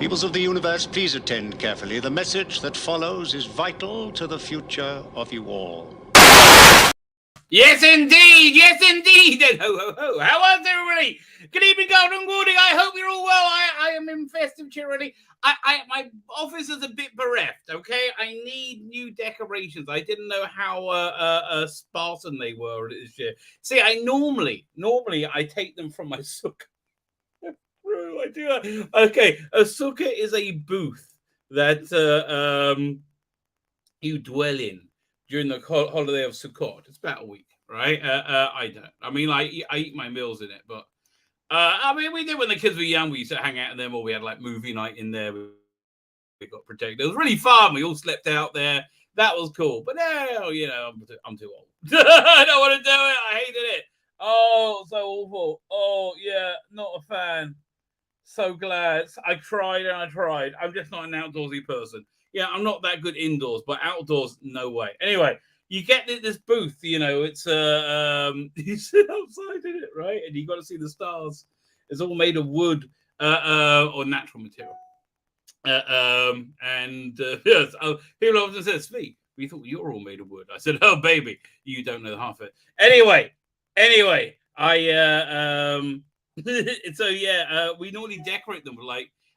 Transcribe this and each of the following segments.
Peoples of the universe, please attend carefully. The message that follows is vital to the future of you all. Yes, indeed. Yes, indeed. And ho, ho, ho. How is everybody? Good evening, golden morning. I hope you're all well. I am in festive cheerily. My office is a bit bereft, okay? I need new decorations. I didn't know how Spartan they were this year. See, I normally I take them from my sukkah. I do. Okay, a sukkah is a booth that you dwell in during the holiday of Sukkot. It's about a week, right? I don't. I mean, I eat my meals in it, but I mean, we did when the kids were young. We used to hang out in them, or we had like movie night in there. We got protected. It was really fun. We all slept out there. That was cool. But now, you know, I'm too old. I don't want to do it. I hated it. Oh, so awful. Oh, yeah, not a fan. So glad. I tried and I tried. I'm just not an outdoorsy person. Yeah, I'm not that good indoors, but outdoors, no way. Anyway, you get this booth, you know, it's you sit outside in it, right? And you got to see the stars. It's all made of wood or natural material. Yes, people often say, Tzvi, we thought you were all made of wood. I said, oh, baby, you don't know half of it. Anyway, so yeah, we normally decorate them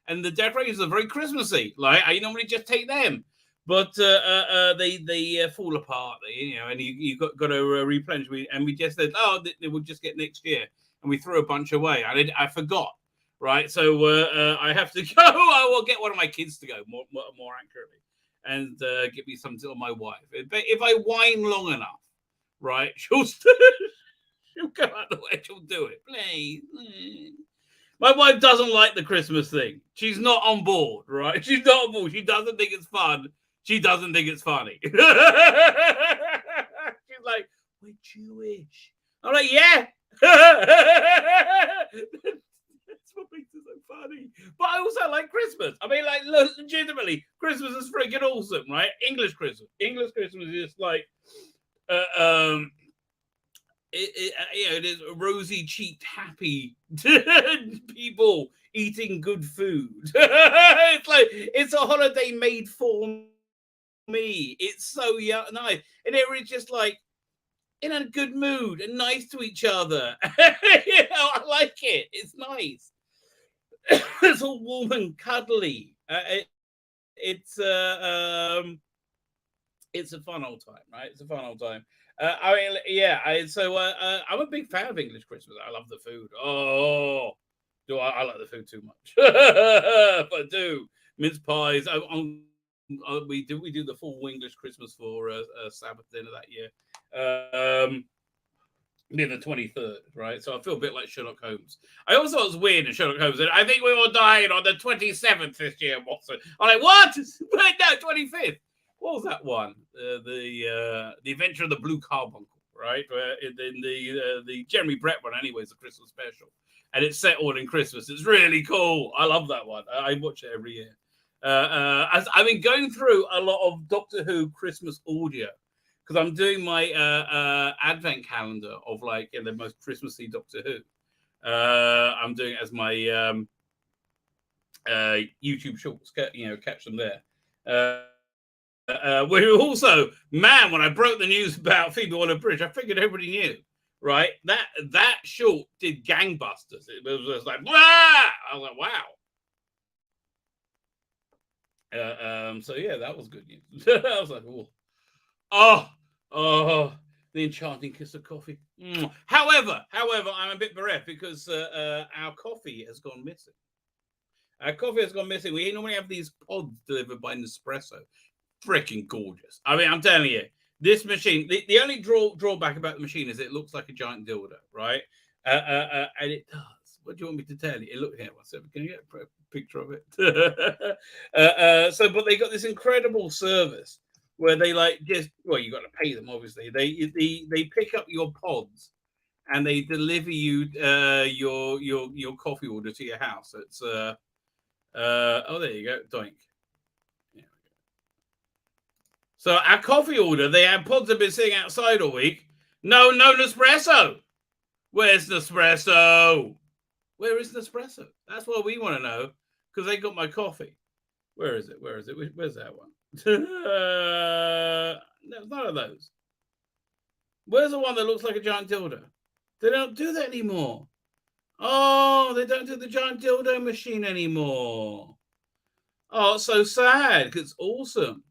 and the decorations are very Christmassy. Like I normally just take them, but they fall apart. You know, and you got to replenish. And we just said, oh, they will just get next year, and we threw a bunch away. I forgot, right? So I have to go. I will get one of my kids to go more accurately, and get me some to my wife. If I whine long enough, right, she'll go out the way. She'll do it, please. My wife doesn't like the Christmas thing. She's not on board, right? She's not on board. She doesn't think it's fun. She doesn't think it's funny. She's like, we're Jewish. I'm like, yeah. That's what makes it so funny. But I also like Christmas. I mean, like, legitimately, Christmas is freaking awesome, right? English Christmas. English Christmas is just like, it is rosy-cheeked, happy people eating good food. it's a holiday made for me. It's so nice, and everyone's just like in a good mood and nice to each other. You know, I like it. It's nice. It's all warm and cuddly. It's a fun old time, right? It's a fun old time. I mean, yeah. I'm a big fan of English Christmas. I love the food. Oh, do I like the food too much? But I do mince pies. We do the full English Christmas for Sabbath dinner that year. Near the 23rd, right? So I feel a bit like Sherlock Holmes. I also was weird in Sherlock Holmes. And I think we all died on the 27th this year, Watson. I'm like, what? Wait, no, 25th. What was that one? The Adventure of the Blue Carbuncle, right? In the Jeremy Brett one, anyway, is a Christmas special, and it's set all in Christmas. It's really cool. I love that one. I watch it every year. As I've been going through a lot of Doctor Who Christmas audio because I'm doing my advent calendar of like the most Christmassy Doctor Who. I'm doing it as my YouTube shorts. Catch them there. We also, man, when I broke the news about Phoebe Waller-Bridge, I figured everybody knew, right? That short did gangbusters. It was just like, wow! I was like, wow. So yeah, that was good news. I was like, oh, the enchanting kiss of coffee. However, I'm a bit bereft because our coffee has gone missing. Our coffee has gone missing. We normally have these pods delivered by Nespresso. Freaking gorgeous. I mean, I'm telling you, this machine, the only drawback about the machine is it looks like a giant dildo, right? And it does. What do you want me to tell you? It look here. Can you get a picture of it? But they got this incredible service where they you got to pay them, obviously. They pick up your pods and they deliver you your coffee order to your house. It's there you go, doink. So our coffee order, they had pods have been sitting outside all week. No Nespresso. Where's Nespresso? Where is Nespresso? That's what we want to know. because they got my coffee. Where is it? Where's that one? No, none of those. Where's the one that looks like a giant dildo? They don't do that anymore. Oh, they don't do the giant dildo machine anymore. Oh, it's so sad because it's awesome.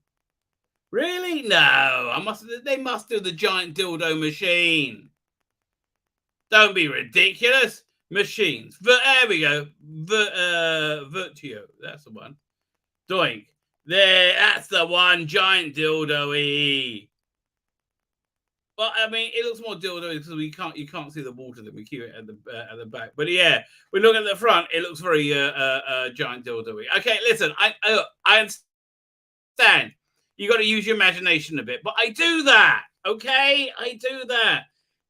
Really? No, they must do the giant dildo machine. Don't be ridiculous. Machines. There we go. Vertio. That's the one. Doink. There, that's the one. Giant dildo-y. Well, I mean, it looks more dildo because you can't see the water that we keep it at the back. But yeah, we look at the front, it looks very giant dildo-y. Okay, listen, I understand. You got to use your imagination a bit, but I do that. Okay, I do that.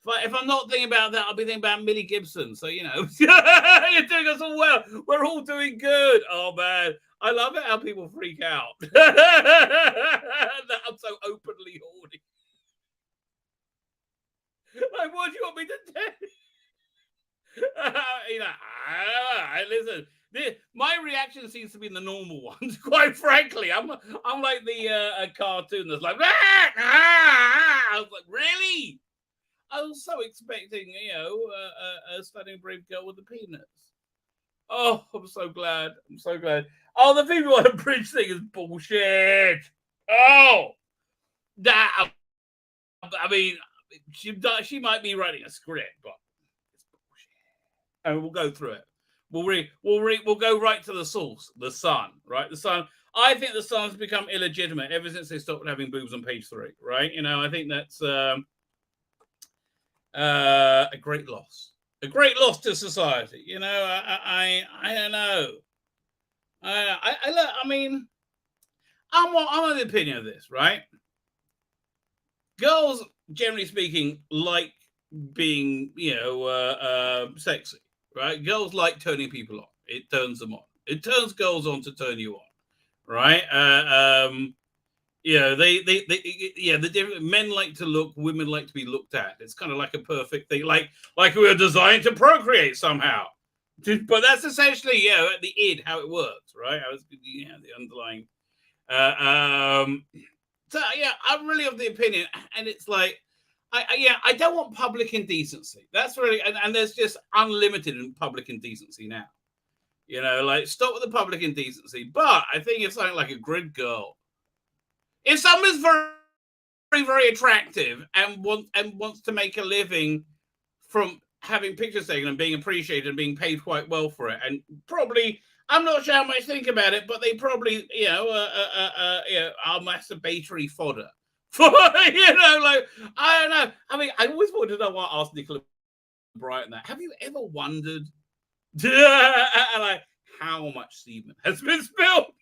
If I'm not thinking about that, I'll be thinking about Millie Gibson. So, you're doing us all well. We're all doing good. Oh, man. I love it how people freak out. That I'm so openly horny. Like, what do you want me to do? Listen, my reaction seems to be the normal ones, quite frankly. I'm like the cartoon that's like, I was like, really? I was so expecting, a stunning brave girl with a penis. Oh, I'm so glad. I'm so glad. Oh, the people on the bridge thing is bullshit. Oh, that. I mean, she might be writing a script, but it's bullshit. And we'll go through it. We'll go right to the source, the Sun, right? The Sun. I think the Sun's become illegitimate ever since they stopped having boobs on page 3, right? I think that's a great loss. A great loss to society. I don't know. I mean, I'm of the opinion of this, right? Girls, generally speaking, like being, sexy, right? Girls like turning people on. It turns them on. It turns girls on to turn you on, right? The different men like to look, women like to be looked at. It's kind of like a perfect thing, like we were designed to procreate somehow. But that's essentially, at the id how it works, right? The underlying. So yeah, I'm really of the opinion, and it's like, I don't want public indecency. That's really, and there's just unlimited in public indecency now. Like, stop with the public indecency. But I think if something like a grid girl, if someone's very, very, very attractive and wants to make a living from having pictures taken and being appreciated and being paid quite well for it, and probably, I'm not sure how much think about it, but they probably, are masturbatory fodder. For, like, I don't know. I mean, I always wanted to know what I asked Nicola Bryant that. Have you ever wondered, like, how much semen has been spilled?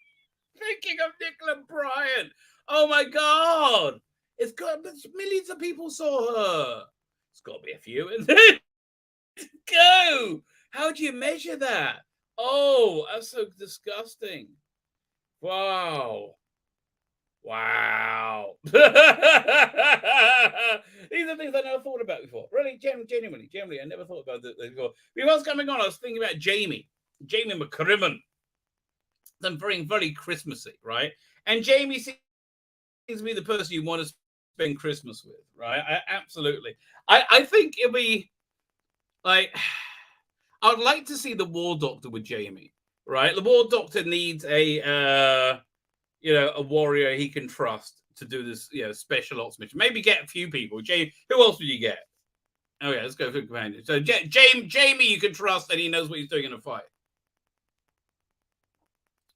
Thinking of Nicola Bryant. Oh my God. It's got millions of people saw her. It's got to be a few. Go. How do you measure that? Oh, that's so disgusting. Wow. These are things I never thought about before. Really, genuinely, I never thought about this before. Before coming on, I was thinking about Jamie McCrimmon. Them very, very Christmassy, right? And Jamie seems to be the person you want to spend Christmas with, right? Absolutely. I think it'll be like, I would like to see the War Doctor with Jamie, right? The War Doctor needs a warrior he can trust to do this, special ops mission. Maybe get a few people. Jamie, who else would you get? Okay, let's go for companion. So Jamie, you can trust, and he knows what he's doing in a fight.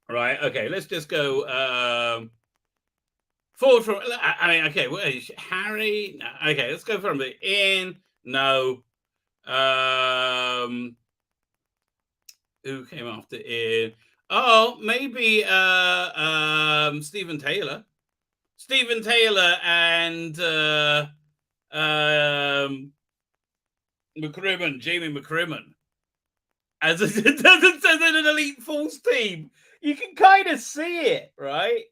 Right. Okay. Let's just go forward from. I mean, okay. Where is Harry? No, okay. Let's go from the in. No. Who came after in? Oh, maybe Stephen Taylor. Stephen Taylor and McCrimmon, Jamie McCrimmon, as an elite force team. You can kind of see it, right?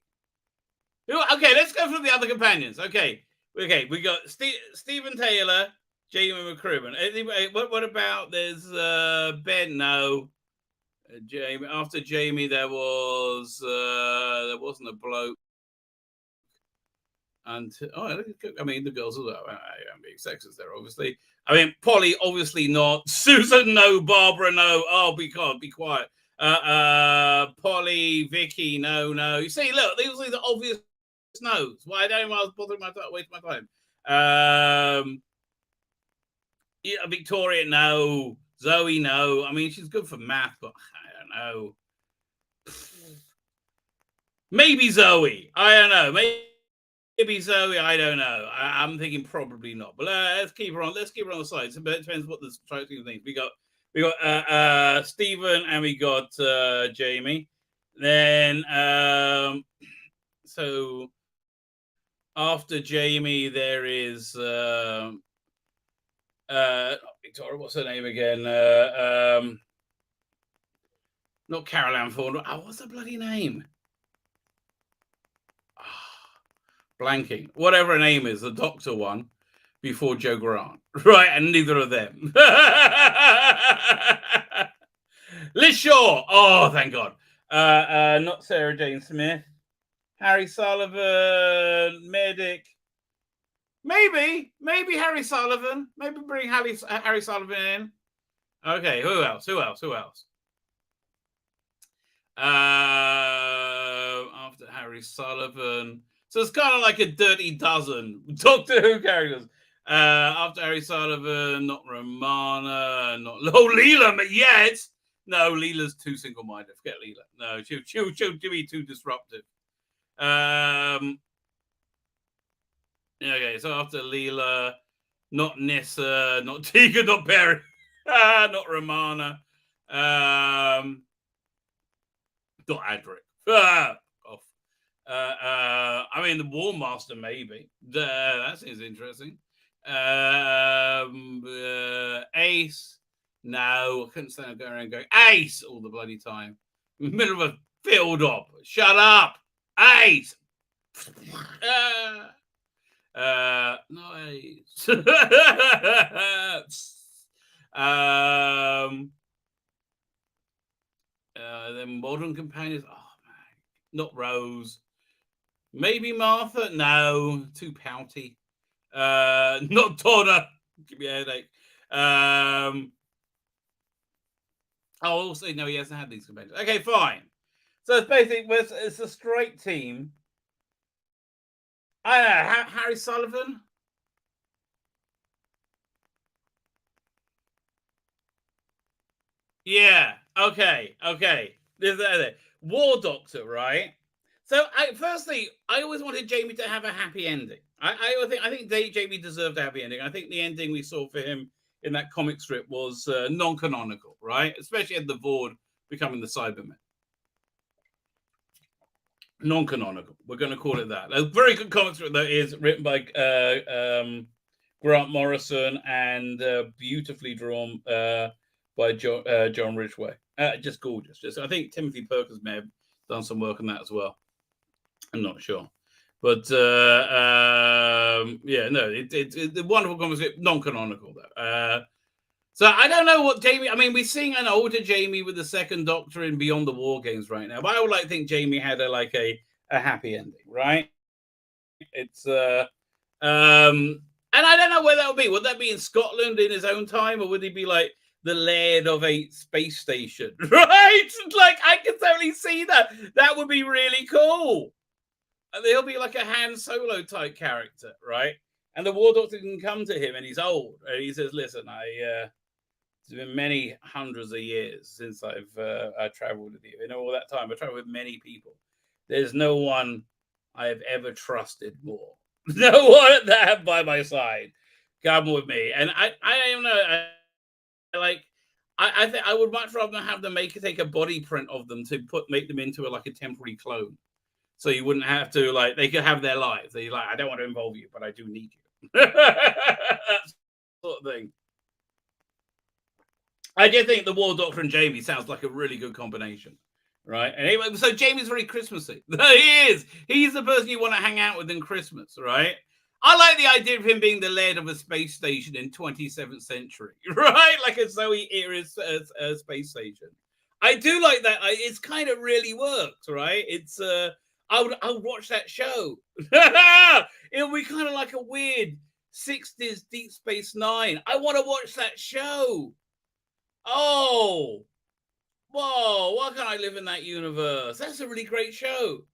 Okay, let's go for the other companions. Okay, we got Stephen Taylor, Jamie McCrimmon. Anyway, what about there's Ben? No. Jamie. After Jamie, there wasn't a bloke. And I mean, the girls are. I'm being sexist there, obviously. I mean, Polly, obviously not. Susan, no. Barbara, no. Oh, be quiet. Polly, Vicky, no. You see, look, these are the obvious no's. Why don't I bother waste my time? Yeah, Victoria, no. Zoe, no. I mean, she's good for math, but I don't know. Maybe Zoe. I don't know. Maybe Zoe. I don't know. I'm thinking probably not. But let's keep her on. Let's keep her on the side. So it depends what the striking things. We got Stephen and we got Jamie. Then so after Jamie, there is Victoria. What's her name again? Not Carol Ann Ford. Oh, what's her bloody name? Blanking. Whatever her name is, the doctor one before Joe Grant. Right, and neither of them. Liz Shaw. Oh, thank God. Not Sarah Jane Smith. Harry Sullivan. Medic. Maybe Harry Sullivan. Maybe bring Harry Sullivan in. Okay, who else? After Harry Sullivan. So it's kind of like a dirty dozen Doctor Who characters. After Harry Sullivan, not Romana, not Leela yet. No, Leela's too single-minded. Forget Leela. No, she'll be too disruptive. Okay, so after Leela, not Nissa, not Tegan, not Perry, not Romana, not Adric. Off. I mean, the War Master, maybe. That seems interesting. Ace. No, I couldn't stand going around going, Ace, all the bloody time. In the middle of a field op. Shut up. Ace. No Ace. Then Modern Companions. Oh, man. Not Rose. Maybe Martha? No, too pouty. Not Donna. Give me a headache. Also, no, he hasn't had these companions. Okay, fine. So it's basically it's a straight team. I don't know. Harry Sullivan. Yeah. Okay. There. War Doctor, right? So, firstly, I always wanted Jamie to have a happy ending. I think Jamie deserved a happy ending. I think the ending we saw for him in that comic strip was non-canonical, right? Especially at the Vord becoming the Cybermen. Non-canonical. We're going to call it that. A very good comic strip that is written by Grant Morrison and beautifully drawn by John Ridgway. Just gorgeous. I think Timothy Perkins may have done some work on that as well. I'm not sure. But it's a wonderful comic strip, non-canonical though. So I don't know what Jamie. I mean, we're seeing an older Jamie with the Second Doctor in Beyond the War Games right now, but I would like to think Jamie had a happy ending, right? It's and I don't know where that would be. Would that be in Scotland in his own time, or would he be like the laird of a space station, right? Like I can totally see that. That would be really cool. And he'll be like a Han Solo type character, right? And the War Doctor can come to him, and he's old, and he says, "Listen, it's been many hundreds of years since I've traveled with you. In all that time, I traveled with many people. There's no one I have ever trusted more. No one that by my side. Come with me." And I don't know. I think I would much rather have them take a body print of them to make them into a temporary clone. So you wouldn't have to they could have their lives. They're like, I don't want to involve you, but I do need you. That sort of thing. I do think the War Doctor and Jamie sounds like a really good combination, right? And anyway, so Jamie's very Christmassy. He is. He's the person you want to hang out with in Christmas, right? I like the idea of him being the laird of a space station in 27th century, right? Like a Zoe era space station. I do like that. It's kind of really worked, right? It's I would watch that show. It'll be kind of like a weird 60s Deep Space Nine. I want to watch that show. Oh, whoa! Why can't I live in that universe? That's a really great show.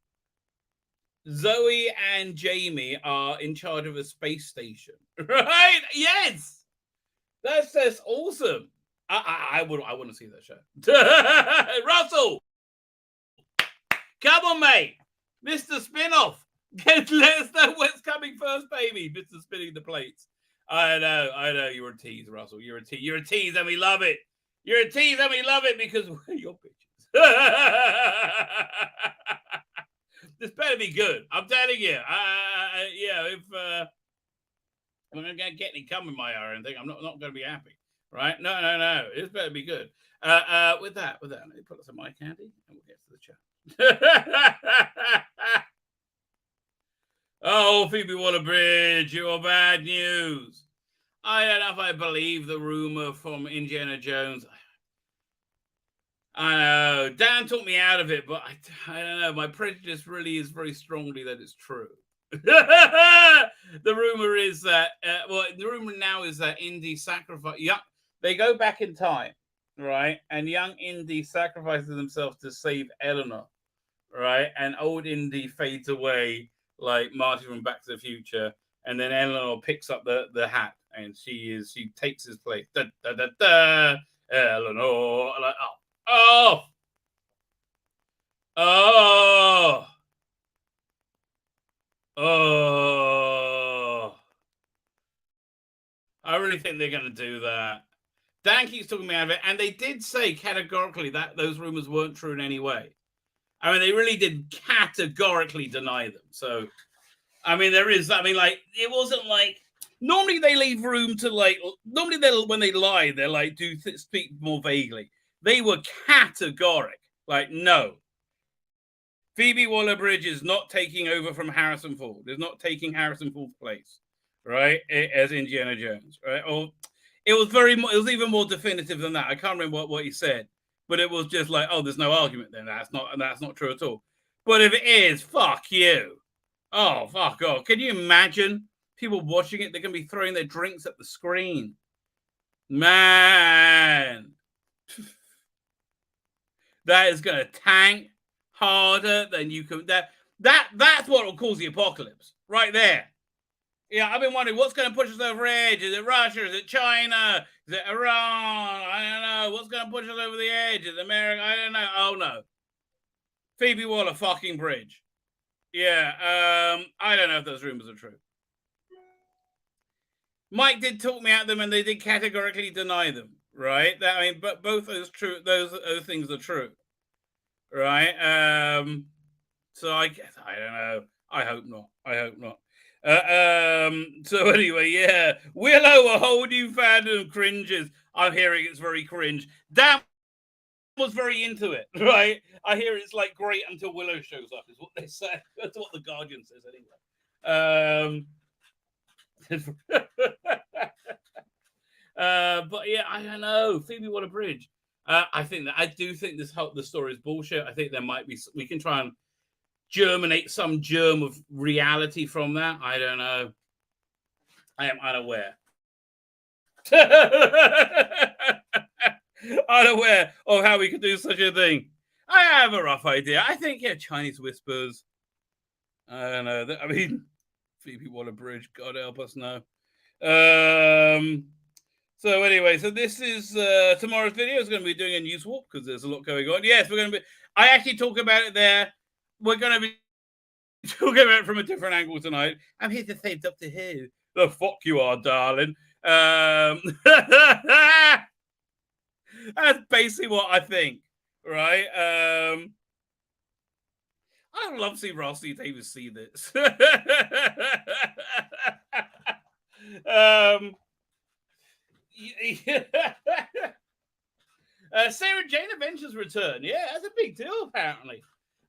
Zoe and Jamie are in charge of a space station, right? Yes, that's awesome. I want to see that show. Russell, come on, mate. Mr. Spinoff. Let us know what's coming first, baby. Mr. Spinning the Plates. I know. You're a tease, Russell. You're a tease, and we love it. You're a tease, and we love it because we're your bitches. This better be good. I'm telling you. If I'm going to get any cum in my eye and think I'm not going to be happy. Right? No. It better be good. With that, let me put some eye candy and we'll get to the chat. Oh, Phoebe Waller-Bridge, you're bad news. I don't know if I believe the rumor from Indiana Jones. I know. Dan took me out of it, but I don't know. My prejudice really is very strongly that it's true. The rumor is that, the rumor now is that Indy they go back in time, right? And young Indy sacrifices himself to save Eleanor, right? And old Indy fades away like Marty from Back to the Future. And then Eleanor picks up the hat and she takes his place. Da, da, da, da. Eleanor. Like, oh. I really think they're going to do that. Dan keeps talking me out of it, and they did say categorically that those rumors weren't true in any way. I mean, they really did categorically deny them. So, I mean, it wasn't like, normally they leave room to when they lie, they're like, speak more vaguely. They were categoric. Like, no. Phoebe Waller-Bridge is not taking over from Harrison Ford. Is not taking Harrison Ford's place, right? As Indiana Jones, right? Or it was even more definitive than that. I can't remember what he said, but it was just like, oh, there's no argument then. That's not true at all. But if it is, fuck you. Oh, fuck off. Can you imagine people watching it? They're going to be throwing their drinks at the screen. Man. That is going to tank harder than you can. That's what will cause the apocalypse. Right there. Yeah, I've been wondering what's going to push us over the edge. Is it Russia? Is it China? Is it Iran? I don't know. What's going to push us over the edge? Is it America? I don't know. Oh, no. Phoebe Waller-Bridge. Yeah, I don't know if those rumors are true. Mike did talk me at them, and they did categorically deny them, right? But both those things are true, right? So I guess I don't know. I hope not. So anyway, yeah, Willow, a whole new fandom cringes. I'm hearing it's very cringe. Dan was very into it, right? I hear it's like great until Willow shows up, is what they say. That's what the Guardian says anyway. But yeah, I don't know. Phoebe Waller-Bridge. I do think the story is bullshit. I think we can try and germinate some germ of reality from that. I don't know. I am unaware. Unaware of how we could do such a thing. I have a rough idea. I think, Chinese whispers. I don't know. I mean, Phoebe Waller-Bridge, God help us know. So anyway, this is tomorrow's video is going to be doing a news walk because there's a lot going on. Yes, we're going to be. I actually talk about it there. We're going to be talking about it from a different angle tonight. I'm here to say Doctor Who. The fuck you are, darling. That's basically what I think, right? I'd love to see Rossi Davis see this. Sarah Jane Adventures return. Yeah, that's a big deal, apparently.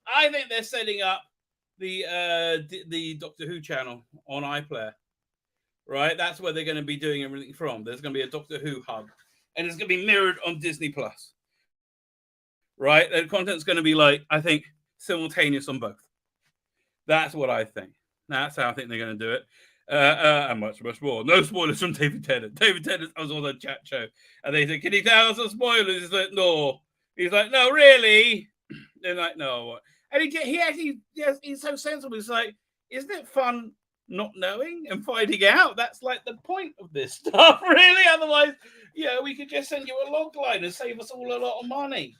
I think they're setting up the Doctor Who channel on iPlayer. Right? That's where they're going to be doing everything from. There's going to be a Doctor Who hub. And it's going to be mirrored on Disney Plus. right? The content's going to be like, I think, simultaneous on both. That's what I think. That's how I think they're going to do it. And much, much more. No spoilers from David Tennant. David Tennant was on the chat show, and they said, "Can you tell us some spoilers?" He's like, "No." He's like, "No, really?" They're like, "No." And he actually, yes, he's so sensible. He's like, "Isn't it fun not knowing and finding out? That's like the point of this stuff, really. Otherwise, we could just send you a log line and save us all a lot of money,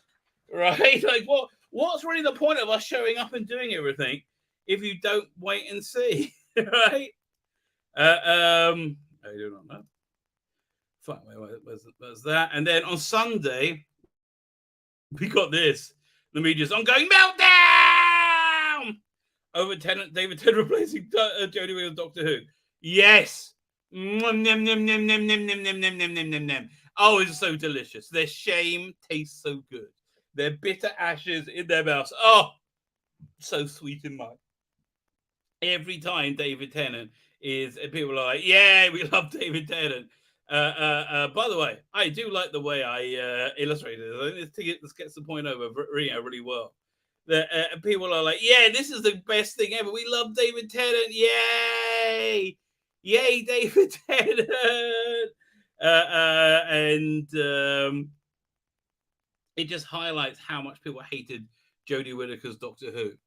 right? Like, what's really the point of us showing up and doing everything if you don't wait and see, right?" I do not know. Fine, where's that? And then on Sunday, we got this. The media's ongoing meltdown over David Tennant replacing Jodie Whittaker Doctor Who. Yes. Oh, it's so delicious. Their shame tastes so good. Their bitter ashes in their mouths. Oh, so sweet in mine. Every time David Tennant is, people are like, "Yeah, we love David Tennant." By the way, I do like the way I illustrated it. This gets the point over really well. People are like, "Yeah, this is the best thing ever. We love David Tennant. Yay! Yay, David Tennant!" And it just highlights how much people hated Jodie Whittaker's Doctor Who.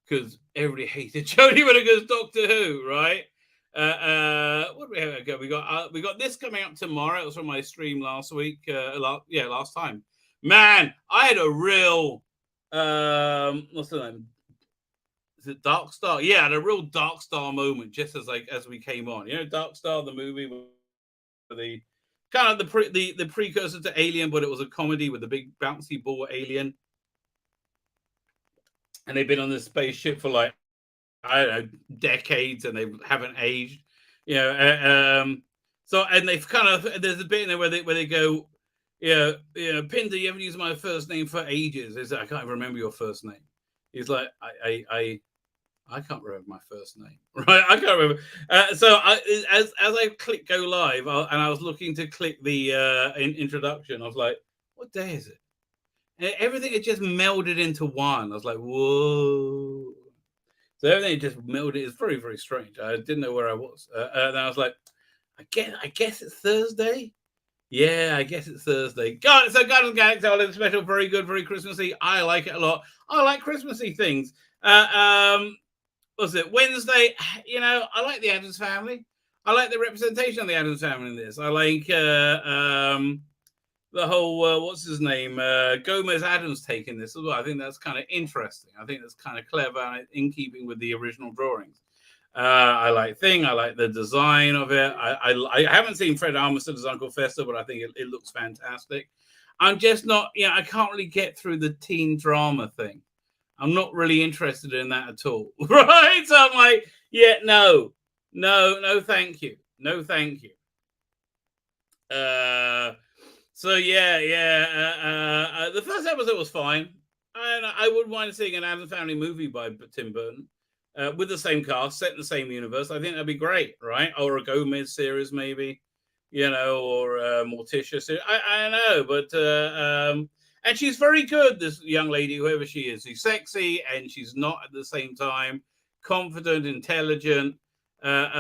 Because everybody hated Jodie Whittaker's Doctor Who, right? What do we have? We got this coming up tomorrow. It was from my stream last week. Last time. Man, I had a real what's the name? Is it Dark Star? Yeah, I had a real Dark Star moment just as we came on. Dark Star, the movie with the kind of the precursor to Alien, but it was a comedy with a big bouncy ball alien. And they've been on this spaceship for like, I don't know, decades, and they haven't aged, so, and they've kind of, there's a bit in there where they go, Pinder, you haven't used my first name for ages. He's like, "I can't remember your first name." He's like, I can't remember my first name, right? I can't remember. So as I click go live, and I was looking to click the introduction, I was like, "What day is it?" And everything had just melded into one. I was like, "Whoa." So everything just melded. It's very, very strange. I didn't know where I was. And I was like, I guess it's Thursday. Yeah, I guess it's Thursday. Guardians of the Galaxy Holiday Special, very good, very Christmassy. I like it a lot. I like Christmassy things. Was it Wednesday? I like the Addams Family. I like the representation of the Addams Family in this. I like the whole what's his name, Gomez Adams taking this as well. I think that's kind of interesting. I think that's kind of clever and in keeping with the original drawings. I like the design of it. I haven't seen Fred Armistead's Uncle Fester, but I think it looks fantastic. I'm just not, I can't really get through the teen drama thing. I'm not really interested in that at all, right? So I'm like, no, thank you, no, thank you. So the first episode was fine, and I wouldn't mind seeing an Addams Family movie by Tim Burton with the same cast, set in the same universe. I think that'd be great, right? Or a Gomez series, maybe, or Morticia series. I don't know, but and she's very good. This young lady, whoever she is, she's sexy and she's not at the same time confident, intelligent. But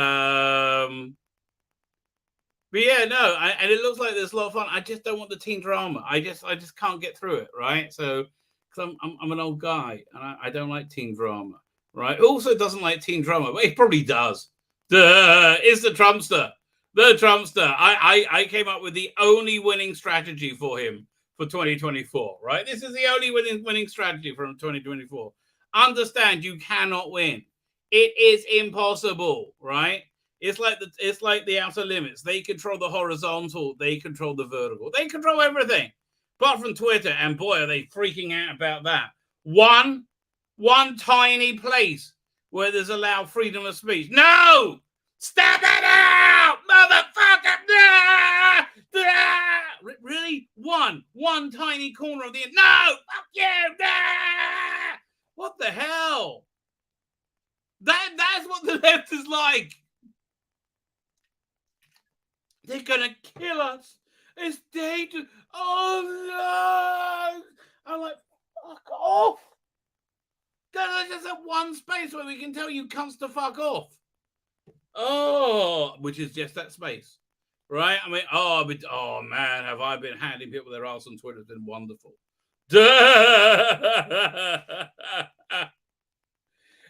and it looks like there's a lot of fun. I just don't want the teen drama. I just can't get through it, right? So, because I'm an old guy and I don't like teen drama, right? Also doesn't like teen drama, but he probably does. It's the Trumpster. The Trumpster. I came up with the only winning strategy for him for 2024, right? This is the only winning strategy from 2024. Understand, you cannot win. It is impossible, right? It's like the Outer Limits. They control the horizontal. They control the vertical. They control everything, apart from Twitter. And boy, are they freaking out about that. One tiny place where there's allowed freedom of speech. No, stab it out, motherfucker! Really, one tiny corner of the no. Fuck you! What the hell? That's what the left is like. They're gonna kill us. It's dangerous. Oh no! I'm like, That's that one space where we can tell you cunts to fuck off. Oh, which is just that space, right? I mean, oh man, have I been handing people their ass on Twitter? It's been wonderful.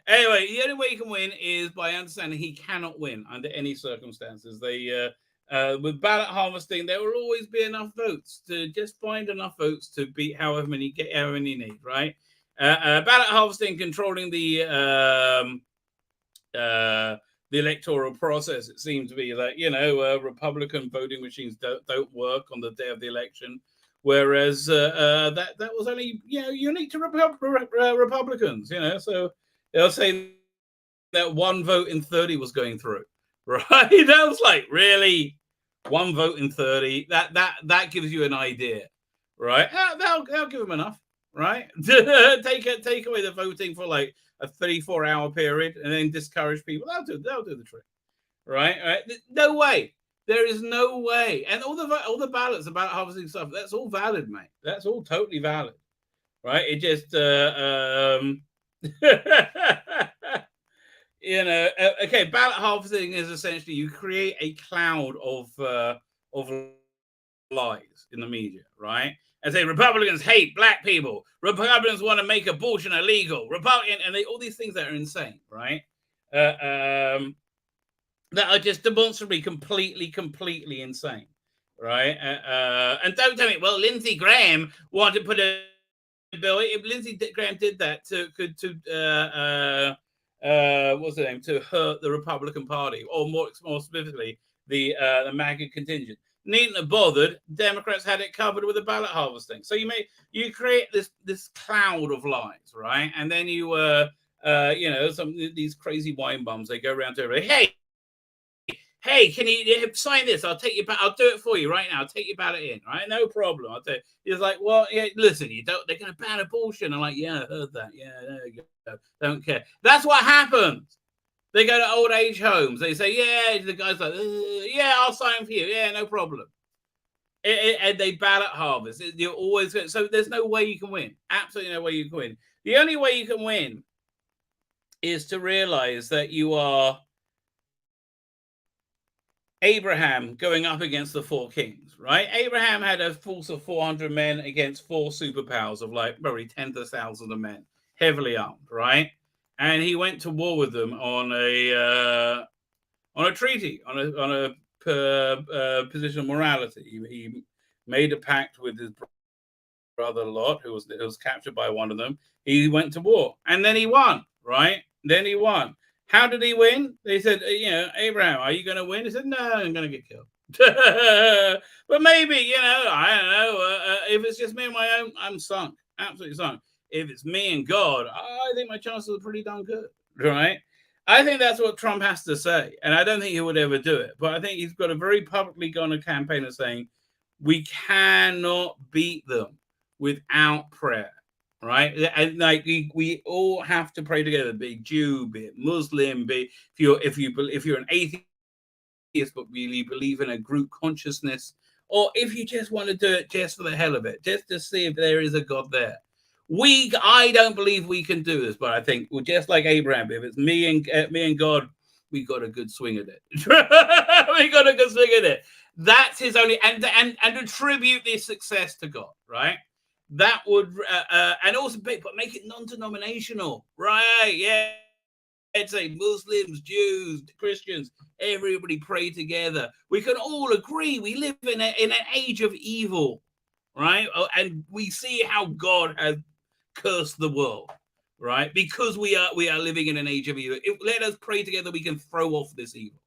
Anyway, the only way you can win is by understanding he cannot win under any circumstances. They with ballot harvesting, there will always be enough votes to just find enough votes to beat however many need, right? Ballot harvesting controlling the electoral process. It seems to be that Republican voting machines don't work on the day of the election, whereas that was only unique to Republicans. So they'll say that 1 vote in 30 was going through, right? That was like, really, 1 vote in 30. That gives you an idea, right? They'll give them enough, right? take away the voting for like a 34-hour period and then discourage people. They'll do the trick, right? No way. There is no way. And all the ballots about harvesting stuff, that's all valid, mate. That's all totally valid, right? It just okay, ballot harvesting is essentially you create a cloud of lies in the media, right? And say Republicans hate black people, Republicans want to make abortion illegal, and all these things that are insane, right? That are just demonstrably completely insane, right? And don't tell me, well, Lindsey Graham wanted to put a bill. If Lindsey Graham did that what's the name, to hurt the Republican Party, or more specifically the MAGA contingent, needn't have bothered. Democrats had it covered with the ballot harvesting. So you create this cloud of lies, right? And then some these crazy wine bums, they go around to everybody, hey, can you sign this? I'll take you back. I'll do it for you right now. I'll take your ballot in, right? No problem. I'll tell you. He's like, well, yeah, listen, they're going to ban abortion. I'm like, yeah, I heard that. Yeah, there you go. Don't care. That's what happens. They go to old age homes. They say, yeah, the guy's like, yeah, I'll sign for you. Yeah, no problem. And they ballot harvest. You're always going. So there's no way you can win. Absolutely no way you can win. The only way you can win is to realize that you are Abraham going up against the 4 kings, right? Abraham had a force of 400 men against 4 superpowers of like probably tens of thousands of men, heavily armed, right? And he went to war with them on a treaty, on a position of morality. He made a pact with his brother Lot, who was captured by one of them. He went to war, and then he won, right? Then he won. How did he win? They said, Abraham, are you going to win? He said, no, I'm going to get killed. But maybe, I don't know. If it's just me on my own, I'm sunk, absolutely sunk. If it's me and God, I think my chances are pretty darn good, right? I think that's what Trump has to say. And I don't think he would ever do it. But I think he's got to very publicly go on a campaign of saying, we cannot beat them without prayer. Right, and like we all have to pray together. Be Jew, be it Muslim, be if you're an atheist but really believe in a group consciousness, or if you just want to do it just for the hell of it, just to see if there is a God there. I don't believe we can do this, but I think just like Abraham, if it's me and God, we got a good swing at it. We got a good swing at it. That's his only and attribute this success to God, right? That would, and also, but make it non-denominational, right? Yeah, I'd say Muslims, Jews, Christians, everybody pray together. We can all agree we live in an age of evil, right? And we see how God has cursed the world, right? Because we are living in an age of evil. Let us pray together. We can throw off this evil,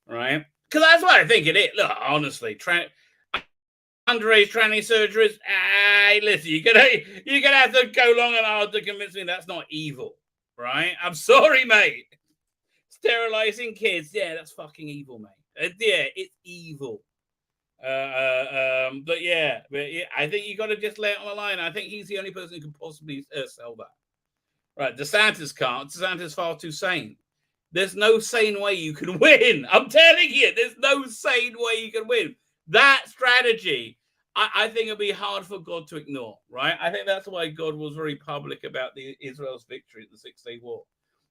right? Because that's what I think it is. Look, honestly, underage tranny surgeries. Listen, you're gonna have to go long and hard to convince me that's not evil, right? I'm sorry, mate. Sterilizing kids, yeah, that's fucking evil, mate. Yeah, it's evil. But yeah, I think you got to just lay it on the line. I think he's the only person who can possibly sell that. Right, DeSantis can't. DeSantis is far too sane. There's no sane way you can win. I'm telling you, there's no sane way you can win. That strategy, I think it'll be hard for God to ignore, right? I think that's why God was very public about Israel's victory at the 6-Day War,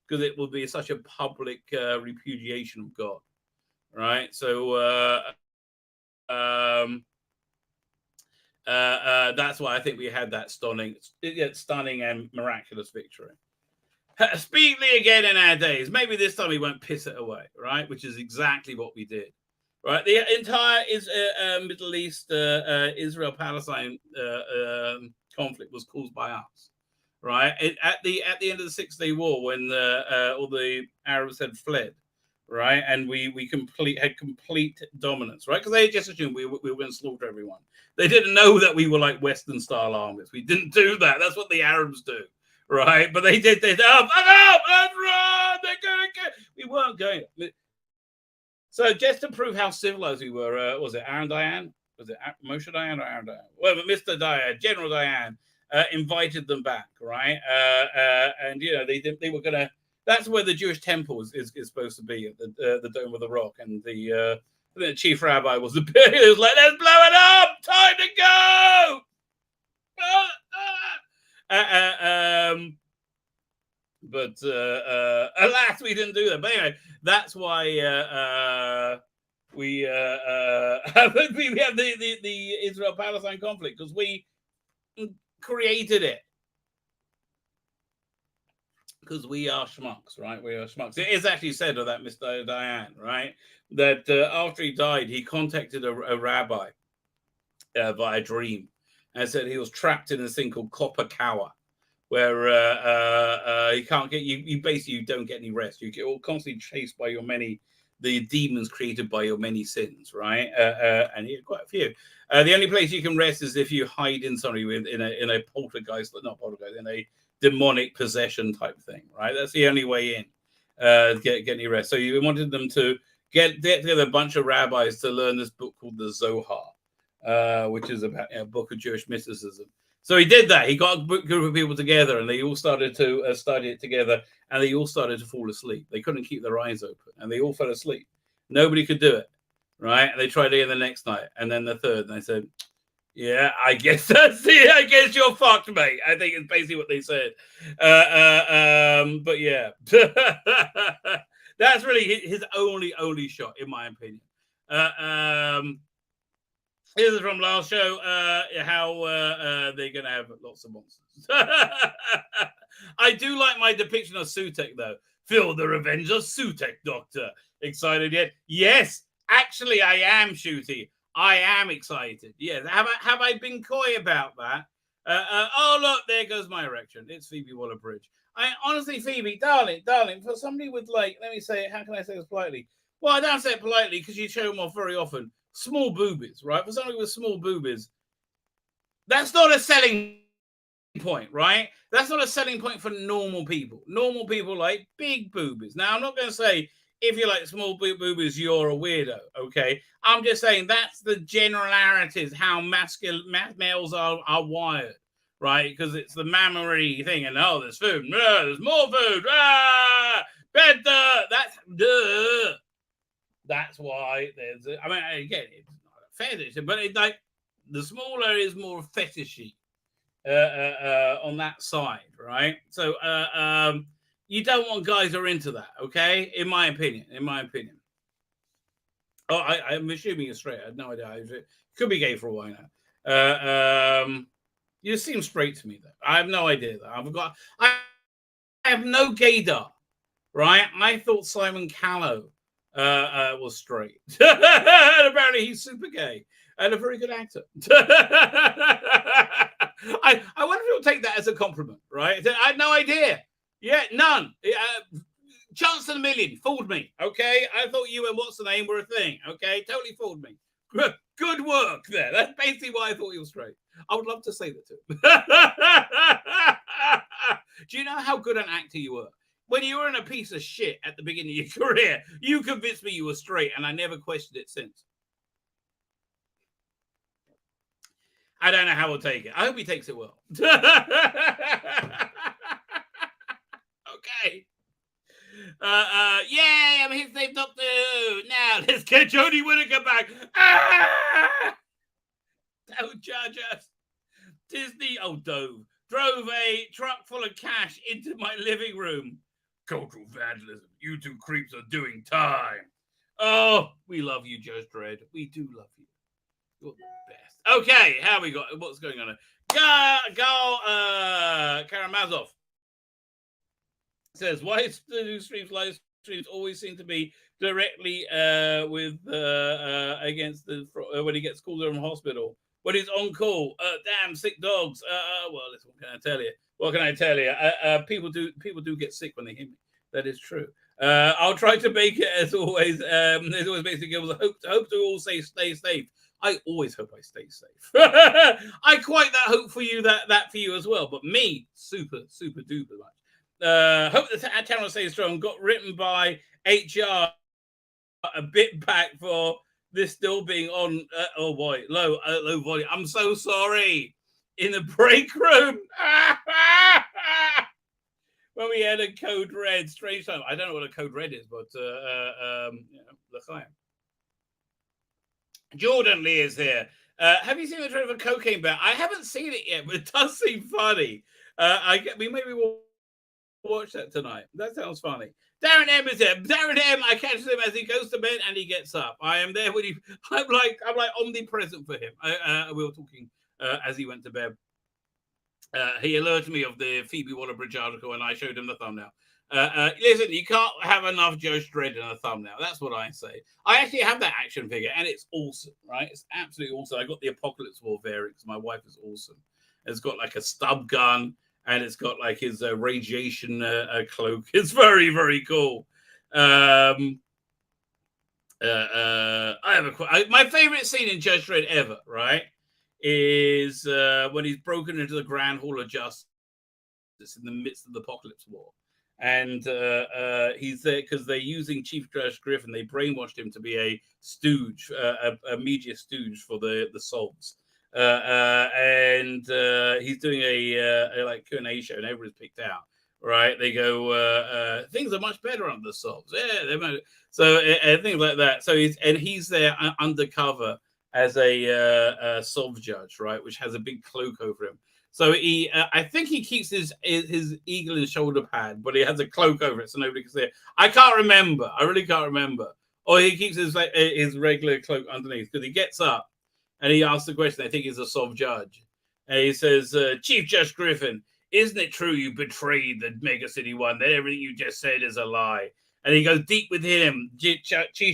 because it will be such a public repudiation of God, right? So that's why I think we had that stunning and miraculous victory. Speedily again in our days. Maybe this time we won't piss it away, right? Which is exactly what we did. Right, the entire Middle East, Israel-Palestine conflict was caused by us. Right, at the end of the 6-Day War, when all the Arabs had fled, right, and we had complete dominance, right, because they just assumed we were going to slaughter everyone. They didn't know that we were like Western-style armies. We didn't do that. That's what the Arabs do, right? But they did. They said, "Oh, fuck up! Let's run! They're going to get." We weren't going. So just to prove how civilized we were, was it Aaron Dayan? Was it Moshe Dayan or Aaron Dayan? Well, Mr. Dayan, General Dayan, invited them back, right? And they were gonna. That's where the Jewish temple is supposed to be, at the Dome of the Rock, and the chief rabbi was the he was like, "Let's blow it up! Time to go!" But alas, we didn't do that. But anyway, that's why we have the Israel-Palestine conflict, because we created it. Because we are schmucks, right? We are schmucks. It is actually said of that Mr. Dayan, right, that after he died, he contacted a rabbi via dream and said he was trapped in this thing called Copper Cower, where you can't get you basically don't get any rest. You get all constantly chased by the demons created by your many sins, right? And you have quite a few. The only place you can rest is if you hide in somebody in a poltergeist, not poltergeist, in a demonic possession type thing, right? That's the only way in get any rest. So you wanted them to get together a bunch of rabbis to learn this book called the Zohar, which is about a book of Jewish mysticism. So he did that. He got a group of people together, and they all started to study it together, and they all started to fall asleep. They couldn't keep their eyes open, and they all fell asleep. Nobody could do it, right? And they tried again the next night, and then the third, and they said, "Yeah, I guess that's it. I guess you're fucked, mate." I think it's basically what they said. But yeah, that's really his only shot, in my opinion. This is from last show, how they're going to have lots of monsters. I do like my depiction of Sutek, though. Phil, the Revenge of Sutek, Doctor. Excited yet? Yes, actually, I am, Shooty. I am excited. Yes. Have I been coy about that? Oh, look, there goes my erection. It's Phoebe Waller-Bridge. Honestly, Phoebe, darling, for somebody with, like, let me say, how can I say this politely? Well, I don't say it politely because you show them off very often. Small boobies, right? For somebody with small boobies, that's not a selling point, right? That's not a selling point for normal people. Normal people like big boobies. Now, I'm not going to say if you like small boobies, you're a weirdo, okay? I'm just saying that's the generalities, how males are wired, right? Because it's the mammary thing, and oh, there's food, there's more food, better, that's duh. That's why there's. I mean, again, it's not a fetish, but it's like the smaller is more fetishy on that side, right? So you don't want guys who are into that, okay? In my opinion. Oh, I'm assuming you're straight. I had no idea. Could be gay for a while now. You seem straight to me, though. I have no idea, though. I have no gaydar, right? I thought Simon Callow was straight. And apparently he's super gay and a very good actor. I wonder if he'll take that as a compliment, right? I had no idea. Yeah, none. Chance in a million. Fooled me, okay? I thought you and what's the name were a thing, okay? Totally fooled me. Good work there. That's basically why I thought he was straight. I would love to say that to him. Do you know how good an actor you were? When you were in a piece of shit at the beginning of your career, you convinced me you were straight, and I never questioned it since. I don't know how he'll take it. I hope he takes it well. Okay. Yay, I'm his name, Doctor Who. Now, let's get Jodie Whittaker back. Ah! No judges. Disney, drove a truck full of cash into my living room. Cultural vandalism. You two creeps are doing time. Oh, we love you, Judge Dredd. We do love you. You're the best. Okay, how we got? What's going on? Karamazov says, why do streams, live streams always seem to be directly against when he gets called from hospital? When he's on call, damn sick dogs. Well, listen, what can I tell you? What can I tell you? People do get sick when they hear me. That is true. I'll try to make it as always. There's always basically hope to all stay safe. I always hope I stay safe. I quite that hope for you that for you as well. But me, super duper much. Hope the channel stays strong. Got written by HR a bit back for this still being on. Oh boy, low volume. I'm so sorry. In the break room. When we had a code red, strange time. I don't know what a code red is, but L'chaim. Jordan Lee is here. Have you seen the trailer for Cocaine Bear? I haven't seen it yet, but it does seem funny. We maybe will watch that tonight. That sounds funny. Darren M is here. Darren M, I catch him as he goes to bed and he gets up. I am there when he. I'm like omnipresent for him. We were talking as he went to bed. He alerted me of the Phoebe Waller-Bridge article, and I showed him the thumbnail. Listen, you can't have enough Judge Dredd in a thumbnail. That's what I say. I actually have that action figure, and it's awesome, right? It's absolutely awesome. I got the Apocalypse War variant because my wife is awesome. It's got like a stub gun, and it's got like his radiation cloak. It's very, very cool. I have my favorite scene in Judge Dredd ever, right, is when he's broken into the Grand Hall of Justice in the midst of the Apocalypse War. And he's there because they're using Chief Judge Griffin. They brainwashed him to be a stooge, a media stooge for the Sovs. And he's doing a like Q&A show, and everyone's picked out. Right? They go, things are much better under the Sovs. Yeah, so things like that. So he's there undercover as a Sov judge, right? Which has a big cloak over him. So he, I think he keeps his eagle and shoulder pad, but he has a cloak over it so nobody can see it. I can't remember. I really can't remember. Or he keeps his regular cloak underneath because he gets up and he asks the question. I think he's a Sov judge, and he says, "Chief Judge Griffin, isn't it true you betrayed the Mega City One? That everything you just said is a lie?" And he goes deep with him. Chief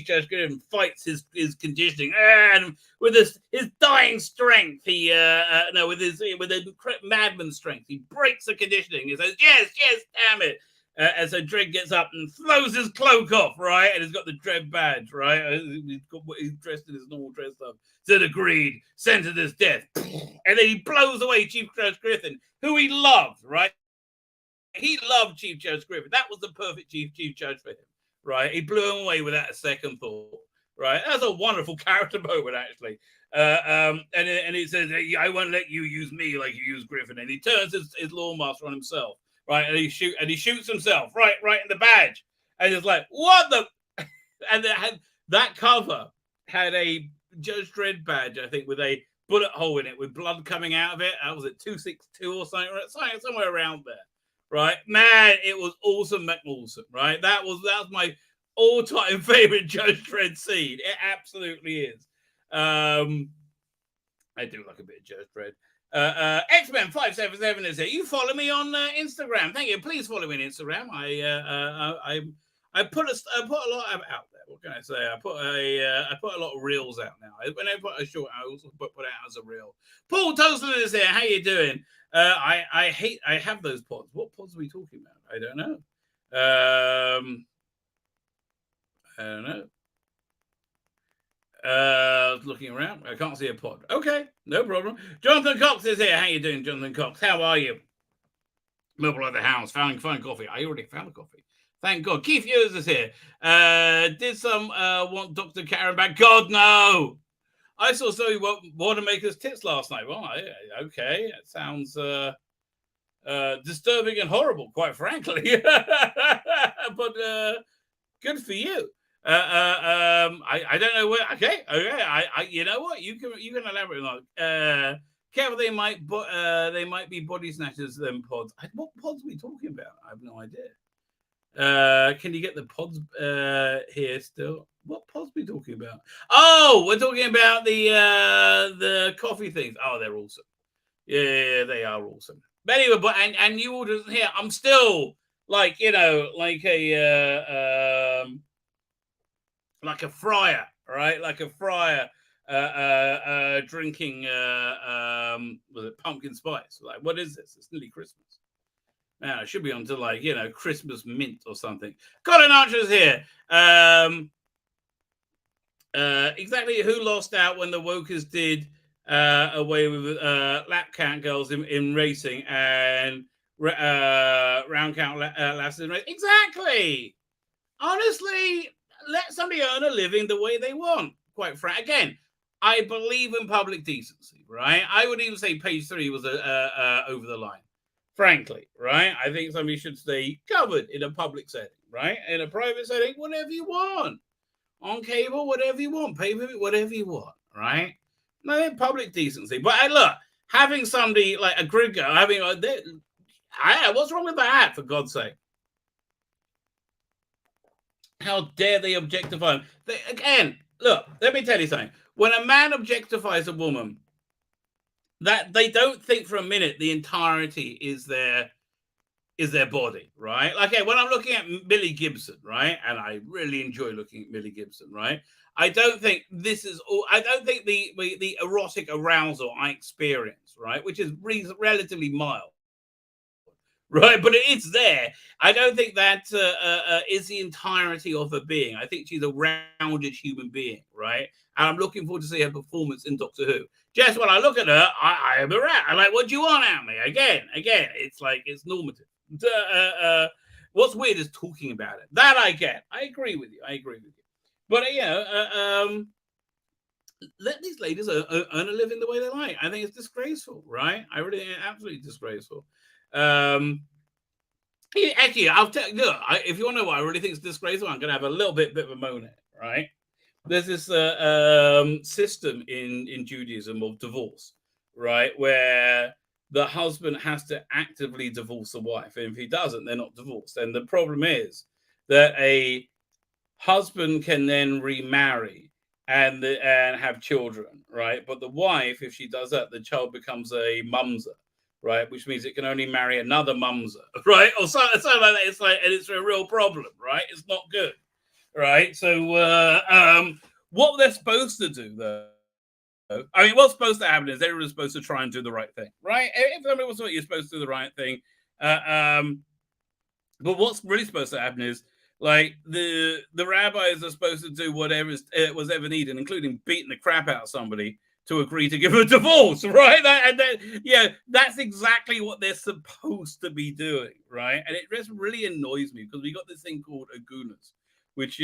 Judge Griffin fights his conditioning, and with his dying strength, with a madman strength, he breaks the conditioning. He says, "Yes, damn it!" And so Dredd gets up and throws his cloak off, right? And he's got the Dredd badge, right? He's dressed in his normal dress up. Said agreed, sentenced his death, and then he blows away Chief Judge Griffin, who he loved, right? He loved Chief Judge Griffin. That was the perfect chief judge for him, right? He blew him away without a second thought, right? That's a wonderful character moment, actually. And he says, "I won't let you use me like you use Griffin." And he turns his lawmaster on himself, right? And he shoots himself right in the badge. And it's like, what the? And that cover had a Judge Dredd badge, I think, with a bullet hole in it with blood coming out of it. That was at 262 or something, somewhere around there. Right, man, it was awesome, McAwesome, right? That was my all-time favorite Judge Dredd scene. It absolutely is. I do like a bit of Judge Dredd. X-Men 577 is here. You follow me on Instagram. Thank you. Please follow me on Instagram. I put a lot out there. What can I say? I put a lot of reels out now. When I put a short, I also put it out as a reel. Paul Toastland is here. How you doing? I have those pods. What pods are we talking about? I don't know. Looking around, I can't see a pod. Okay, no problem. Jonathan Cox is here. How you doing, Jonathan Cox? How are you? Mobile at the house. Found coffee. I already found the coffee. Thank God. Keith Ewers is here. Did some want Dr. Karen back? God, no. I saw Zoe Wanamaker's tits last night. Well, okay. It sounds disturbing and horrible, quite frankly. But good for you. I don't know where. Okay. I you know what? You can elaborate on. Careful, they might be body snatchers. Them pods. What pods are we talking about? I have no idea. Can you get the pods here still? What pods are we talking about? Oh, we're talking about the coffee things. Oh, they're awesome. Yeah, they are awesome. But anyway, and you all just here. I'm still like like a friar, right? Like a friar drinking was it pumpkin spice? Like, what is this? It's nearly Christmas. Man, I should be on to like Christmas mint or something. Colin Archer's here. Exactly who lost out when the Wokers did away with lap count girls in racing and round count lasses in racing? Exactly. Honestly, let somebody earn a living the way they want. Quite frank. Again, I believe in public decency, right? I would even say page 3 was over the line. Frankly, right? I think somebody should stay covered in a public setting, right? In a private setting, whatever you want. On cable, whatever you want. Pay per view, whatever you want, right? No public decency. But look, having somebody like a grid girl, what's wrong with that, for God's sake? How dare they objectify him? Again, look, let me tell you something. When a man objectifies a woman, that they don't think for a minute the entirety is their body, right? Like, when I'm looking at Millie Gibson, right, and I really enjoy looking at Millie Gibson, right, I don't think this is all. I don't think the erotic arousal I experience, right, which is relatively mild, right, but it's there. I don't think that is the entirety of her being. I think she's a rounded human being, right? And I'm looking forward to see her performance in Doctor Who. Just when I look at her, I am a rat. I'm like, what do you want out of me? Again, it's like, it's normative. What's weird is talking about it. That I get. I agree with you. But let these ladies earn a living the way they like. I think it's disgraceful, right? I really think it's absolutely disgraceful. Actually, I'll tell you. Look, if you want to know what I really think is disgraceful, I'm going to have a little bit of a moan at it, right? There's this system in Judaism of divorce, right, where the husband has to actively divorce the wife, and if he doesn't, they're not divorced. And the problem is that a husband can then remarry and have children, right? But the wife, if she does that, the child becomes a mumser, right? Which means it can only marry another mumser, right? Or something like that. It's like, and it's a real problem, right? It's not good. Right, so what they're supposed to do, though, I mean, what's supposed to happen is everyone's supposed to try and do the right thing, right? If somebody wants to, you're supposed to do the right thing. But what's really supposed to happen is, like, the rabbis are supposed to do whatever was ever needed, including beating the crap out of somebody to agree to give a divorce, right? That's exactly what they're supposed to be doing, right? And it just really annoys me because we got this thing called agunas, which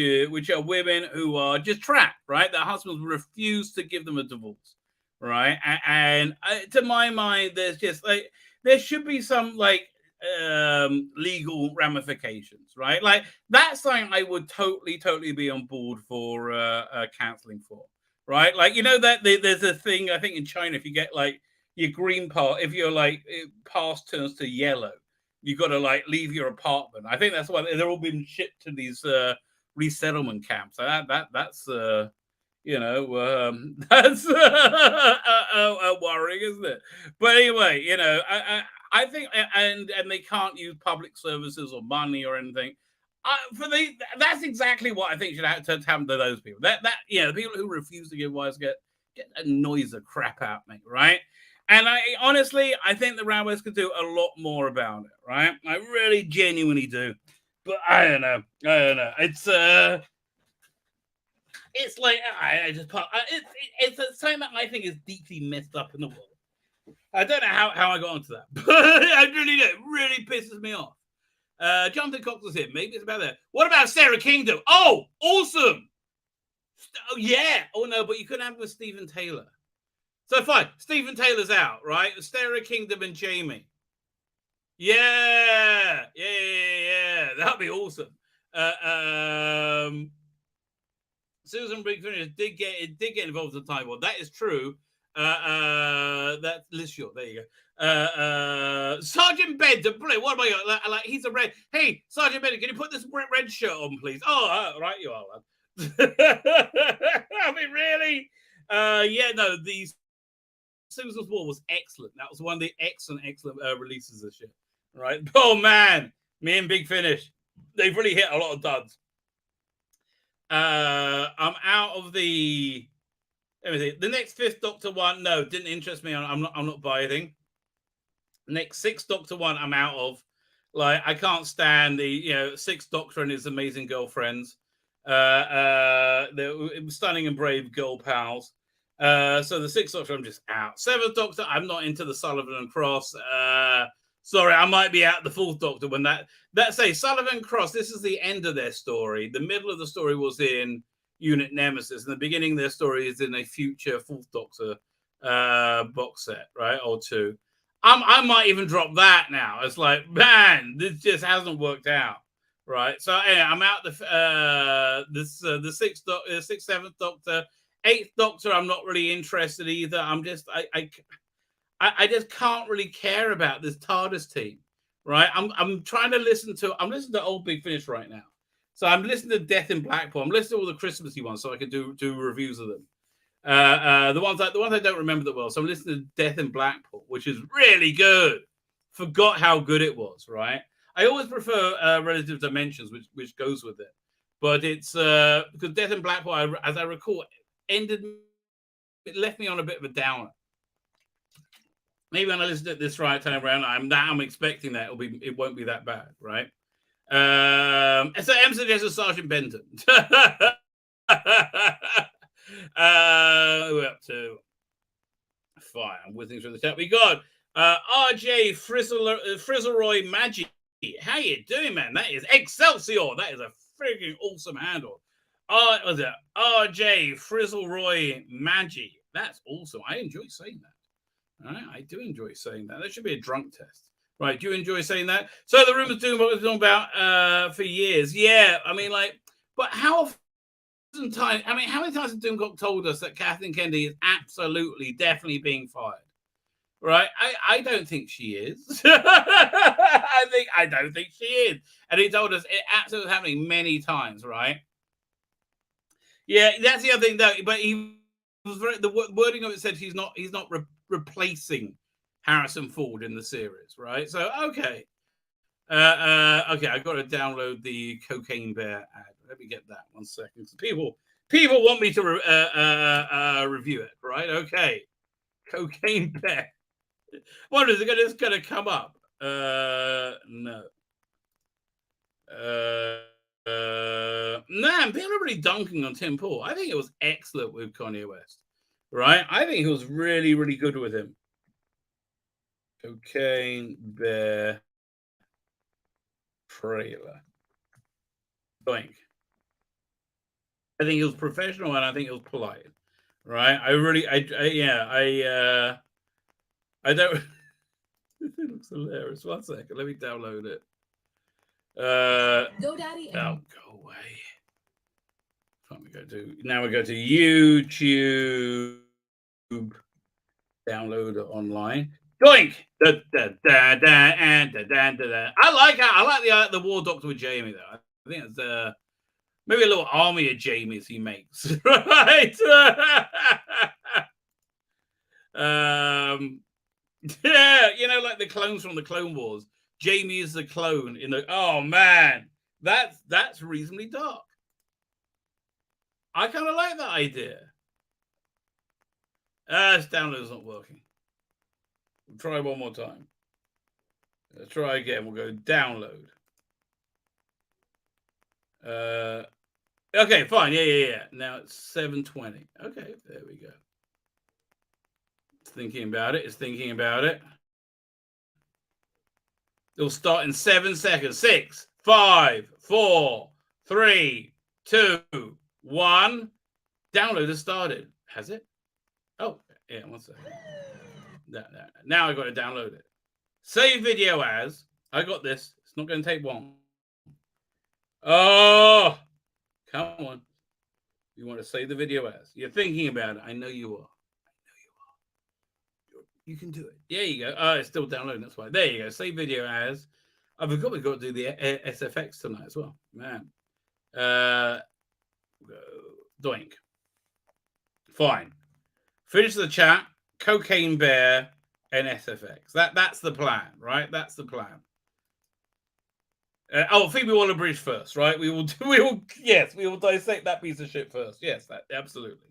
are women who are just trapped, right? Their husbands refuse to give them a divorce, right? And to my mind, there's just like, there should be some like legal ramifications, right? Like, that's something I would totally be on board for counseling for, right? Like, that there's a thing, I think, in China, if you get like your green pass, if you're like pass turns to yellow, you got to like leave your apartment. I think that's why they're all being shipped to these resettlement camps. That's that's worrying, isn't it? But anyway, I think, and they can't use public services or money or anything. That's exactly what I think should happen to those people. The people who refuse to give wives get annoys the crap out of me, right? And honestly, I think the rabbis could do a lot more about it, right? I really genuinely do. But I don't know. It's like it's something that I think is deeply messed up in the world. I don't know how I got onto that, but I really do. It really pisses me off. Jonathan Cox is here. Maybe it's about that. What about Sarah Kingdom? Oh, awesome! Oh yeah. Oh no, but you couldn't have it with Stephen Taylor. So fine, Stephen Taylor's out, right? Sarah Kingdom and Jamie. Yeah. That'd be awesome. Susan Big Finish did get involved in the time war. That is true. That's Liz Shaw. There you go. Sergeant Bender. What am I like? He's a red. Hey, Sergeant Bender, can you put this red shirt on, please? Oh, right, you are, lad. I mean, really? Yeah, no, the Susan's War was excellent. That was one of the excellent releases this year. Right? Oh man, me and Big Finish, they've really hit a lot of duds. I'm out of the. Let me see. The next Fifth Doctor one, no, didn't interest me. I'm not buying. Next Sixth Doctor one, I'm out of. Like, I can't stand the Sixth Doctor and his amazing girlfriends. The stunning and brave girl pals. So the Sixth Doctor, I'm just out. Seventh Doctor, I'm not into the Sullivan and Cross. Sorry, I might be out the Fourth Doctor when that say Sullivan Cross. This is the end of their story. The middle of the story was in Unit Nemesis, and the beginning of their story is in a future Fourth Doctor box set, right, or two. I might even drop that now. It's like, man, this just hasn't worked out, right? So yeah, I'm out the Sixth, Seventh Doctor, Eighth Doctor. I'm not really interested either. I'm just I just can't really care about this TARDIS team, right? I'm trying to listen to Old Big Finish right now. So I'm listening to Death in Blackpool. I'm listening to all the Christmassy ones so I can do reviews of them. The ones I don't remember that well. So I'm listening to Death in Blackpool, which is really good. Forgot how good it was, right? I always prefer Relative Dimensions, which goes with it. But it's because Death in Blackpool, as I recall, it left me on a bit of a downer. Maybe when I listen to this right time around, I'm expecting that it won't be that bad, right? So M suggests Sergeant Benton. We're up to 5. I'm whizzing through the chat. We got RJ Frizzleroy Maggi. How you doing, man? That is Excelsior. That is a freaking awesome handle. Was it RJ Frizzleroy Maggi? That's awesome. I enjoy saying that. All right, I do enjoy saying that. That should be a drunk test. Right, do you enjoy saying that? So the rumors doing what we're talking about for years. Yeah, I mean, like, but how many times has Doomcock told us that Kathleen Kennedy is absolutely, definitely being fired? Right? I don't think she is. I don't think she is. And he told us it absolutely happening many times, right? Yeah, that's the other thing, though. But he was the wording of it said he's not replacing Harrison Ford in the series, right? So okay, okay, I got to download the Cocaine Bear ad. Let me get that 1 second. People want me to review it, right? Okay, Cocaine Bear. What is it? It's going to come up? No. Nah, people are really dunking on Tim Paul. I think it was excellent with Kanye West, right? I think he was really, really good with him. Cocaine Bear trailer. Blank. I think he was professional and I think he was polite, right? I don't. It looks hilarious. 1 second, let me download it. GoDaddy. Oh, go away. Now we go to YouTube. Download it online. Doink! I like the War Doctor with Jamie though. I think it's maybe a little army of Jamies he makes, right? Yeah, like the clones from the Clone Wars. Jamie is the clone in the. Oh man, that's reasonably dark. I kind of like that idea. This download's not working. We'll try one more time. Let's try again. We'll go download. Okay, fine. Yeah. Now it's 7:20. Okay, there we go. It's thinking about it. It'll start in 7 seconds. 6, 5, 4, 3, 2, 1. Download has started. Has it? Oh, yeah, 1 second. Now I got to download it. Save video as. I got this. It's not going to take long. Oh, come on. You want to save the video as. You're thinking about it. I know you are. You can do it. There you go. Oh, it's still downloading. That's why. There you go. Save video as. I forgot we've got to do the SFX tonight as well. Man. Doink. Fine. Finish the chat. Cocaine Bear and SFX. That's the plan, right? That's the plan. Phoebe Waller-Bridge first, right? We will dissect that piece of shit first. Yes, that absolutely.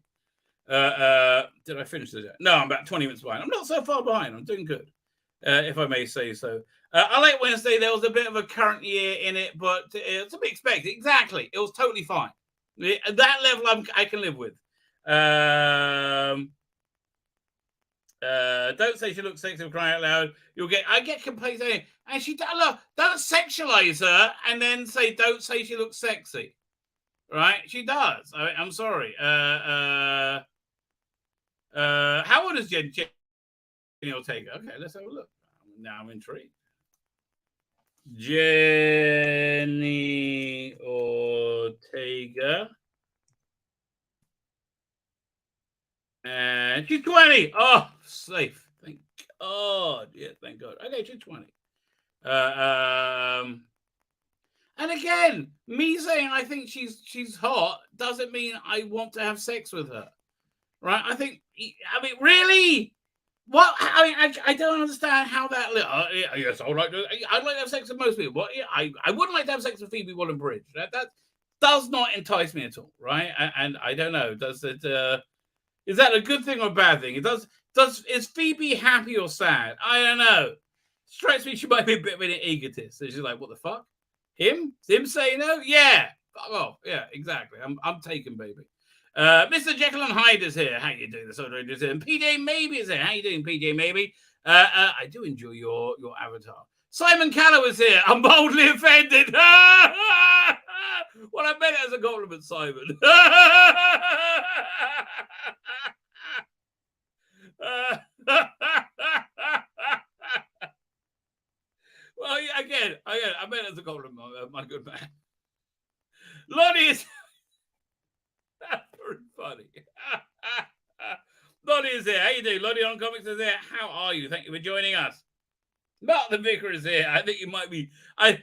Did I finish the chat? No, I'm about 20 minutes behind. I'm not so far behind. I'm doing good, if I may say so. I like Wednesday. There was a bit of a current year in it, but it's to be expected. Exactly. It was totally fine. At that level, I can live with. Don't say she looks sexy for crying out loud. I get complaints saying, and she don't sexualize her and then say don't say she looks sexy. Right? She does. I'm sorry. How old is Jenny Ortega? Okay, let's have a look. Now I'm intrigued. Jenny Ortega. And she's 20. Oh, safe. Thank God. Yeah, thank God. Okay, she's 20. And again, me saying I think she's hot doesn't mean I want to have sex with her. Right? I mean, really? What? I don't understand how that. Yes, I'd like to have sex with most people. But I wouldn't like to have sex with Phoebe Waller-Bridge. That does not entice me at all, right? And I don't know. Does it? Is that a good thing or a bad thing? Is Phoebe happy or sad? I don't know. Strikes me she might be a bit of an egotist. So she's like, what the fuck? Him saying no? Yeah. Fuck off. Yeah, exactly. I'm taken, baby. Mr. Jekyll and Hyde is here. How you doing? And PJ Maybe is here. How you doing, PJ Maybe? I do enjoy your avatar. Simon Callow is here. I'm boldly offended. Well, I meant it as a compliment, Simon. Well, again, I meant it as a compliment, my good man. Lonnie is very funny. Lonnie is here. How you doing? Lonnie on Comics is here. How are you? Thank you for joining us. Mark the Vicar is here. I think you might be. I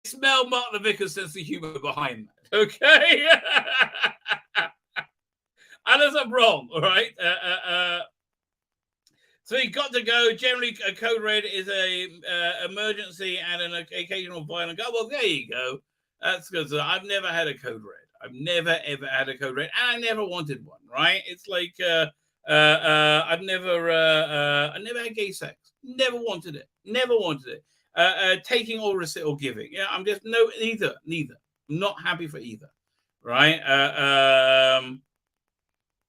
smell Mark the Vicar's sense of humor behind that. Okay. Unless I'm wrong, all right? So he got to go. Generally, a code red is a emergency and an occasional violent. Well, there you go. That's good. So I've never had a code red. I've never ever had a code red, and I never wanted one. Right? It's like I never had gay sex. Never wanted it. Never wanted it. Taking or receipt or giving. Yeah, I'm just neither. I'm not happy for either. Right?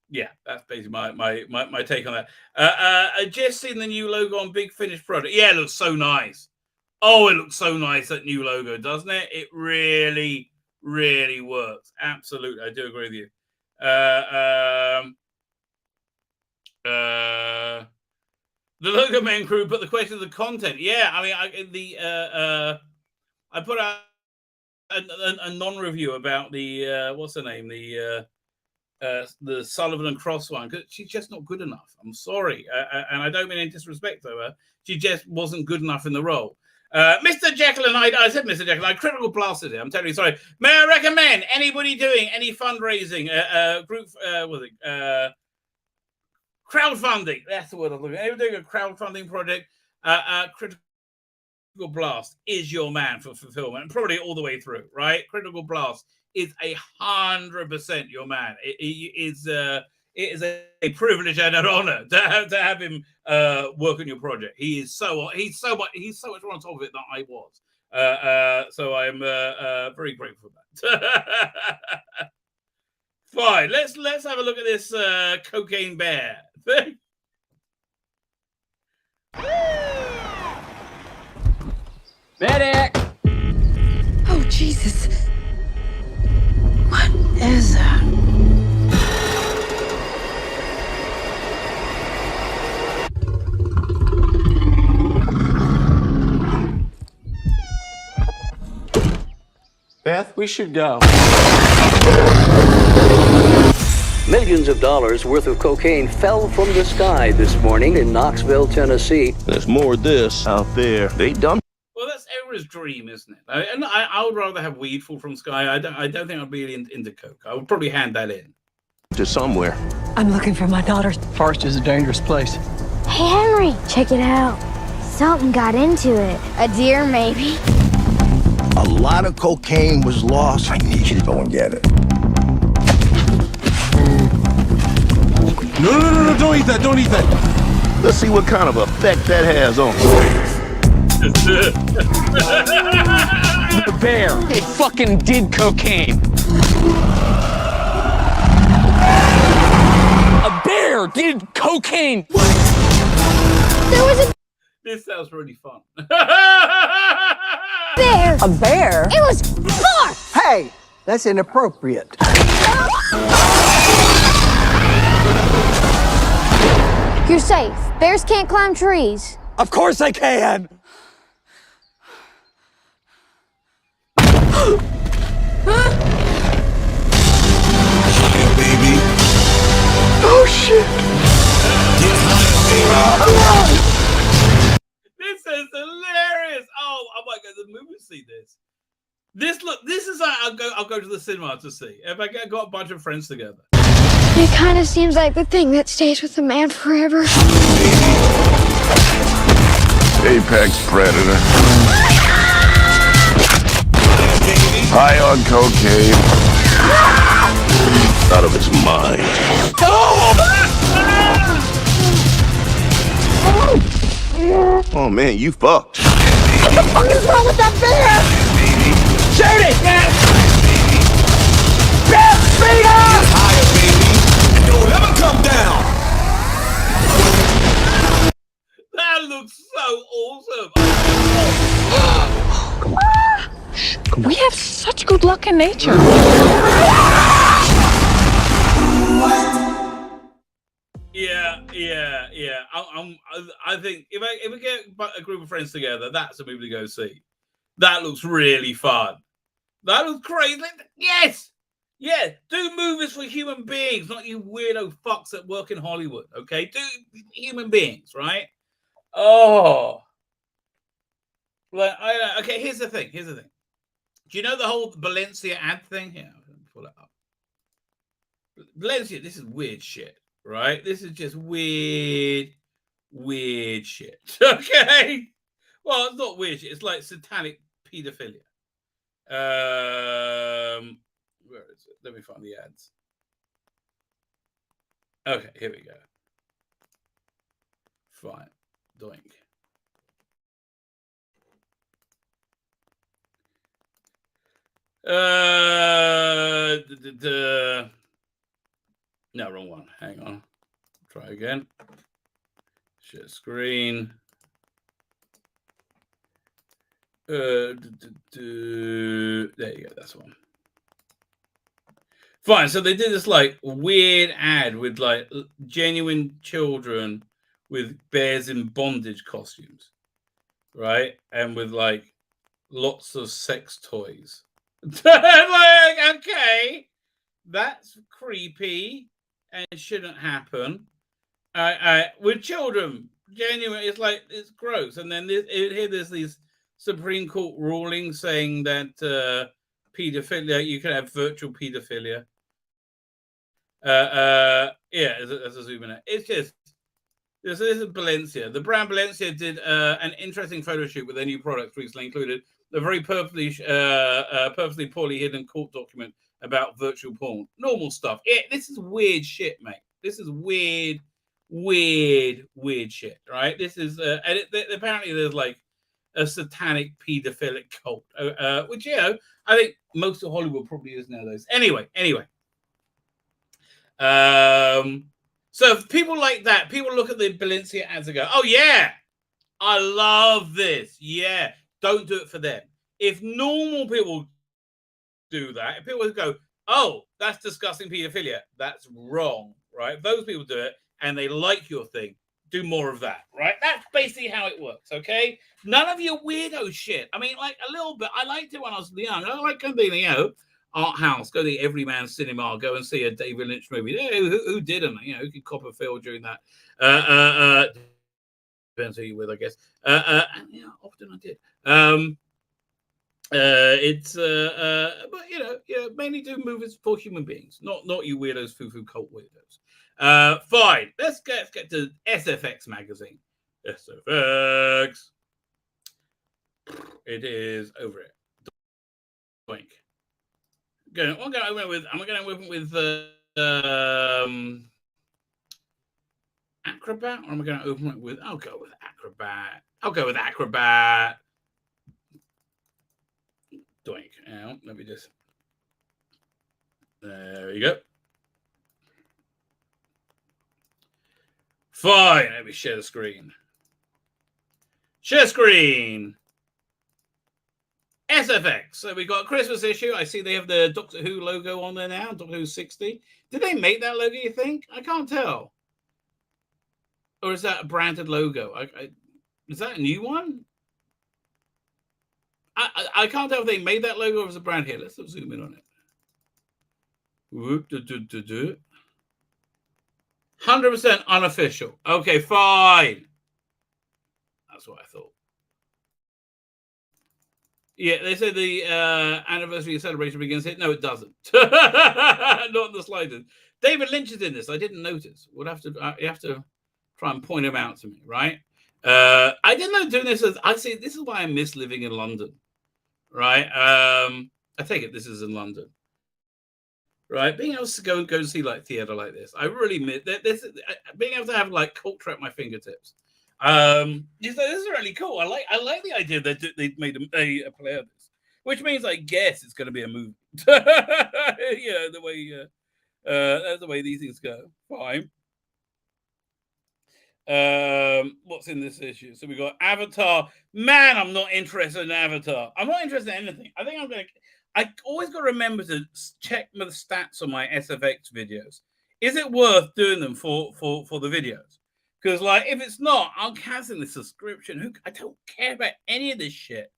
Yeah, that's basically my take on that. I just seen the new logo on Big Finish product. Yeah, it looks so nice. Oh, it looks so nice, that new logo, doesn't it? It really, really works. Absolutely, I do agree with you. The Logo Men crew, but the question of the content. Yeah, I mean, I put out a non-review about the what's her name, the Sullivan and Cross one, because she's just not good enough. I'm sorry, and I don't mean any disrespect to her. She just wasn't good enough in the role. Mr. Jekyll and I said Mr. Jekyll, I critical blasted it. I'm terribly sorry. May I recommend anybody doing any fundraising, group, crowdfunding? That's the word I'm looking at. Anybody doing a crowdfunding project? Critical Blast is your man for fulfillment, and probably all the way through, right? Critical Blast is 100% your man. It is a privilege and an honor to have him work on your project. He's so much more on top of it than I was. So I'm very grateful for that. Fine, let's have a look at this cocaine bear thing. Medic! Oh, Jesus. What is that? Beth, we should go. Millions of dollars worth of cocaine fell from the sky this morning in Knoxville, Tennessee. There's more of this out there. They dumb. Well, that's everyone's dream, isn't it? And I would rather have weed fall from sky. I don't think I'd be into coke. I would probably hand that in to somewhere. I'm looking for my daughter. Forest is a dangerous place. Hey, Henry, check it out. Something got into it. A deer, maybe. A lot of cocaine was lost. I need you to go and get it. No, don't eat that, don't eat that. Let's see what kind of effect that has on The bear, it fucking did cocaine. A bear did cocaine. There was a This sounds really fun. bear. A bear? It was far. Hey, that's inappropriate. You're safe. Bears can't climb trees. Of course I can. Baby. Oh shit. This is hilarious. Oh, I might go to the movie to see this. This is like I'll go to the cinema to see. If I got a bunch of friends together. It kind of seems like the thing that stays with a man forever. Apex predator. High on cocaine. Out of his mind. Oh man, you fucked. What the fuck is wrong with that bear? Shoot it! Bear, speed up! Higher, baby. Don't ever come down. That looks so awesome. We have such good luck in nature. Yeah. I think if we get a group of friends together, that's a movie to go see. That looks really fun. That looks crazy. Yes. Yeah. Do movies for human beings, not you weirdo fucks that work in Hollywood. Okay. Do human beings, right? Oh. Well, okay. Here's the thing. Do you know the whole Valencia ad thing? Yeah, let me pull it up. Valencia, this is weird shit, right? This is just weird shit. Okay. Well, it's not weird shit. It's like satanic pedophilia. Where is it? Let me find the ads. Okay, here we go. Fine. Doink. No, wrong one. Hang on. Try again. Share screen. There you go. That's one. Fine. So they did this like weird ad with like genuine children with bears in bondage costumes, right? And with like lots of sex toys. Like, okay, that's creepy and it shouldn't happen. With children, genuine, it's like it's gross. And then here there's these Supreme Court rulings saying that pedophilia, you can have virtual pedophilia. Yeah, as a zoom in. It's just this is Valencia. The brand Valencia did an interesting photo shoot with their new products recently, included a very purposely poorly hidden court document about virtual porn. Normal stuff. This is weird shit, mate. This is weird shit, right? This is and apparently there's like a satanic pedophilic cult, which I think most of Hollywood probably is nowadays. Anyway. So if people like that, people look at the Valencia ads and go, "Oh yeah, I love this." Yeah. Don't do it for them. If normal people do that, if people go, "Oh, that's disgusting pedophilia," that's wrong, right? If those people do it and they like your thing, do more of that, right? That's basically how it works, okay? None of your weirdo shit. I mean, like a little bit. I liked it when I was young. I like going to be, art house, go to the Everyman Cinema, go and see a David Lynch movie. Yeah, who didn't? Who could cop a feel during that? Depends who you're with, I guess. And often I did. But mainly do movies for human beings, not you weirdos, foo cult weirdos. Fine. Let's get to SFX magazine. SFX. It is over it. Doink. I'm going to open with Acrobat, or am I going to open it with? I'll go with Acrobat. Doink. Now, let me just. There we go. Fine. Let me share the screen. Share screen. SFX. So we got a Christmas issue. I see they have the Doctor Who logo on there now. Doctor Who 60. Did they make that logo, you think? I can't tell. Or is that a branded logo? Is that a new one? I can't tell if they made that logo or if it's a brand here. Let's zoom in on it. 100% unofficial. Okay, fine. That's what I thought. Yeah, they say the anniversary celebration begins here. No, it doesn't. Not in the slightest. David Lynch is in this. I didn't notice. You have to try and point him out to me, right? I didn't know doing this. I see. This is why I miss living in London, right? I take it this is in London, right? Being able to go and see like theater like this, I really miss this. Being able to have like culture at my fingertips. This is really cool. I like the idea that they made a play of this, which means I guess it's going to be a movie. The way that's the way these things go. Fine. What's in this issue? So we got Avatar. Man, I'm not interested in Avatar. I'm not interested in anything. I always got to remember to check the stats on my SFX videos. Is it worth doing them for the videos? Because, like, if it's not, I'm canceling the subscription. I don't care about any of this shit.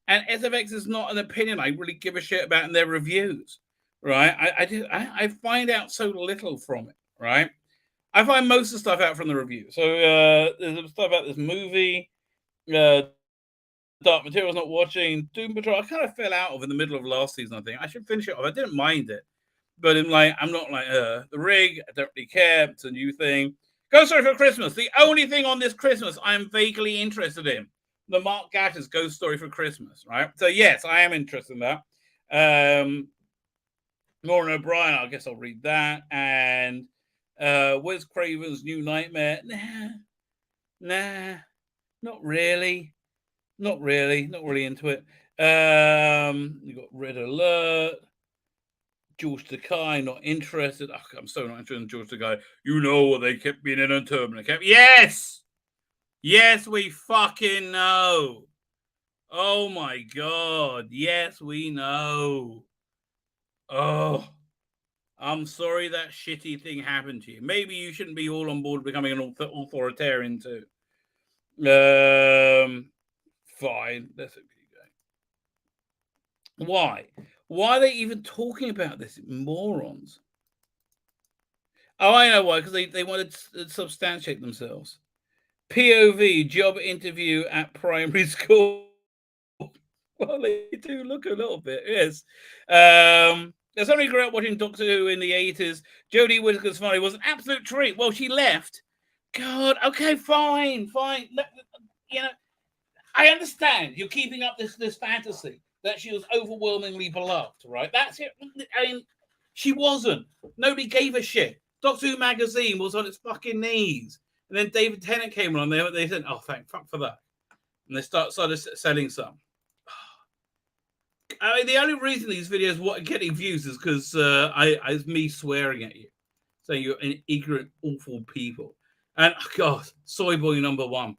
And SFX is not an opinion I really give a shit about in their reviews, right? I find out so little from it, right? I find most of the stuff out from the review. So there's stuff about this movie, Dark Material's not watching, Doom Patrol. I kind of fell out of in the middle of last season, I think. I should finish it off. I didn't mind it. But I'm not like, The Rig, I don't really care. It's a new thing. Ghost Story for Christmas. The only thing on this Christmas I'm vaguely interested in. The Mark Gatiss Ghost Story for Christmas, right? So, yes, I am interested in that. Lauren O'Brien, I guess I'll read that. And Wes Craven's New Nightmare. Nah, not really. Not really into it. You got Red Alert. George Takei, not interested. I'm so not interested in George Takei. You know what they kept being in a turbulent camp. Yes, we fucking know. Oh my god, yes, we know. Oh, I'm sorry that shitty thing happened to you. Maybe you shouldn't be all on board becoming an authoritarian too. Fine, let's keep going. Why? Why are they even talking about this? Morons. Oh, I know why. Because they wanted to substantiate themselves. POV, job interview at primary school. Well, they do look a little bit, yes. As somebody grew up watching Doctor Who in the 80s, Jodie Whittaker's family was an absolute treat. Well, she left. God, okay, fine. I understand. You're keeping up this fantasy that she was overwhelmingly beloved, right? That's it. I mean, she wasn't. Nobody gave a shit. Doctor Who magazine was on its fucking knees. And then David Tennant came on. They said, oh, fuck for that. And they started selling some. I mean, the only reason these videos are getting views is because it's me swearing at you. Saying you're an ignorant, awful people. And, oh God, soy boy number one.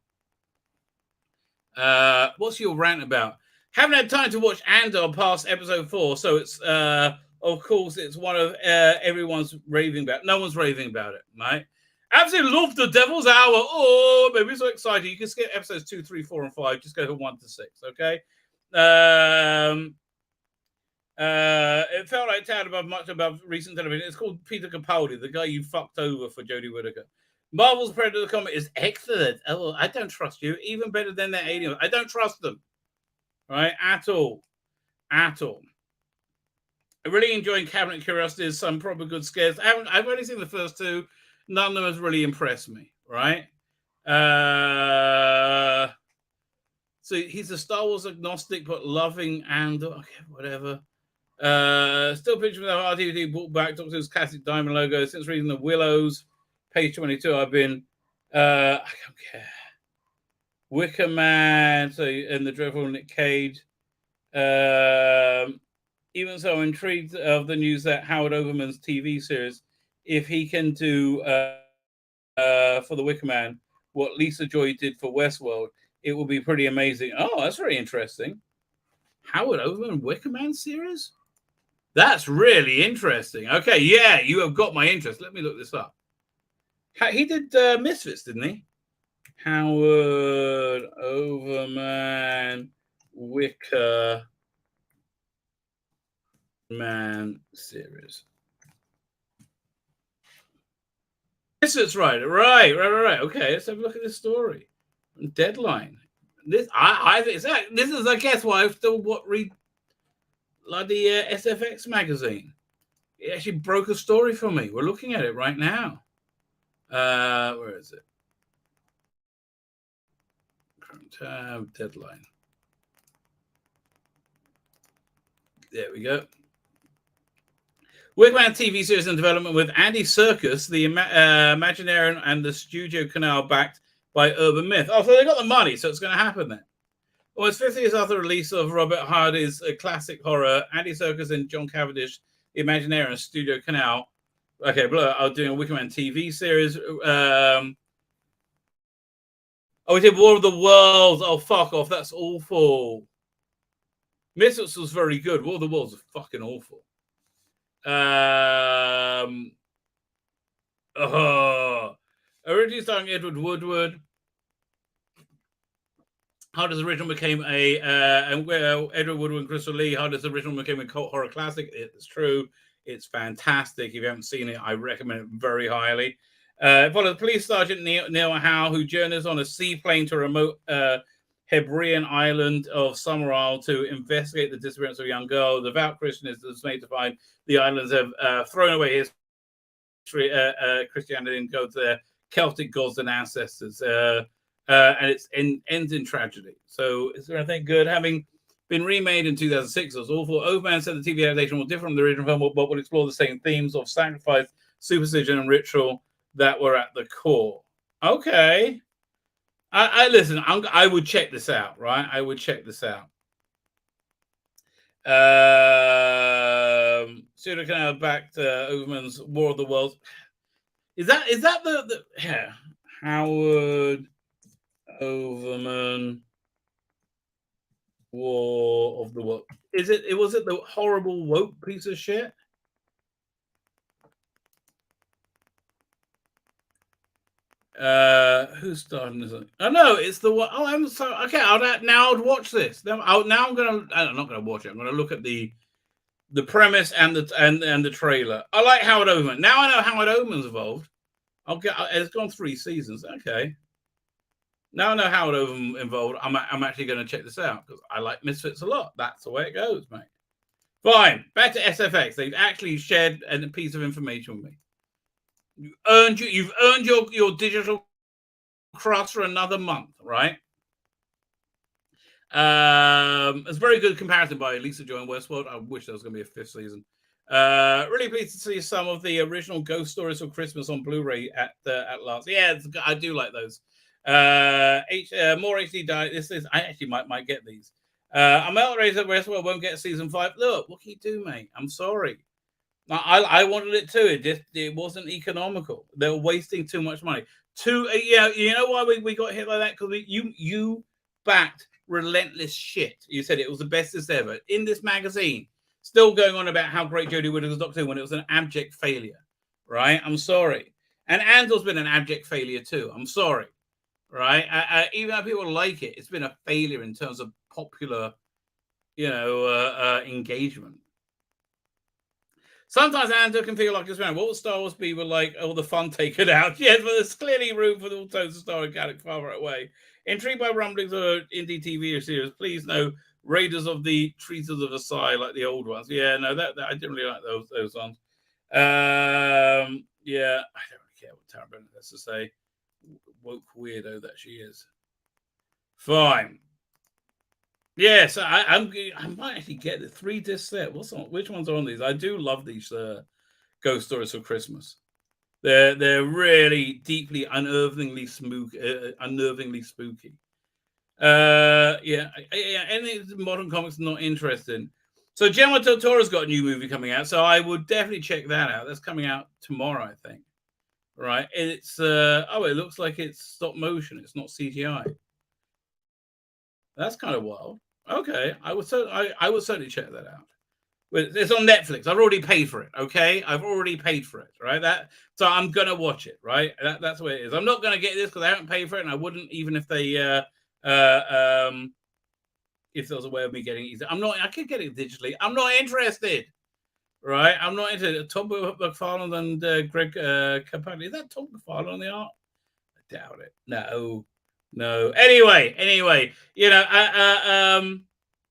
What's your rant about? Haven't had time to watch Andor past episode 4, so it's of course it's one of everyone's raving about. No one's raving about it, right? Absolutely love The Devil's Hour. Oh, it made me so excited. You can skip episodes 2, 3, 4, and 5. Just go from 1 to 6, okay? It felt like tad above much above recent television. It's called Peter Capaldi, the guy you fucked over for Jodie Whittaker. Marvel's Predator comic is excellent. Oh, I don't trust you. Even better than their aliens. I don't trust them. Right? At all. At all. I'm really enjoying Cabinet Curiosities. Some probably good scares. I've only seen the first 2. None of them has really impressed me, right? So he's a Star Wars agnostic, but loving and okay, whatever. Still picturing the RTD brought back Doctor Who's classic diamond logo. Since reading the Willows, page 22, I've been I don't care. Wicker Man, so and the dreadful Nick Cage. Even so, I'm intrigued of the news that Howard Overman's TV series, if he can do for the Wicker Man what Lisa Joy did for Westworld, it will be pretty amazing. Oh, that's very interesting. Howard Overman Wicker Man series? That's really interesting. Okay, yeah, you have got my interest. Let me look this up. He did Misfits, didn't he? Howard Overman Wicker Man series. Misfits, right. Okay, let's have a look at this story. Deadline. I think this is, I guess, why I still read bloody SFX magazine. It actually broke a story for me. We're looking at it right now. Where is it? Current tab, deadline. There we go. Wigman TV series in development with Andy Serkis, the Imaginarium, and the Studio Canal backed by Urban Myth. Oh, so they got the money, so it's going to happen then. Well, it's 50 years after the release of Robert Hardy's classic horror, Andy Serkis and John Cavendish, the Imaginarium, Studio Canal. Okay, I'm doing a Wickerman TV series. We did War of the Worlds. Oh, fuck off. That's awful. Misfits was very good. War of the Worlds was fucking awful. Originally starring Edward Woodward. Hardy's original became Edward Woodward and Crystal Lee. Hardy's original became a cult horror classic. It's true. It's fantastic. If you haven't seen it, I recommend it very highly. It follows Police Sergeant Neil Howe, who journeys on a seaplane to a remote Hebridean island of Summerisle to investigate the disappearance of a young girl. The devout Christian is dismayed to find the islands have thrown away his Christianity and go to their Celtic gods and ancestors. And it ends in tragedy. So is there anything good? Having been remade in 2006, it was awful. Overman said the TV adaptation will differ from the original film, but will explore the same themes of sacrifice, superstition, and ritual that were at the core. Okay. I listen, I would check this out, right? I would check this out. Studio Canal back to Overman's War of the Worlds. Is that the yeah, Howard Overman War of the World? Was it the horrible woke piece of shit? Who's starting this? Oh no, it's the one. Oh, I'm so okay. Now I'd watch this. I'm not gonna watch it. I'm gonna look at the premise and the trailer. I like Howard Overman. Now I know Howard Overman's involved. It's gone 3 seasons. Okay. Now I know Howard Overman involved. I'm actually going to check this out because I like Misfits a lot. That's the way it goes, mate. Fine. Back to SFX. They've actually shared a piece of information with me. You've earned your digital crust for another month, right? It's a very good comparison by Lisa Joy and Westworld. I wish there was going to be a 5th season. Really pleased to see some of the original ghost stories for Christmas on Blu-ray at last. Yeah, I do like those. More HD diet. I actually might get these. I'm outraged that Westworld won't get season 5. Look, what can you do, mate? I'm sorry. I wanted it too. It wasn't economical. They were wasting too much money. You know why we got hit like that? Because you backed relentless shit. You said it was the bestest ever in this magazine. Still going on about how great Jodie Whittaker's Doctor Who when it was an abject failure, right? I'm sorry. And Andor's been an abject failure too. I'm sorry, right? Even though people like it, it's been a failure in terms of popular, engagement. Sometimes Andor can feel like it's around. What would Star Wars be with like all the fun taken out? Yes, but there's clearly room for all tones of Star Wars Galactic far away. Intrigued by rumblings of indie TV series, please no Raiders of the Treasures of Versailles like the old ones. Yeah, no, that I didn't really like those ones. Yeah, I don't really care what Tara Bennett has to say. Woke weirdo that she is. Fine. Yes, I might actually get the 3-disc set. Which ones are on these? I do love these ghost stories for Christmas. They're really deeply, unnervingly spooky. Any modern comics not interesting. So Guillermo del Toro's got a new movie coming out, so I would definitely check that out. That's coming out tomorrow, I think. Right? It's it looks like it's stop motion. It's not CGI. That's kind of wild. Okay, I would certainly check that out. It's on Netflix. I've already paid for it. Okay, I've already paid for it. Right, so I'm gonna watch it. Right, that's what it is. I'm not gonna get this because I haven't paid for it, and I wouldn't even if they if there was a way of me getting it. I could get it digitally. I'm not interested. Right, I'm not into Tom McFarlane and Greg Capaldi. Is that Tom McFarlane on the art? I doubt it. No. Anyway,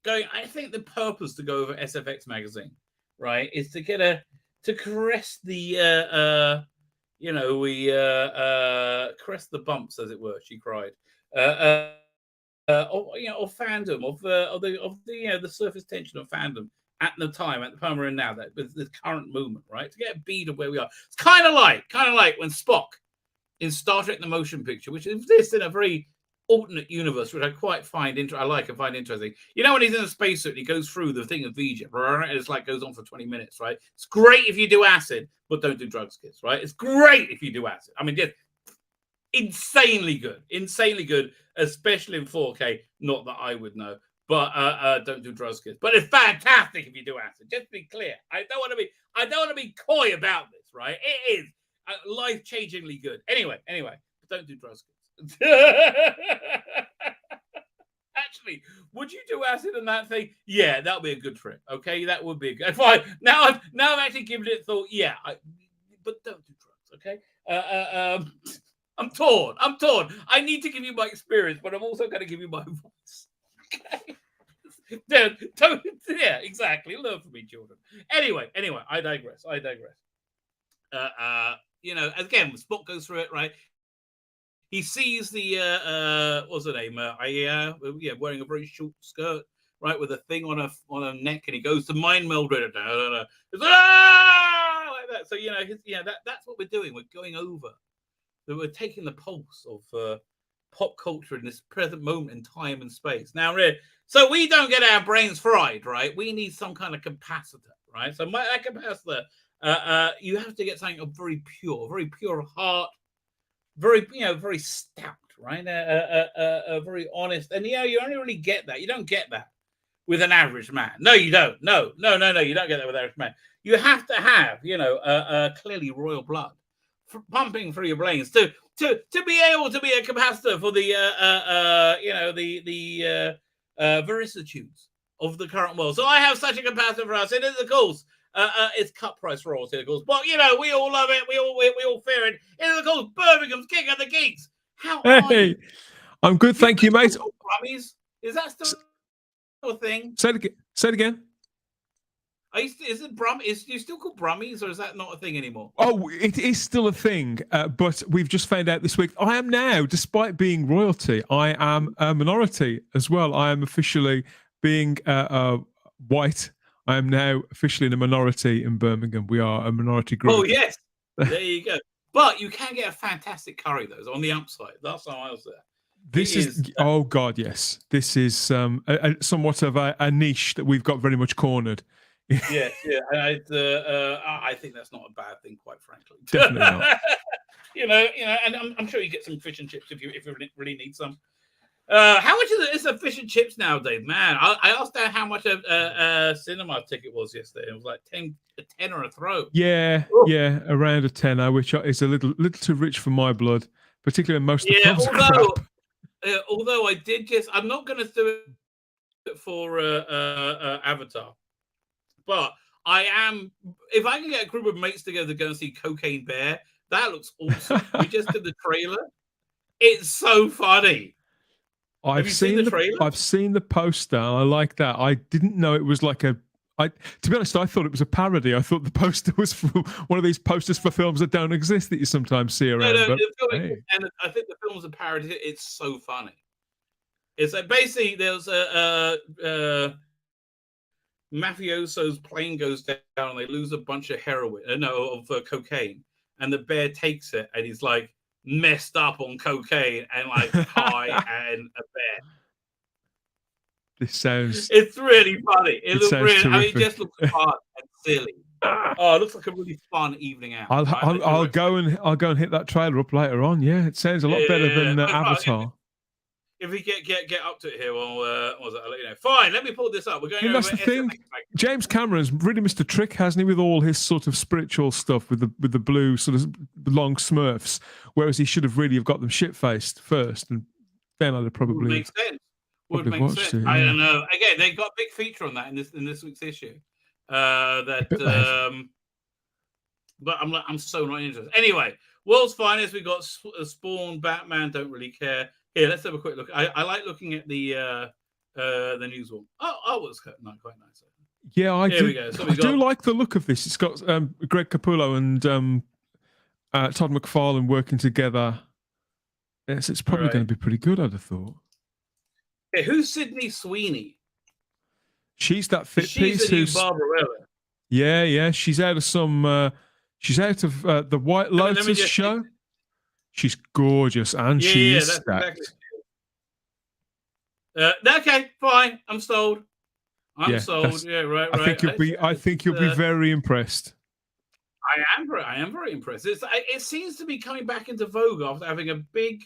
I think the purpose to go over SFX magazine, right, is to get to caress the caress the bumps, as it were. She cried. Of fandom, of the surface tension of fandom at the time we're in now, that with the current movement, right, to get a bead of where we are. It's kind of like when Spock in Star Trek: The Motion Picture, which exists in a very alternate universe, which I quite find interesting. You know, when he's in a spacesuit, he goes through the thing of Egypt, right? It's like goes on for 20 minutes, right? It's great if you do acid, but don't do drugs, kids, right? It's great if you do acid. I mean, just insanely good, especially in 4K. Not that I would know, but don't do drugs, kids. But it's fantastic if you do acid. Just to be clear, I don't want to be coy about this, right? It is life-changingly good. Anyway, but don't do drugs, kids. Actually, would you do acid on that thing? Yeah, that would be a good trip. Okay, that would be a good. Fine. Now I've actually given it thought. Yeah, but don't do drugs. Okay. I'm torn. I need to give you my experience, but I'm also going to give you my voice. Okay. Don't. Yeah, exactly. Learn from me, children. Anyway, I digress. Again, Spock goes through it, right? He sees the what's her name? Wearing a very short skirt, right, with a thing on her neck, and he goes to mind meld with it. Like that. So that's what we're doing. We're going over. We're taking the pulse of pop culture in this present moment in time and space. Now, so we don't get our brains fried, right? We need some kind of capacitor, right? So that capacitor, you have to get something of very pure heart. Very stout, right? Very honest, and you only really get that. You don't get that with an average man. No, you don't. No, you don't get that with an average man. You have to have, clearly royal blood pumping through your brains to be able to be a capacitor for the vicissitudes of the current world. So I have such a capacitor for us. It is, of course. It's cut price royalty, of course. But we all love it. We all fear it. It's of course Birmingham's King of the Geeks. How are you? I'm good, thank you, mate. Brummies? Is that still a thing? Say it again. Is you still called Brummies, or is that not a thing anymore? Oh, it is still a thing, but we've just found out this week. I am now, despite being royalty, I am a minority as well. I am officially being white. I am now officially in a minority in Birmingham. We are a minority group. Oh, yes. There you go. But you can get a fantastic curry, though, on the upside. Last time I was there. This is oh, God, yes. This is somewhat of a niche that we've got very much cornered. Yeah. I think that's not a bad thing, quite frankly. Definitely not. And I'm sure you get some fish and chips if you really need some. How much is a fish and chips nowadays, man? I asked her how much a cinema ticket was yesterday. It was like 10 or a throw. Yeah, yeah, around a tenner, which is a little too rich for my blood, particularly when most of the films are crap. Although I did I'm not going to do it for Avatar, but I am. If I can get a group of mates together to go and see Cocaine Bear, that looks awesome. We just did the trailer. It's so funny. I've seen the trailer. I've seen the poster. I like that. I didn't know it was like to be honest, I thought it was a parody. I thought the poster was from one of these posters for films that don't exist that you sometimes see around. And I think the film's a parody. It's so funny. It's like basically there's a mafioso's plane goes down and they lose a bunch of cocaine, and the bear takes it and he's like messed up on cocaine and like high and a bear. It's really funny. It looks really. Terrific. I mean, it just looks fun and silly. Oh, it looks like a really fun evening out. I'll go and hit that trailer up later on. Yeah, it sounds a lot better than Avatar. If we get up to it here, well, I'll let you know. Fine, let me pull this up. We're going. That's the thing. James Cameron's really missed a trick, hasn't he, with all his sort of spiritual stuff with the blue sort of long Smurfs, whereas he should have really got them shit faced first, and then I'd have probably makes sense. Would make sense. It, yeah. I don't know. Again, they got a big feature on that in this week's issue. But I'm so not interested. Anyway, World's Finest. We got Spawn, Batman. Don't really care. Here, let's have a quick look. I like looking at the news one. Oh, it's quite nice. Yeah, I do like the look of this. It's got Greg Capullo and Todd McFarlane working together. Yes, it's probably going to be pretty good, I'd have thought. Okay, who's Sydney Sweeney? She's that fit piece. She's the new Barbarella. Yeah. She's out of some. She's out of the White Lotus show. She's gorgeous and she's stacked. Exactly. Okay, fine. I'm sold. I'm sold. Yeah, right. I think you'll be very impressed. I am very impressed. It seems to be coming back into vogue after having a big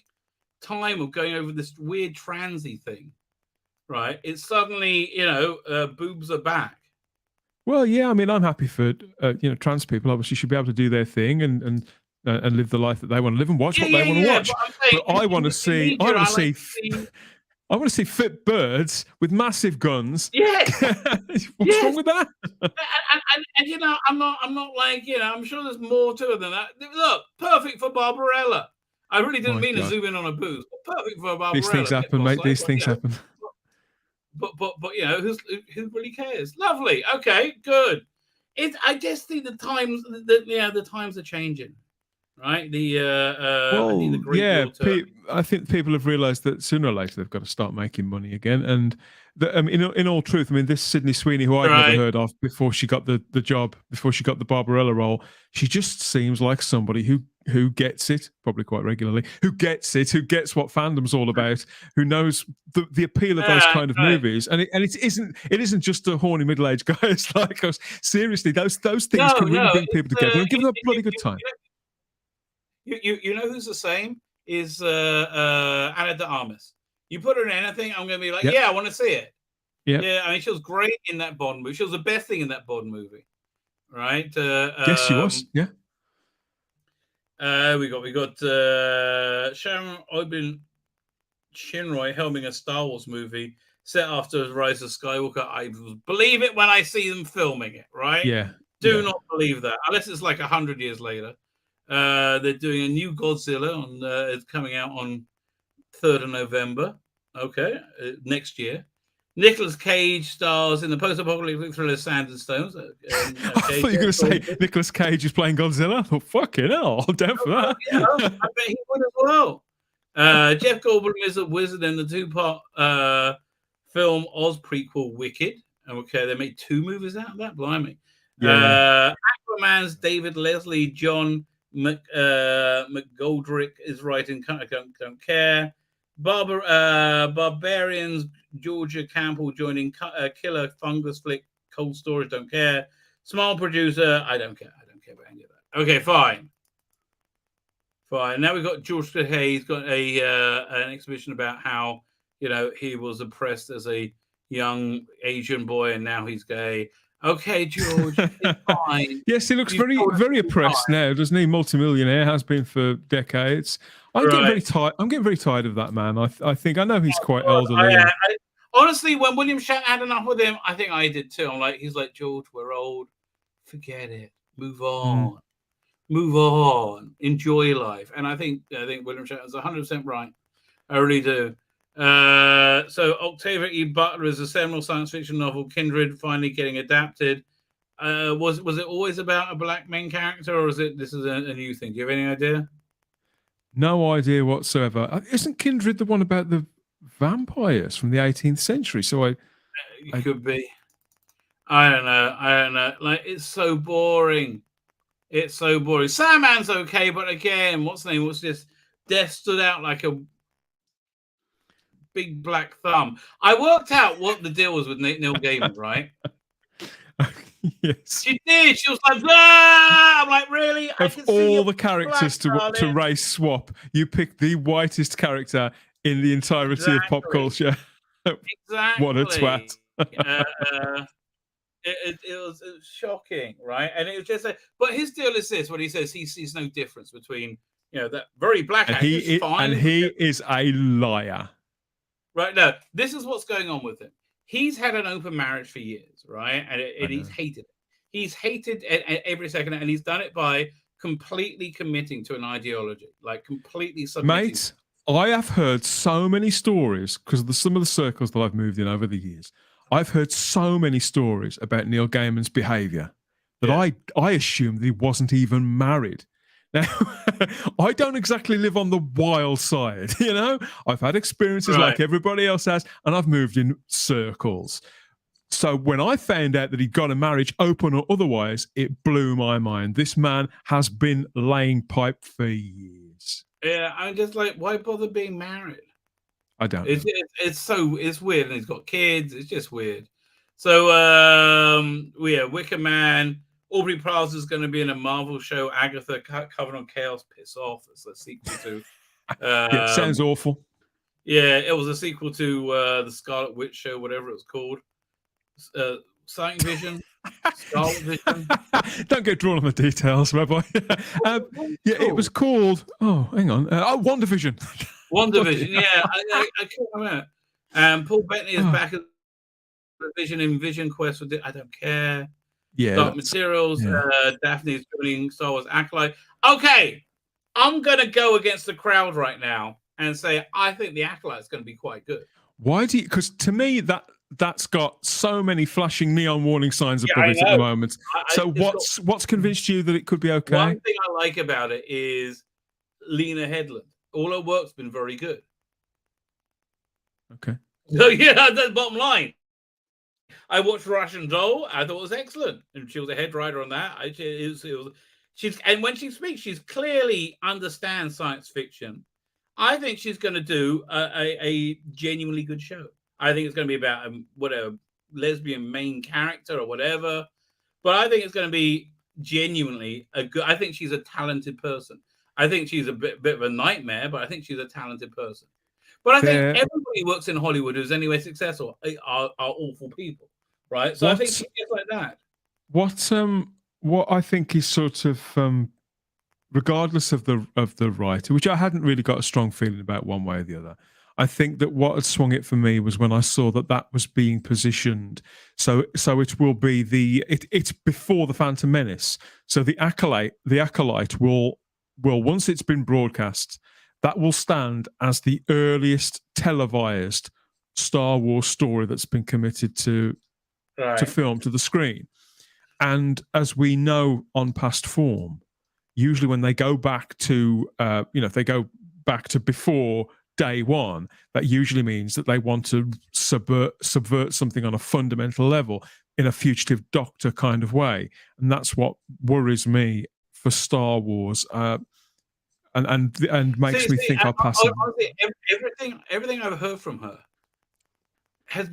time of going over this weird transy thing, right? It's suddenly, boobs are back. Well, yeah, I mean, I'm happy for trans people. Obviously, should be able to do their thing and live the life that they want to live and watch what they want to watch. But I want to see. I want to see fit birds with massive guns. Yes. What's wrong with that? and I'm not like, I'm sure there's more to it than that. Look, perfect for Barbarella. I really didn't mean to zoom in on a booth. But perfect for Barbarella. These things happen, mate. These things happen. But who really cares? Lovely. Okay, good. I just think the times are changing. Right, I think people have realised that sooner or later they've got to start making money again. And in all truth, I mean, this Sydney Sweeney, who I'd never heard of before she got the job, before she got the Barbarella role, she just seems like somebody who gets it, probably quite regularly, who gets what fandom's all about, who knows the appeal of those kind of movies, and it isn't just a horny middle-aged guys like us. Seriously, those things can really bring people together and give them a bloody good time. You know who's the same is Ana de Armas. You put her in anything, I'm going to be like, I want to see it. Yeah. I mean, she was great in that Bond movie. She was the best thing in that Bond movie, right? Yes, she was. Yeah. We got Sharon Oben Shinroy helming a Star Wars movie set after the Rise of Skywalker. I believe it when I see them filming it, right? Yeah. Do not believe that unless it's like 100 years later. They're doing a new Godzilla it's coming out on 3rd of November. Okay, next year. Nicolas Cage stars in the post-apocalyptic thriller Sand and Stones. I thought you were going to say Nicolas Cage is playing Godzilla. I thought, fucking hell, I'm down for that. I bet he would as well. Jeff Goldblum is a wizard in the two-part film Oz prequel Wicked. Okay, they made 2 movies out of that. Blimey. Yeah. Aquaman's David Leslie John McGoldrick is writing. Don't care. Barbarians. Georgia Campbell joining killer fungus flick. Cold Storage. Don't care. Small producer. I don't care. I don't care about any of that. Okay, fine. Now we've got George Takei. He's got an exhibition about how he was oppressed as a young Asian boy and now he's gay. Okay, George, it's fine. Yes, he looks very oppressed now, doesn't he? Multimillionaire, has been for decades. I'm getting very tired. I'm getting very tired of that man. I think I know he's quite elderly. Honestly, when William Shatner had enough with him, I think I did too. He's like, George, we're old. Forget it. Move on. Move on. Enjoy life. And I think William Shatner's 100% right. I really do. So Octavia E. Butler is a seminal science fiction novel, Kindred, finally getting adapted. Was it always about a black main character, or this is a new thing? Do you have any idea? No idea whatsoever. Isn't Kindred the one about the vampires from the 18th century? So it could be. I don't know. Like, it's so boring. It's so boring. Sandman's okay, but again, what's the name? What's this? Death stood out like a big black thumb. I worked out what the deal was with Neil Gaiman, right? Yes. She did. She was like, ah! I'm like, really? Of all the characters to race swap, you picked the whitest character in the entirety of pop culture. Exactly. What a twat. It was shocking, right? And it was just but his deal is this: when he says he sees no difference between that very black actor is fine, and he is a liar. Right, no, this is what's going on with him. He's had an open marriage for years, right? And he's hated it. He's hated every second, and he's done it by completely committing to an ideology, like completely submitting. Mate, I have heard so many stories because of some of the circles that I've moved in over the years. I've heard so many stories about Neil Gaiman's behaviour that I assumed that he wasn't even married. Now, I don't exactly live on the wild side, I've had experiences like everybody else has, and I've moved in circles. So when I found out that he'd got a marriage, open or otherwise, it blew my mind. This man has been laying pipe for years. Yeah, I'm just like, why bother being married? I don't. It's weird, and he's got kids. It's just weird. So Wicker Man. Aubrey Plaza is going to be in a Marvel show. Agatha Coven on Chaos. Piss off. It's a sequel to. Sounds awful. Yeah, it was a sequel to the Scarlet Witch show, whatever it was called. Sight Vision. Scarlet Vision. Don't get drawn on the details, Rabbi. It was called. Oh, hang on. WandaVision. WandaVision. Yeah, I can't remember. Paul Bettany is back at Vision in Vision Quest. I don't care. Yeah. Dark Materials. Daphne is joining Star Wars Acolyte. Okay, I'm going to go against the crowd right now and say I think the Acolyte is going to be quite good. Why do you? Because to me that's got so many flashing neon warning signs above it at the moment. So what's convinced you that it could be okay? One thing I like about it is Lena Headland. All her work's been very good. Okay. So yeah, that's the bottom line. I watched Russian Doll. I thought it was excellent, and she was a head writer on that. And when she speaks, she's clearly understands science fiction. I think she's going to do a genuinely good show. I think it's going to be about whatever lesbian main character or whatever, but I think it's going to be genuinely a good. I think she's a talented person. I think she's a bit of a nightmare, but I think she's a talented person. But I think everybody who works in Hollywood who's anyway successful are awful people, right? So I think she gets like that. What I think is sort of regardless of the writer, which I hadn't really got a strong feeling about one way or the other. I think that what had swung it for me was when I saw that was being positioned. So it will be it's before the Phantom Menace. So the Acolyte will once it's been broadcast, that will stand as the earliest televised Star Wars story that's been committed to film to the screen. And as we know on past form, usually when they go back to if they go back to before day one, that usually means that they want to subvert something on a fundamental level in a Fugitive Doctor kind of way. And that's what worries me for Star Wars. And makes me think I'll pass on. Honestly, everything I've heard from her has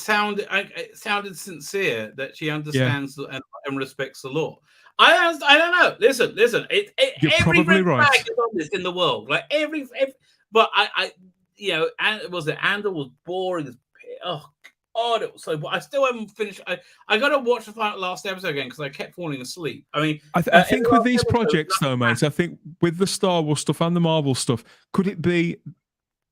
sounded sincere, that she understands and respects the law. I don't know. Listen. You're every probably red right. flag is on this in the world. Like every but you know, and was it Andor was boring as oh God, it was so. I still haven't finished. I got to watch the last episode again because I kept falling asleep. I mean, I think with these projects, though, mate, I think with the Star Wars stuff and the Marvel stuff, could it be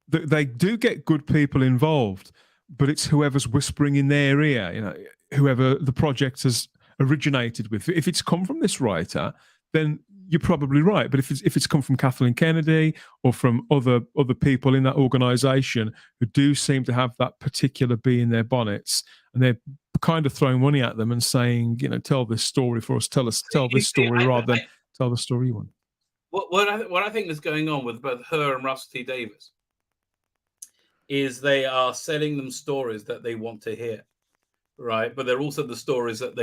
that they do get good people involved, but it's whoever's whispering in their ear, you know, whoever the project has originated with. If it's come from this writer, then you're probably right. But if it's come from Kathleen Kennedy or from other people in that organisation who do seem to have that particular bee in their bonnets, and they're kind of throwing money at them and saying, you know, tell this story for us, tell this story rather than tell the story you want. What I think is going on with both her and Russell T Davies is they are selling them stories that they want to hear. Right, but they're also the stories that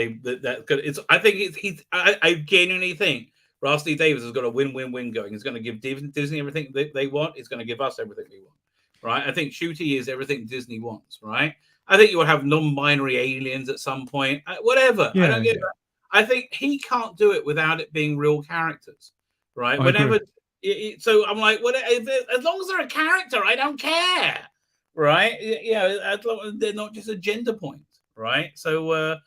I genuinely think Russell T Davies has got a win-win-win going. He's going to give Disney everything they want. He's going to give us everything we want. Right, I think Shooty is everything Disney wants. Right, I think you will have non-binary aliens at some point. Whatever. Yeah, I don't get that. I think he can't do it without it being real characters. Right, so I'm like, as long as they're a character, I don't care. Right, you know, as long as they're not just a gender point. Right, so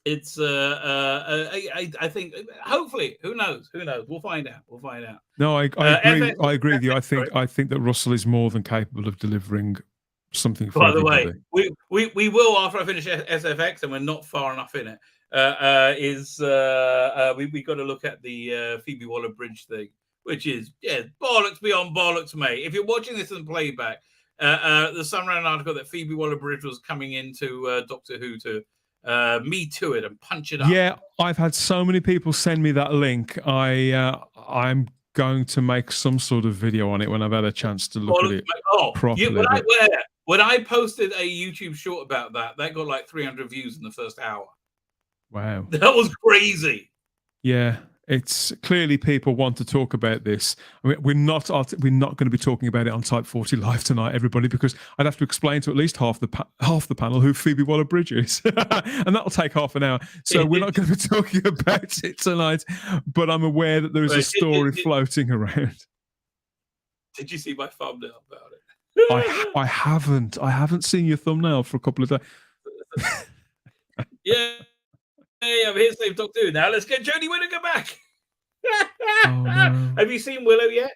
it's I think hopefully who knows we'll find out. No, I agree with you. I think that Russell is more than capable of delivering something. For everybody. By the way, we will after I finish SFX, and we're not far enough in it. We got to look at the Phoebe Waller-Bridge thing, which is bollocks beyond bollocks, mate. If you're watching this in playback. The Sunrise article that Phoebe Waller-Bridge was coming into Doctor Who to Me Too it and punch it up. Yeah, I've had so many people send me that link. I'm going to make some sort of video on it when I've had a chance to look at it properly. When I posted a YouTube short about that got like 300 views in the first hour. Wow, that was crazy. Yeah. It's clearly people want to talk about this. I mean, we're not going to be talking about it on Type 40 Live tonight, everybody, because I'd have to explain to at least half the panel who Phoebe Waller-Bridge is, and that'll take half an hour. So we're not going to be talking about it tonight. But I'm aware that there is a story floating around. Did you see my thumbnail about it? I haven't seen your thumbnail for a couple of days. Yeah. Hey, I'm here to save Doctor Who. Now let's get Jodie Whittaker back. No. Have you seen Willow yet?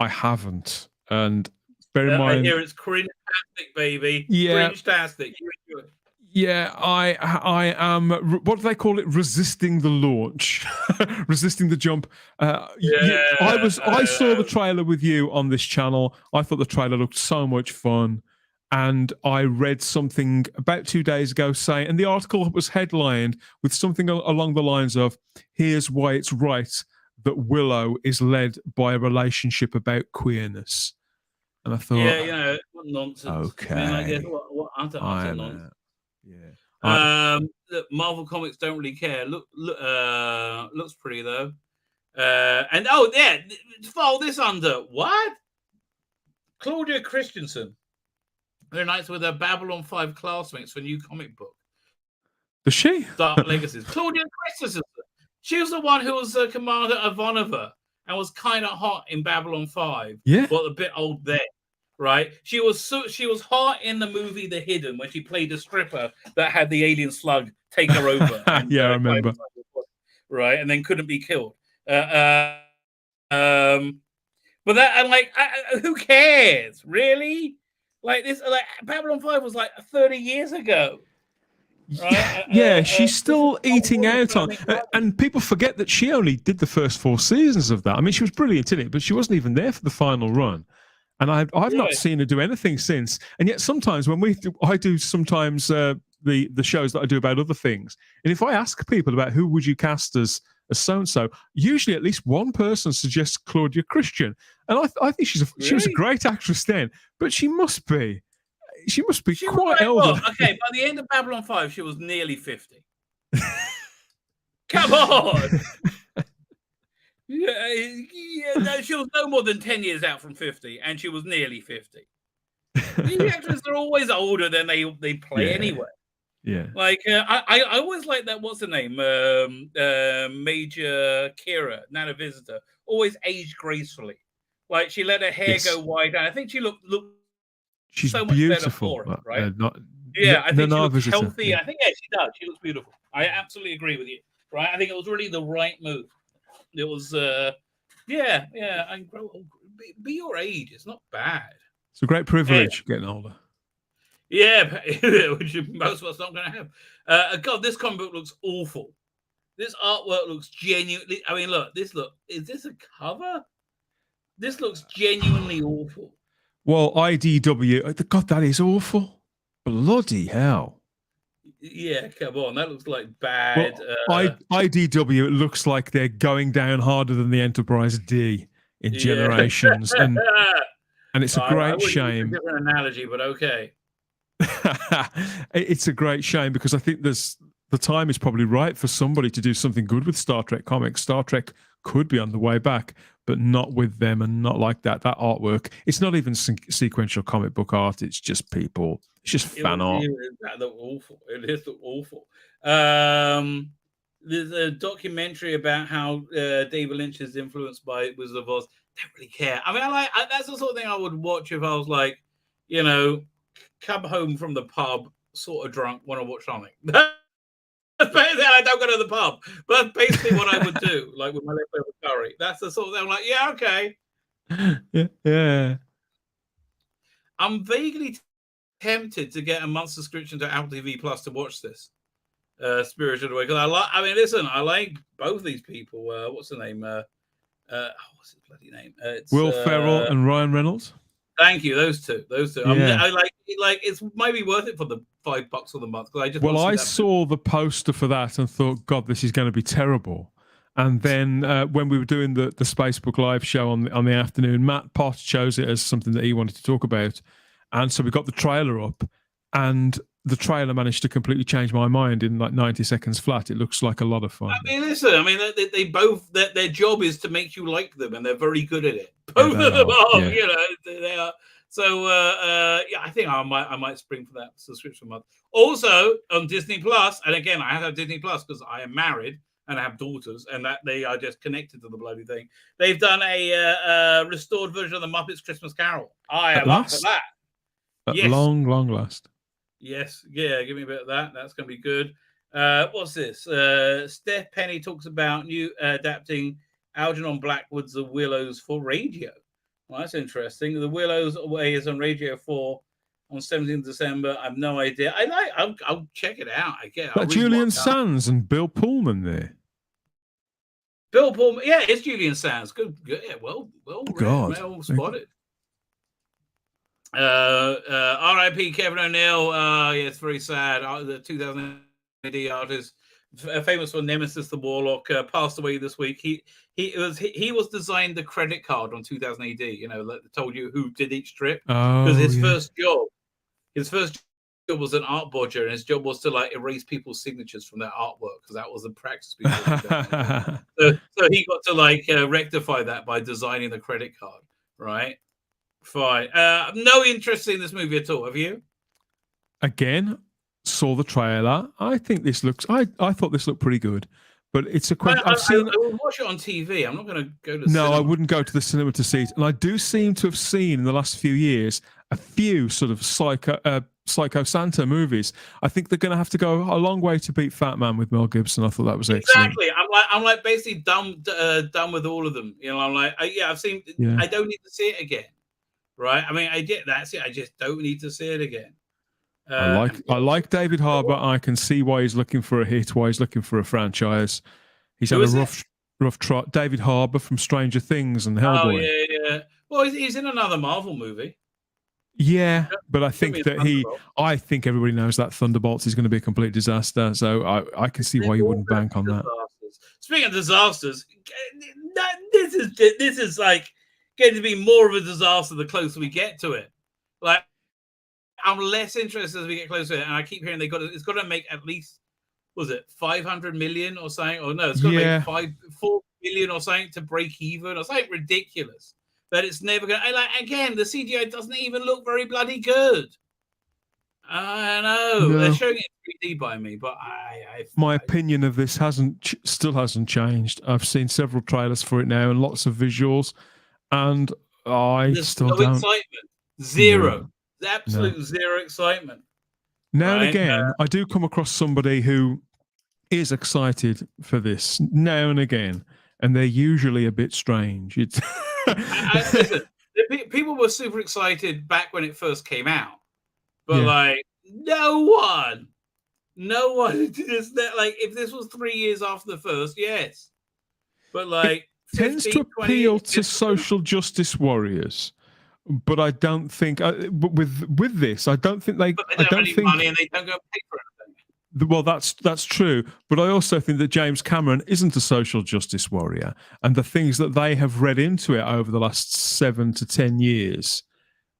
I haven't. And bear in mind, I hear it's cringe-tastic, baby. Yeah. Cringe-tastic. You enjoy it. Yeah, I am. What do they call it? Resisting the launch, resisting the jump. I saw the trailer with you on this channel. I thought the trailer looked so much fun. And I read something about 2 days ago saying, and the article was headlined with something along the lines of, here's why it's right that Willow is led by a relationship about queerness. And I thought, yeah, what nonsense. Okay. I mean, I guess what utter nonsense. Look, Marvel Comics don't really care. Looks pretty though. And fall this under what? Claudia Christensen. Reunites with her Babylon 5 classmates for a new comic book. Does she? Dark Legacies. Claudia Christensen. She was the one who was Commander Ivanova and was kind of hot in Babylon 5. Yeah. But a bit old then, right? She was hot in the movie The Hidden when she played a stripper that had the alien slug take her over. I remember. Right, and then couldn't be killed. But that I'm like, who cares? Really? Like this, like Babylon 5 was like 30 years ago. Right? She's still eating out on, and people forget that she only did the first 4 seasons of that. I mean, she was brilliant in it, but she wasn't even there for the final run. And I've not seen her do anything since. And yet, sometimes when I do sometimes the shows that I do about other things, and if I ask people about who would you cast as so-and-so, usually at least one person suggests Claudia Christian, and I think she was a great actress then, but she must be quite old. Okay, by the end of Babylon 5, she was nearly 50. Come on. No, she was no more than 10 years out from 50, and she was nearly 50. These actors are always older than they play anyway. Yeah. Like I always like that. What's the name? Major Kira, Nana Visitor, always aged gracefully. Like she let her hair go wide, and I think she looked She's so much beautiful. better for it, right? Yeah, I think she looks Visitor, healthy. yeah. I think she does. She looks beautiful. I absolutely agree with you. Right? I think it was really the right move. It was, yeah. And grow old. Be your age. It's not bad. It's a great privilege getting older. Yeah, which most of us not going to have. God, this comic book looks awful. This artwork looks genuinely. I mean, look. Is this a cover? This looks genuinely awful. Well, IDW. God, that is awful. Bloody hell. Yeah, come on. That looks like bad. Well, IDW, it looks like they're going down harder than the Enterprise D in Generations. And it's a great shame. Use a different analogy, but okay. It's a great shame because I think the time is probably right for somebody to do something good with Star Trek comics. Star Trek could be on the way back, but not with them and not like that. That artwork, it's not even sequential comic book art. It's just people. It's just fan art. That look awful. It is look awful. There's a documentary about how David Lynch is influenced by Wizard of Oz. Don't really care. I mean, that's the sort of thing I would watch if I was like, come home from the pub, sort of drunk, want to watch something. Basically, I don't go to the pub, but that's basically what I would do, like with my leftover curry. That's the sort of thing I'm like, yeah, okay. Yeah. I'm vaguely tempted to get a month's subscription to Apple TV Plus to watch this. Spirited Away, because I like both these people. What's the name? What's his bloody name? It's Will Ferrell and Ryan Reynolds. Thank you, those two. Yeah. I like it's maybe worth it for the $5 for the month because I saw the poster for that and thought, God, this is going to be terrible. And then when we were doing the Spacebook Live show on the afternoon, Matt Potts chose it as something that he wanted to talk about, and so we got the trailer up, and the trailer managed to completely change my mind in like 90 seconds flat. It looks like a lot of fun. I mean, listen, they both their job is to make you like them, and they're very good at it. Both of them are, they are. So I think I might spring for that subscription month. Also on Disney Plus, and again, I have Disney Plus because I am married and I have daughters, and that they are just connected to the bloody thing. They've done a restored version of the Muppets Christmas Carol. I am up for that. At long last. Yes, yeah, give me a bit of that. That's going to be good. What's this? Steph Penny talks about adapting Algernon Blackwood's The Willows for radio. Well, that's interesting. The Willows is on Radio 4 on 17th December. I have no idea. I'll check it out. But Julian Sands and Bill Pullman there. Bill Pullman, yeah, it's Julian Sands. Good. Yeah, well spotted. R.I.P. Kevin O'Neill. Yeah, it's very sad. The 2000 AD artist, famous for Nemesis the Warlock, passed away this week. He was designed the credit card on 2000 AD. That told you who did each strip. Because his first job was an art bodger, and his job was to like erase people's signatures from their artwork because that was the practice. So he got to like rectify that by designing the credit card, right? Fine. No interest in this movie at all. Have you? Again, saw the trailer. I think this looks. I thought this looked pretty good, but it's a question. I would watch it on TV. I'm not going to go to. No, cinema. I wouldn't go to the cinema to see it. And I do seem to have seen in the last few years a few sort of Psycho Santa movies. I think they're going to have to go a long way to beat Fat Man with Mel Gibson. I thought that was excellent. Exactly. I'm like basically done with all of them. I'm like, I've seen. Yeah. I don't need to see it again. Right? I mean, I get that's it. I just don't need to see it again. I like David Harbour. I can see why he's looking for a hit, why he's looking for a franchise. He's had a rough trot. David Harbour from Stranger Things and Hellboy. Oh, yeah. Well, he's in another Marvel movie. Yeah, but I think I think everybody knows that Thunderbolts is going to be a complete disaster. So I can see why you wouldn't bank on that. Speaking of disasters, this is like going to be more of a disaster the closer we get to it. Like, I'm less interested as we get closer to it, and I keep hearing it's got to make at least, was it 500 million or something? Or no, it's got to make 4 million or something to break even or something ridiculous. That it's never going to. Like, again, the CGI doesn't even look very bloody good. I know No. they're showing it in 3D by me, but my opinion of this still hasn't changed. I've seen several trailers for it now and lots of visuals, and there's still no don't. excitement. Zero. No. Absolute zero excitement. Now and Right? again, I do come across somebody who is excited for this now and again, and they're usually a bit strange. It's listen, people were super excited back when it first came out, but Yeah. like no one just like if this was 3 years after the first, yes, but like tends 15, to 20 appeal years, to social justice warriors, but I don't think with this, I don't think they. but they I don't have don't any think. money and they don't go pay for anything. Well, that's true, but I also think that James Cameron isn't a social justice warrior, and the things that they have read into it over the last 7 to 10 years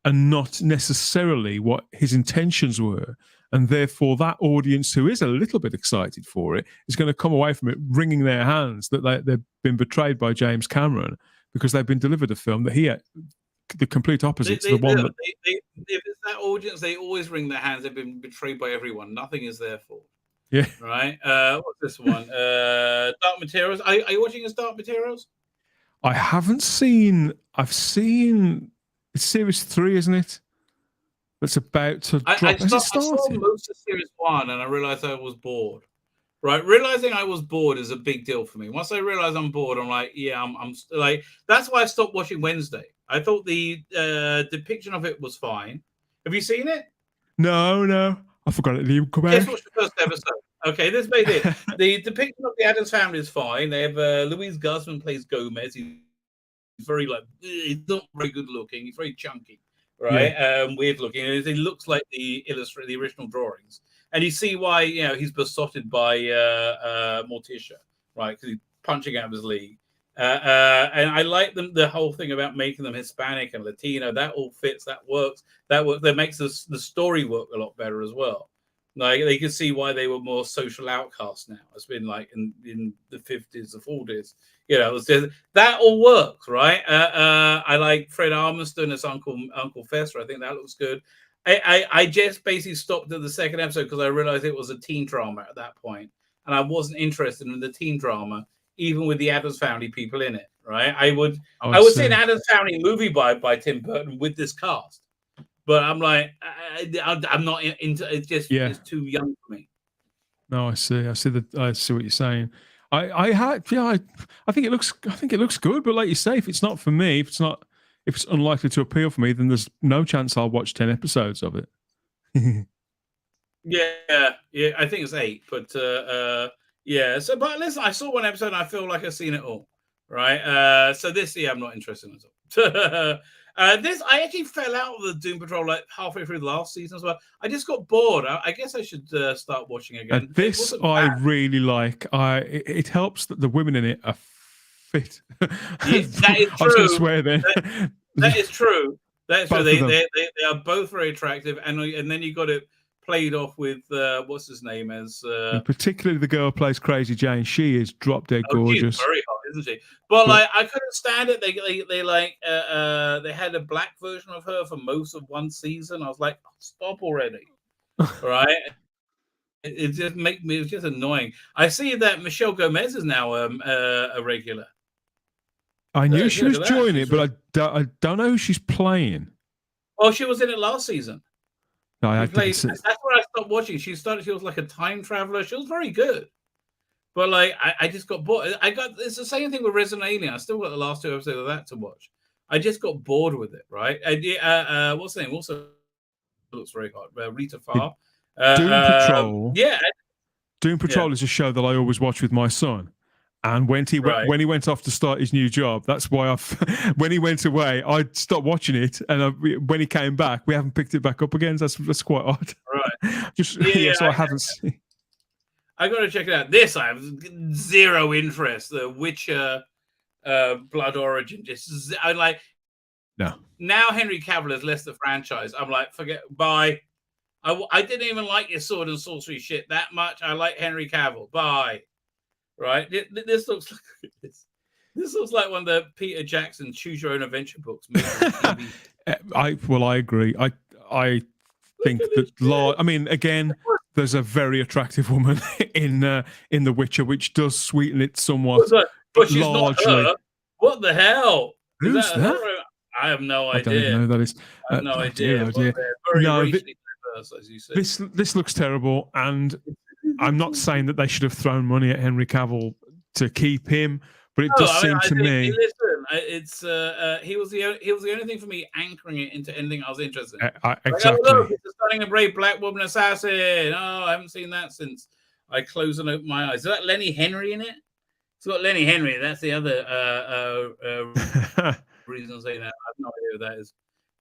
are not necessarily what his intentions were, and therefore that audience who is a little bit excited for it is going to come away from it wringing their hands that they've been betrayed by James Cameron because they've been delivered a film that he had the complete opposite to the one that. If it's that audience, they always wring their hands. They've been betrayed by everyone. Nothing is their fault. Yeah. Right. What's this one? Dark Materials. Are you watching this Dark Materials? I haven't seen. I've seen it's series 3, isn't it? That's about to drop. I saw most of series 1 and I realized I was bored. Right, realizing I was bored is a big deal for me. Once I realize I'm bored, I'm like, yeah, I'm like, that's why I stopped watching Wednesday. I thought the depiction of it was fine. Have you seen it? No, I forgot it. You come Just back. watch the first episode. Okay, this made it. The depiction of the Addams family is fine. They have Louise Guzman plays Gomez. He's very he's not very good looking. He's very chunky, right? Weird looking. He looks like the original drawings. And you see why he's besotted by Morticia, right? Because he's punching out of his league. And I like the whole thing about making them Hispanic and Latino. That all fits. That works. That makes the story work a lot better as well. Like they can see why they were more social outcasts now. It's been like in the 50s, the 40s. That all works, right? I like Fred Armisen as Uncle Fester. I think that looks good. I just basically stopped at the second episode because I realized it was a teen drama at that point, and I wasn't interested in the teen drama, even with the Addams Family people in it. Right? I would see an Addams Family movie by Tim Burton with this cast, but I'm like, I'm not into. It's just it's too young for me. No, I see what you're saying. I think it looks good, but like you say, if it's not for me, if it's unlikely to appeal for me, then there's no chance I'll watch 10 episodes of it. Yeah, I think it's 8, but So, but listen, I saw one episode and I feel like I've seen it all, right? So this, I'm not interested in at all. This, I actually fell out of the Doom Patrol like halfway through the last season as well. I just got bored. I guess I should start watching again. This I really like. It helps that the women in it are fit. Yeah, that is true. I was going to swear then. That is true. That's true. Both of They are both very attractive, and then you got it played off with what's his name as and particularly the girl who plays Crazy Jane. She is drop dead gorgeous. She's very hot, isn't she? But like, I couldn't stand it. They had a black version of her for most of one season. I was like, stop already, right? It just it was just annoying. I see that Michelle Gomez is now a regular. I knew she was joining it, but I don't know who she's playing. Oh, she was in it last season. No, that's where I stopped watching. She was like a time traveler. She was very good. But like I just got bored. It's the same thing with Resident Alien. I still got the last 2 episodes of that to watch. I just got bored with it, right? What's the name? Also looks very hot. Rita Farr. Doom Patrol. Yeah. Doom Patrol is a show that I always watch with my son. And when he went off to start his new job, that's why when he went away, I stopped watching it. And when he came back, we haven't picked it back up again. So that's quite odd. Right. So I haven't seen. I got to check it out. This I have zero interest. The Witcher, Blood Origin. I'm like, no. Now Henry Cavill has left the franchise. I'm like, bye. I didn't even like your sword and sorcery shit that much. I like Henry Cavill. Bye. Right, this looks like this looks like one of the Peter Jackson Choose Your Own Adventure books. I agree. I think that. I mean, again, there's a very attractive woman in The Witcher, which does sweeten it somewhat. But she's largely, not her. What the hell? Who's that? I have no idea. I don't even know who that is. I have no idea. Dear. Very racially diverse, as you say. This looks terrible, and I'm not saying that they should have thrown money at Henry Cavill to keep him, but it does seem to me. Listen, it's he was the only thing for me anchoring it into anything I was interested in. Exactly. Like, look, it's starting a brave black woman assassin. Oh, I haven't seen that since I closed and opened my eyes. Is that Lenny Henry in it? It's got Lenny Henry. That's the other reason I'm saying that. I have no idea who that is.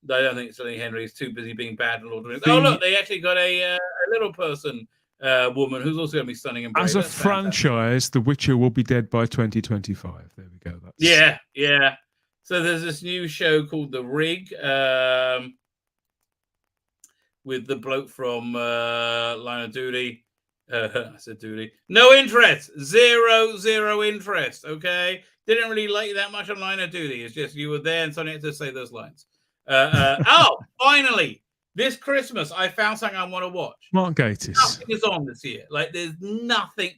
I don't think it's Lenny Henry. He's too busy being bad and Lord of the Rings. Oh, look, they actually got a little person woman who's also going to be stunning and brave. As a franchise, The Witcher will be dead by 2025. There we go. Yeah. So there's this new show called The Rig with the bloke from Line of Duty. I said duty. No interest. Zero interest. Okay. Didn't really like you that much on Line of Duty. It's just you were there and suddenly had to say those lines. Oh, finally. This Christmas, I found something I want to watch. Mark Gatiss. Nothing is on this year. Like, there's nothing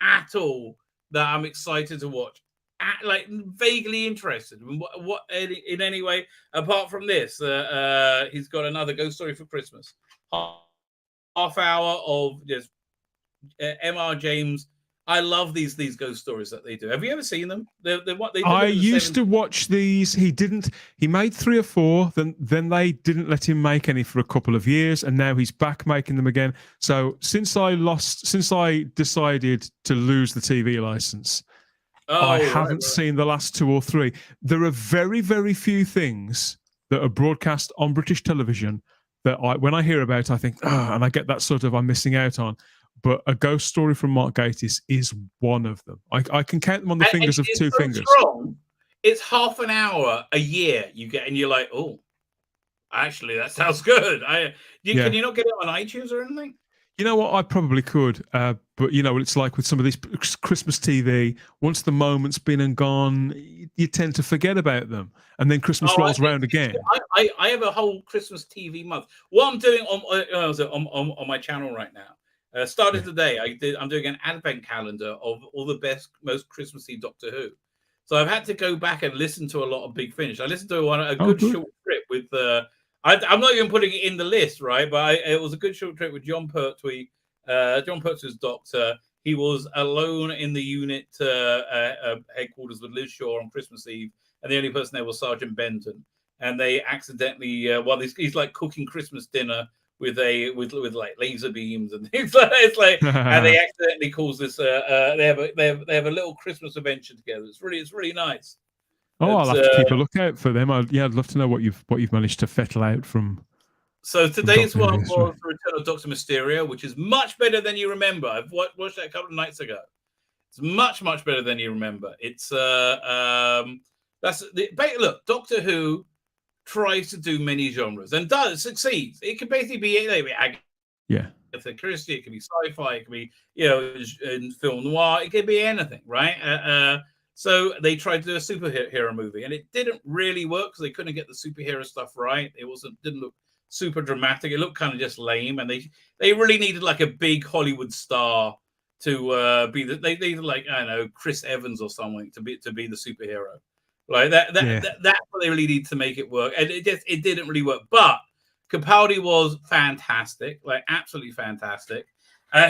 at all that I'm excited to watch. Like, vaguely interested in any way apart from this. He's got another ghost story for Christmas. Half hour of just M.R. James. I love these ghost stories that they do. Have you ever seen them? I used to watch these. He made 3 or 4. Then they didn't let him make any for a couple of years, and now he's back making them again. So since I decided to lose the TV license, I haven't seen the last 2 or 3. There are very, very few things that are broadcast on British television that when I hear about, I think, and I get that sort of I'm missing out on. But a ghost story from Mark Gatiss is one of them. I can count them on the fingers of 2 fingers. Strong. It's half an hour a year you get, and you're like, oh, actually, that sounds good. Can you not get it on iTunes or anything? You know what? I probably could, but you know what it's like with some of these Christmas TV. Once the moment's been and gone, you tend to forget about them, and then Christmas rolls around again. I have a whole Christmas TV month. What I'm doing on my channel right now. Started today. I'm doing an advent calendar of all the best, most Christmassy Doctor Who. So I've had to go back and listen to a lot of Big Finish. I listened to a good short trip with. I'm not even putting it in the list, right? But it was a good short trip with John Pertwee. John Pertwee's Doctor. He was alone in the unit headquarters with Liz Shaw on Christmas Eve, and the only person there was Sergeant Benton. And they accidentally, while he's like cooking Christmas dinner. With like laser beams and things like that. It's like, and they accidentally cause this. They have a little Christmas adventure together. It's really nice. Oh, I'll have to keep a lookout for them. I'd love to know what you've managed to fettle out from. So today's one was The Return of Dr. Mysterio, which is much better than you remember. I've watched that a couple of nights ago. It's much better than you remember. It's look, Doctor Who tries to do many genres and succeeds. It can basically be Agatha Christie, it can be sci-fi, it can be in film noir, it can be anything, right? So they tried to do a superhero movie, and it didn't really work because they couldn't get the superhero stuff right. It didn't look super dramatic. It looked kind of just lame, and they really needed like a big Hollywood star to be they needed like I don't know Chris Evans or something to be the superhero. Like that's what they really need to make it work, and it didn't really work. But Capaldi was fantastic, like absolutely fantastic.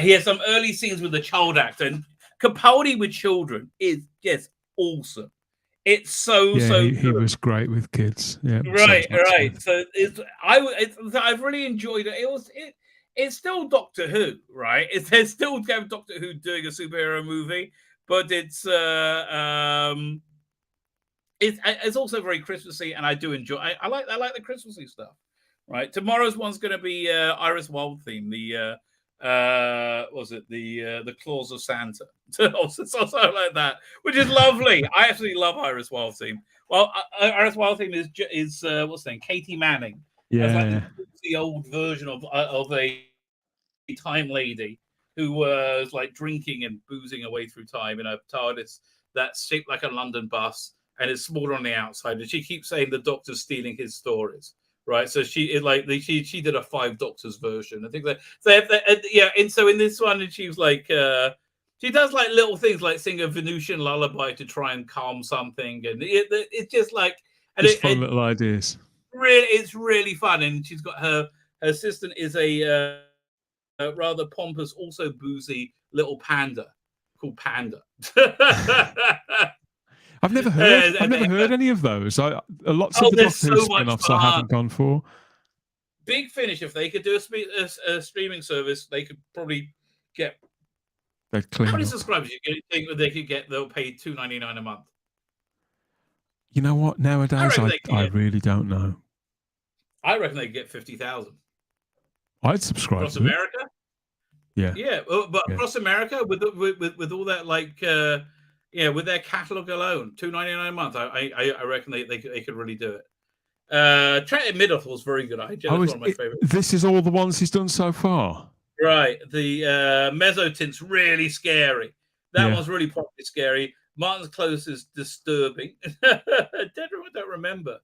He had some early scenes with the child actor, and Capaldi with children is just awesome. It's so he was great with kids. Yeah, right. So I've really enjoyed it. It's still Doctor Who, right? There's still Doctor Who doing a superhero movie, but it's also very Christmassy, and I do enjoy. I like the Christmassy stuff. Right, tomorrow's one's going to be Iris Wild theme. The the Claws of Santa, or something like that, which is lovely. I absolutely love Iris Wild theme. Well, Iris Wild theme is what's the name? Katie Manning. Yeah, the old version of a time lady who was like drinking and boozing away through time in a TARDIS that's shaped like a London bus. And it's smaller on the outside. And she keeps saying the Doctor's stealing his stories, right? So she did a 5 Doctors version. I think that and so in this one, and she was like, she does like little things like sing a Venusian lullaby to try and calm something, and it's just like just fun little ideas. Really, it's really fun, and she's got her assistant is a rather pompous, also boozy little panda called Panda. I've never heard any of those. Lots of the Doctor Who spin-offs I haven't gone for. Big Finish, if they could do a streaming service, they could probably get. They'd clean How many up. subscribers do you think that they could get? They'll pay $2.99 a month. You know what? Nowadays, I really don't know. I reckon they could get 50,000. I'd subscribe across to America. It. Yeah, but across America with all that with their catalog alone, $2.99 a month. I reckon they could really do it. Trent Middle was very good. That's one of my favorites. This is all the ones he's done so far. Right, the Mezzotint's really scary. That one's really properly scary. Martin's Close is disturbing. I don't remember.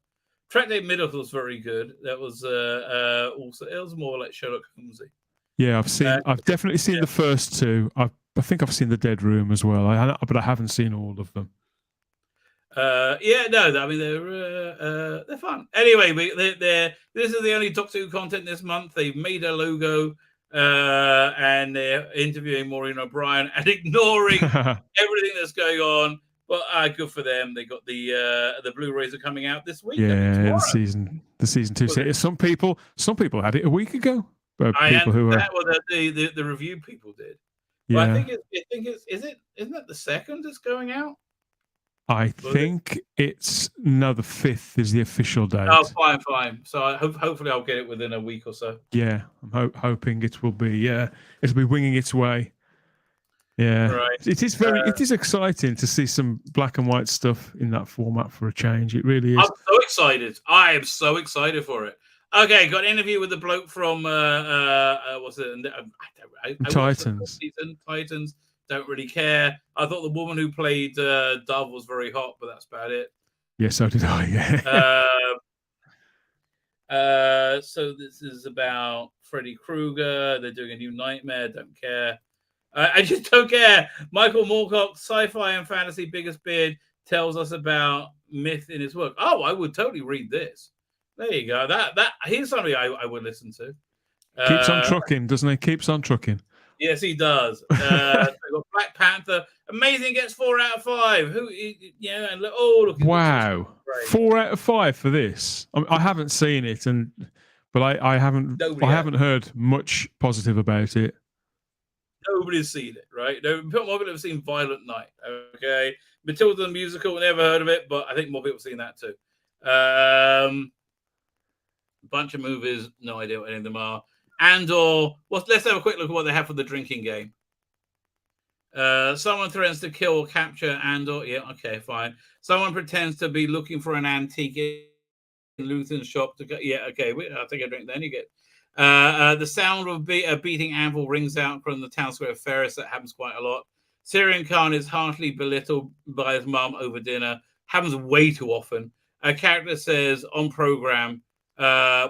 Trent Middle was very good. That was also it was more like Sherlock Holmesy. Yeah, I've definitely seen the first two. I think I've seen the Dead Room as well, but I haven't seen all of them. I mean they're fun. Anyway, this is the only Doctor Who content this month. They've made a logo, and they're interviewing Maureen O'Brien and ignoring everything that's going on. But good for them. They got the Blu-rays are coming out this week. Yeah, the season 2 series. Some people had it a week ago. The review people did. Yeah. But I think isn't that the second that's going out? I think it's the 5th is the official date. Oh, fine. So hopefully I'll get it within a week or so. Yeah, I'm hoping it will be. It'll be winging its way. Yeah, right. It is exciting to see some black and white stuff in that format for a change. It really is. I'm so excited. I am so excited for it. Okay, got an interview with the bloke from what's it? Titans. Titans. Don't really care. I thought the woman who played Dove was very hot, but that's about it. Yeah, so did I. Yeah. So this is about Freddy Krueger. They're doing a new Nightmare. Don't care. I just don't care. Michael Moorcock, sci-fi and fantasy biggest beard, tells us about myth in his work. Oh, I would totally read this. There you go. That here's something I would listen to. Keeps on trucking, doesn't he? Keeps on trucking. Yes, he does. We've got Black Panther. Amazing, gets 4 out of 5. Look. Wow, 4 out of 5 for this. I haven't seen it, but I haven't heard much positive about it. Nobody's seen it, right? More people have seen Violent Night. Okay, Matilda the musical, never heard of it, but I think more people have seen that too. Bunch of movies, no idea what any of them are. Let's have a quick look at what they have for the drinking game. Someone threatens to kill or capture Andor. Yeah, okay, fine. Someone pretends to be looking for an antique in Luthen's shop. Yeah, okay, I'll take a drink then. You get the sound of a beating anvil rings out from the town square of Ferris. That happens quite a lot. Syrian Khan is harshly belittled by his mum over dinner. Happens way too often. A character says on program,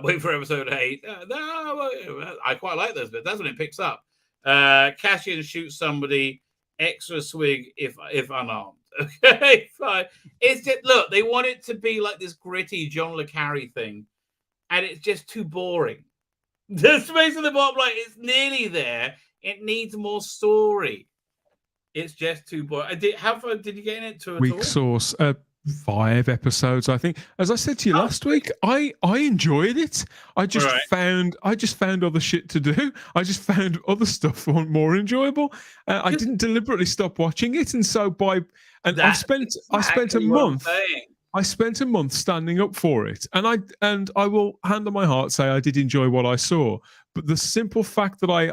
wait for episode 8. I quite like those bits. That's when it picks up. Cassian shoots somebody. Extra swig if unarmed. Okay, fine. It's just, look, they want it to be like this gritty John le Carre thing, and it's just too boring. The space of the bottom line is nearly there. It needs more story. It's just too boring. How far did you get in it to? Weak Sauce. 5 episodes, I think. As I said to you last week, I enjoyed it. I just found other shit to do. I just found other stuff more enjoyable. I didn't deliberately stop watching it, and so I spent a month. I spent a month standing up for it, and I will hand on my heart say I did enjoy what I saw. But the simple fact that I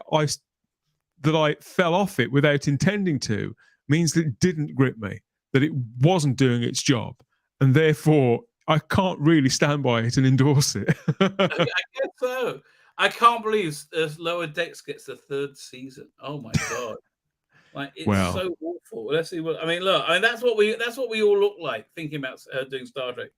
fell off it without intending to means that it didn't grip me. That it wasn't doing its job, and therefore I can't really stand by it and endorse it. I guess so. I can't believe Lower Decks gets the 3rd season. Oh my god! It's so awful. Let's see what I mean. Look, that's what we all look like thinking about doing Star Trek.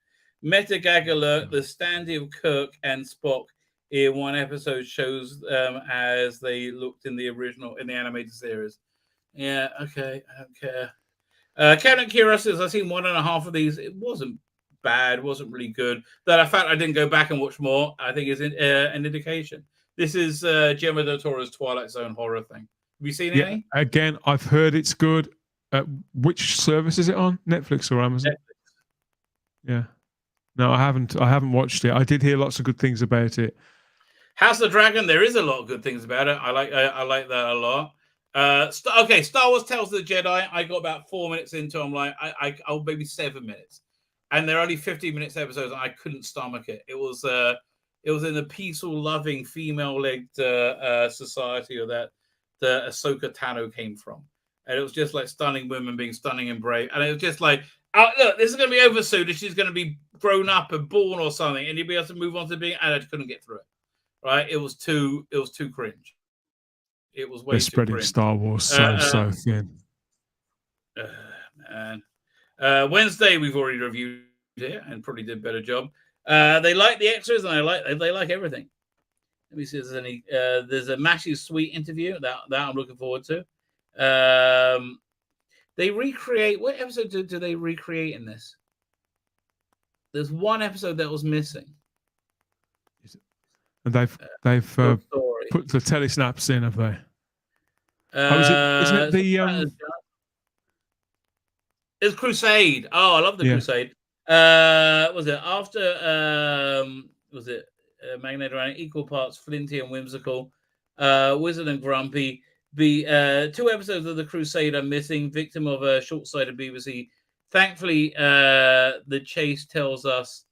Meta gag alert: the standing of Kirk and Spock in one episode shows as they looked in the animated series. Yeah, okay, I don't care. Captain Curiosity, I've seen 1.5 of these. It wasn't bad, wasn't really good. That I fact I didn't go back and watch more, I think is an indication. This is Guillermo del Toro's Twilight Zone horror thing. Have you seen any? Again, I've heard it's good. Which service is it on? Netflix or Amazon? Netflix. Yeah. No, I haven't watched it. I did hear lots of good things about it. House of the Dragon, there is a lot of good things about it. I like that a lot. Star Wars Tales of the Jedi. I got about 4 minutes into. I'm like, I'll maybe 7 minutes, and they're only 15 minutes episodes. And I couldn't stomach it. It was in the peaceful, loving, female-led society of that the Ahsoka Tano came from, and it was just like stunning women being stunning and brave, and it was just like, oh, look, this is going to be over soon. She's going to be grown up and born or something, and you'll be able to move on to being. And I couldn't get through it. Right? It was too cringe. It was way They're too spreading cringe. Star Wars so thin. Man. Wednesday we've already reviewed it and probably did a better job. They like the extras and they like everything. Let me see if there's any. There's a Mashy Sweet interview that I'm looking forward to. They recreate. What episode do they recreate in this? There's one episode that was missing. And they've put the telesnaps in, have they? Isn't it the It's Crusade. Oh, I love the Crusade. Was it after was it Magneto Running, equal parts flinty and whimsical, Wizard and Grumpy. The 2 episodes of the Crusade are missing, victim of a short-sighted BBC. Thankfully, the chase tells us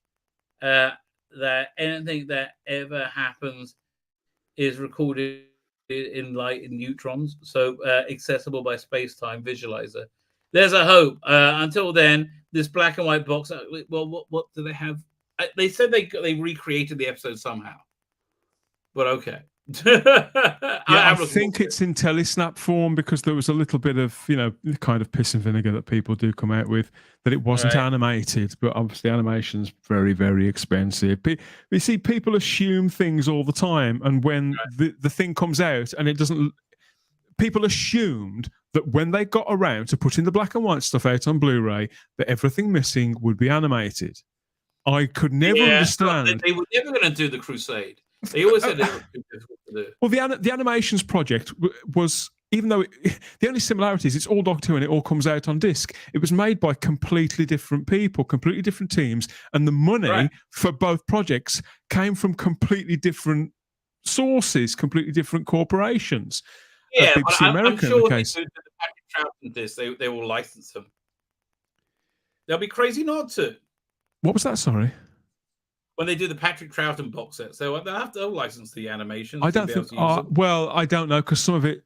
that anything that ever happens is recorded in light and neutrons, so accessible by space-time visualizer. There's a hope. Until then, this black and white box. Well, what do they have? They said they recreated the episode somehow, but okay. I think it's in telesnap form because there was a little bit of, the kind of piss and vinegar that people do come out with, that it wasn't animated, but obviously animation's very, very expensive. You see, people assume things all the time, and when the thing comes out and it doesn't, people assumed that when they got around to putting the black and white stuff out on Blu-ray, that everything missing would be animated. I could never understand. They were never going to do the Crusade. They always said it was too difficult to do. Well, the animations project was, even though the only similarity is it's all Doctor Who and it all comes out on disc, it was made by completely different people, completely different teams, and the money for both projects came from completely different sources, completely different corporations. Yeah, BBC American, I'm sure the case. they do the Patrick Troughton disc. They will license them. They'll be crazy not to. What was that? Sorry. When they do the Patrick Troughton box set, so they'll license the animation. I don't think. Well, I don't know, because some of it,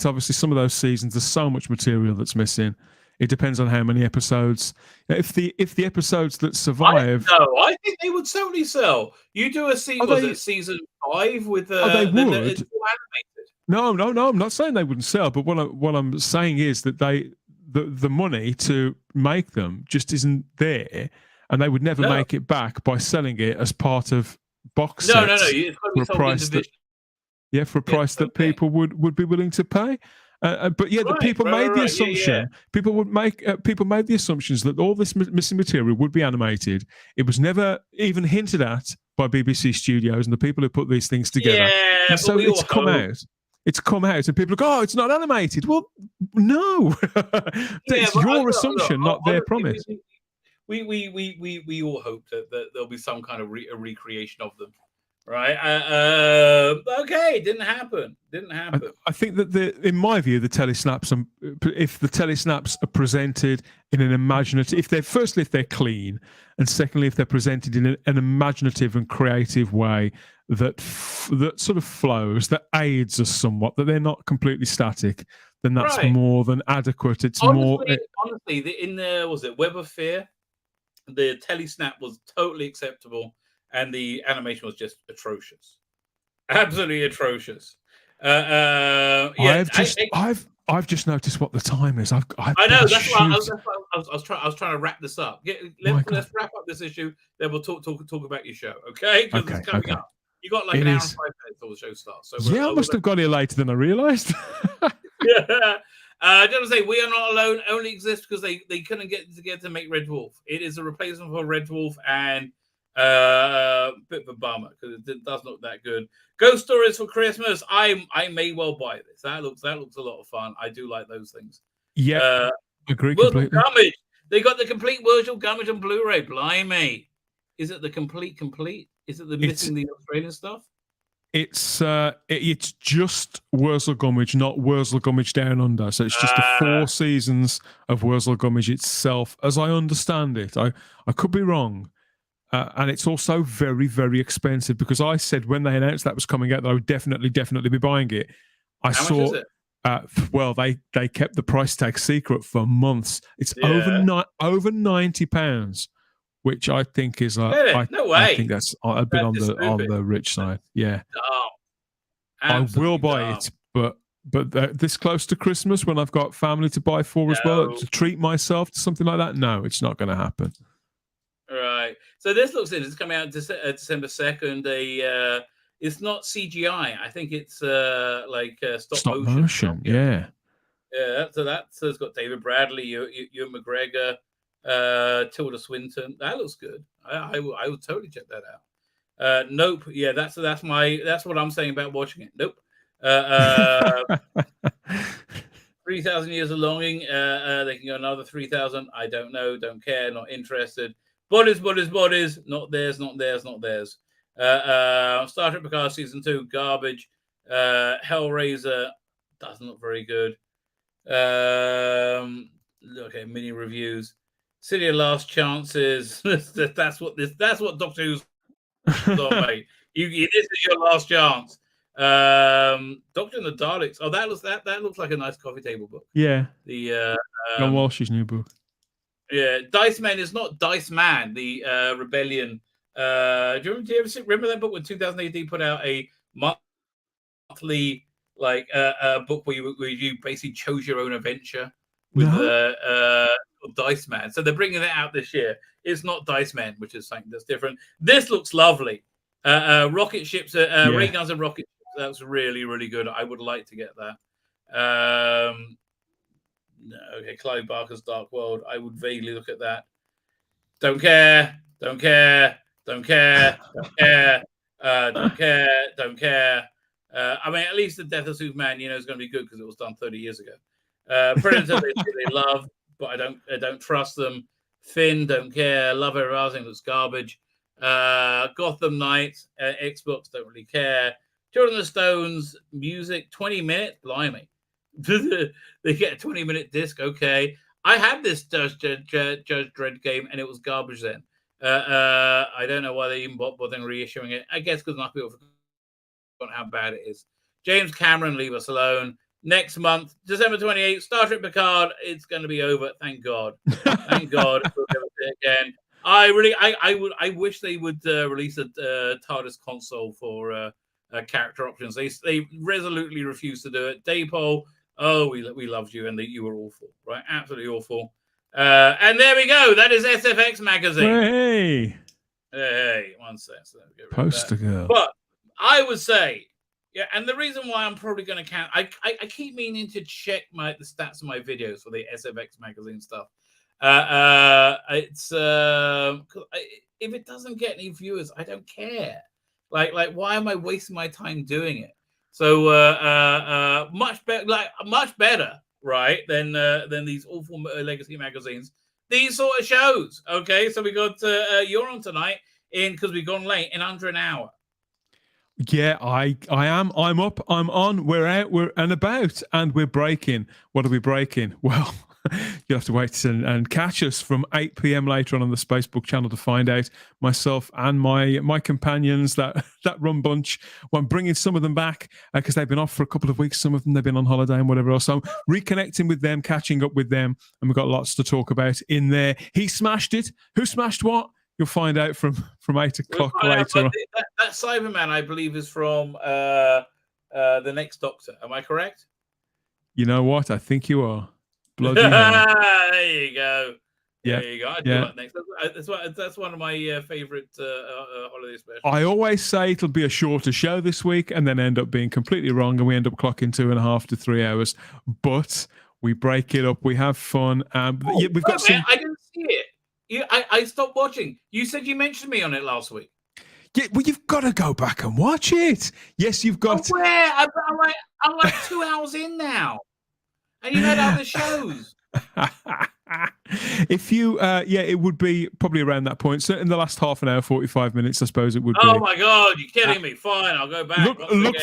obviously, some of those seasons, there's so much material that's missing. It depends on how many episodes. If the episodes that survive, I think they would certainly sell. You do a season 5 with they would. It's all animated. No, I'm not saying they wouldn't sell, but what I'm saying is that the money to make them just isn't there. And they would never make it back by selling it as part of box sets. No. It's got to be sold individually. For a price that people would be willing to pay. But yeah, people made the assumption. People made the assumptions that all this missing material would be animated. It was never even hinted at by BBC Studios and the people who put these things together. Yeah, so it's come out. It's come out, and people go, "Oh, it's not animated." Well, no, it's your assumption, not their promise. We all hope that there'll be some kind of a recreation of them, right? Okay, it didn't happen. I think that in my view, the telesnaps, if the telesnaps are presented in an imaginative, if they're clean, and secondly, if they're presented in an imaginative and creative way that sort of flows, that aids us somewhat, that they're not completely static, then that's more than adequate. It's honestly, in the was it Web of Fear? The telesnap was totally acceptable, and the animation was just atrocious, absolutely atrocious. I've I've just noticed what the time is. I know. That's why I was trying to wrap this up. Let's wrap up this issue. Then we'll talk about your show, okay? Because it's coming up. You got like an hour and 5 minutes till the show starts. So I must have got here later than I realised. Yeah. I don't say We Are Not Alone only exists because they couldn't get together to make Red Dwarf. It is a replacement for Red Dwarf and bit of a bummer because it does look that good. Ghost Stories for Christmas. I may well buy this. That looks a lot of fun. I do like those things. Yeah, agree Virgil completely. Gummidge. They got the complete Virgil Gummidge on Blu-ray. Blimey. Is it the complete? Is it the missing the Australian stuff? It's just Wurzel Gummidge, not Wurzel Gummidge Down Under. So it's just the 4 seasons of Wurzel Gummidge itself, as I understand it. I could be wrong. And it's also very, very expensive because I said when they announced that was coming out that I would definitely be buying it. How much is it? Well, they kept the price tag secret for months. It's over £90, which I think is no way. I think that's a bit on the rich side. Yeah, I will buy it, but this close to Christmas when I've got family to buy for as well to treat myself to something like that. No, it's not going to happen. Right. So this looks interesting. It's coming out December 2nd. It's not CGI. I think it's stop motion. Yeah. Yeah. So it's got David Bradley, Ewan McGregor, Tilda Swinton. That looks good. I would totally check that out. Nope. Yeah. That's what I'm saying about watching it. Nope. 3,000 Years of Longing. They can go another 3,000. I don't know. Don't care. Not interested. Bodies. Not theirs. Star Trek Picard Season 2, garbage. Hellraiser doesn't look very good. Okay, mini reviews. City of Last Chances. that's what Doctor Who's on, mate. This is your last chance. Doctor and the Daleks. Oh, that looks like a nice coffee table book. Yeah. The John Walsh's new book. Yeah, Dice Man is not Dice Man, the Rebellion. Do you ever remember that book when 2018 put out a monthly book where you basically chose your own adventure with Dice Man? So they're bringing that out this year. It's not Dice Man, which is something that's different. This looks lovely. Rocket ships, ray guns and rocket ships. That's really, really good. I would like to get that. No, okay, Clive Barker's Dark World. I would vaguely look at that. Don't care. I mean, at least the Death of Superman, is going to be good because it was done 30 years ago. Predator, they love, but I don't trust them. Finn, don't care. Love Arousing, looks garbage. Gotham Knights, Xbox, don't really care. Children of the Stones, music, 20 minutes, blimey. They get a 20-minute disc, okay. I had this Judge Dredd game and it was garbage then. I don't know why they even bothering reissuing it. I guess because enough people forgot how bad it is. James Cameron, leave us alone. Next month, December 28th, Star Trek Picard. It's going to be over. Thank God. Thank God. We'll never see it again. I wish they would release a TARDIS console for character options. They resolutely refuse to do it. Daypole, we loved you and you were awful, right? Absolutely awful. And there we go. That is SFX magazine. Hey, 1 second. So Poster girl. But I would say, and the reason why I'm probably going to count, I keep meaning to check the stats of my videos for the SFX magazine stuff. It's if it doesn't get any viewers, I don't care. Like why am I wasting my time doing it? So much better, right? Than these awful legacy magazines. These sort of shows. Okay, so we got you're on tonight because we've gone late in under an hour. Yeah, I am. I'm up. I'm on. We're out. We're and about, and we're breaking. What are we breaking? Well, you'll have to wait and catch us from 8 p.m. later on the Spacebook channel to find out. Myself and my companions, that rum bunch. Well, I'm bringing some of them back because they've been off for a couple of weeks. Some of them they've been on holiday and whatever else. So I'm reconnecting with them, catching up with them, and we've got lots to talk about in there. He smashed it. Who smashed what? You'll find out from 8 o'clock later on. That Cyberman, I believe, is from the Next Doctor. Am I correct? You know what? I think you are. Bloody hell. There you go. Yeah. There you go. I do like next. That's one of my favorite holiday specials. I always say it'll be a shorter show this week and then end up being completely wrong and we end up clocking 2.5 to 3 hours. But we break it up. We have fun. We've got some... I didn't see it. I stopped watching. You said you mentioned me on it last week. Yeah, well, you've got to go back and watch it. Yes, you've got... Where? I'm like 2 hours in now. And you had other shows. If you, it would be probably around that point. So in the last half an hour, 45 minutes, I suppose it would be. Oh my God, you're kidding me! Fine, I'll go back. Look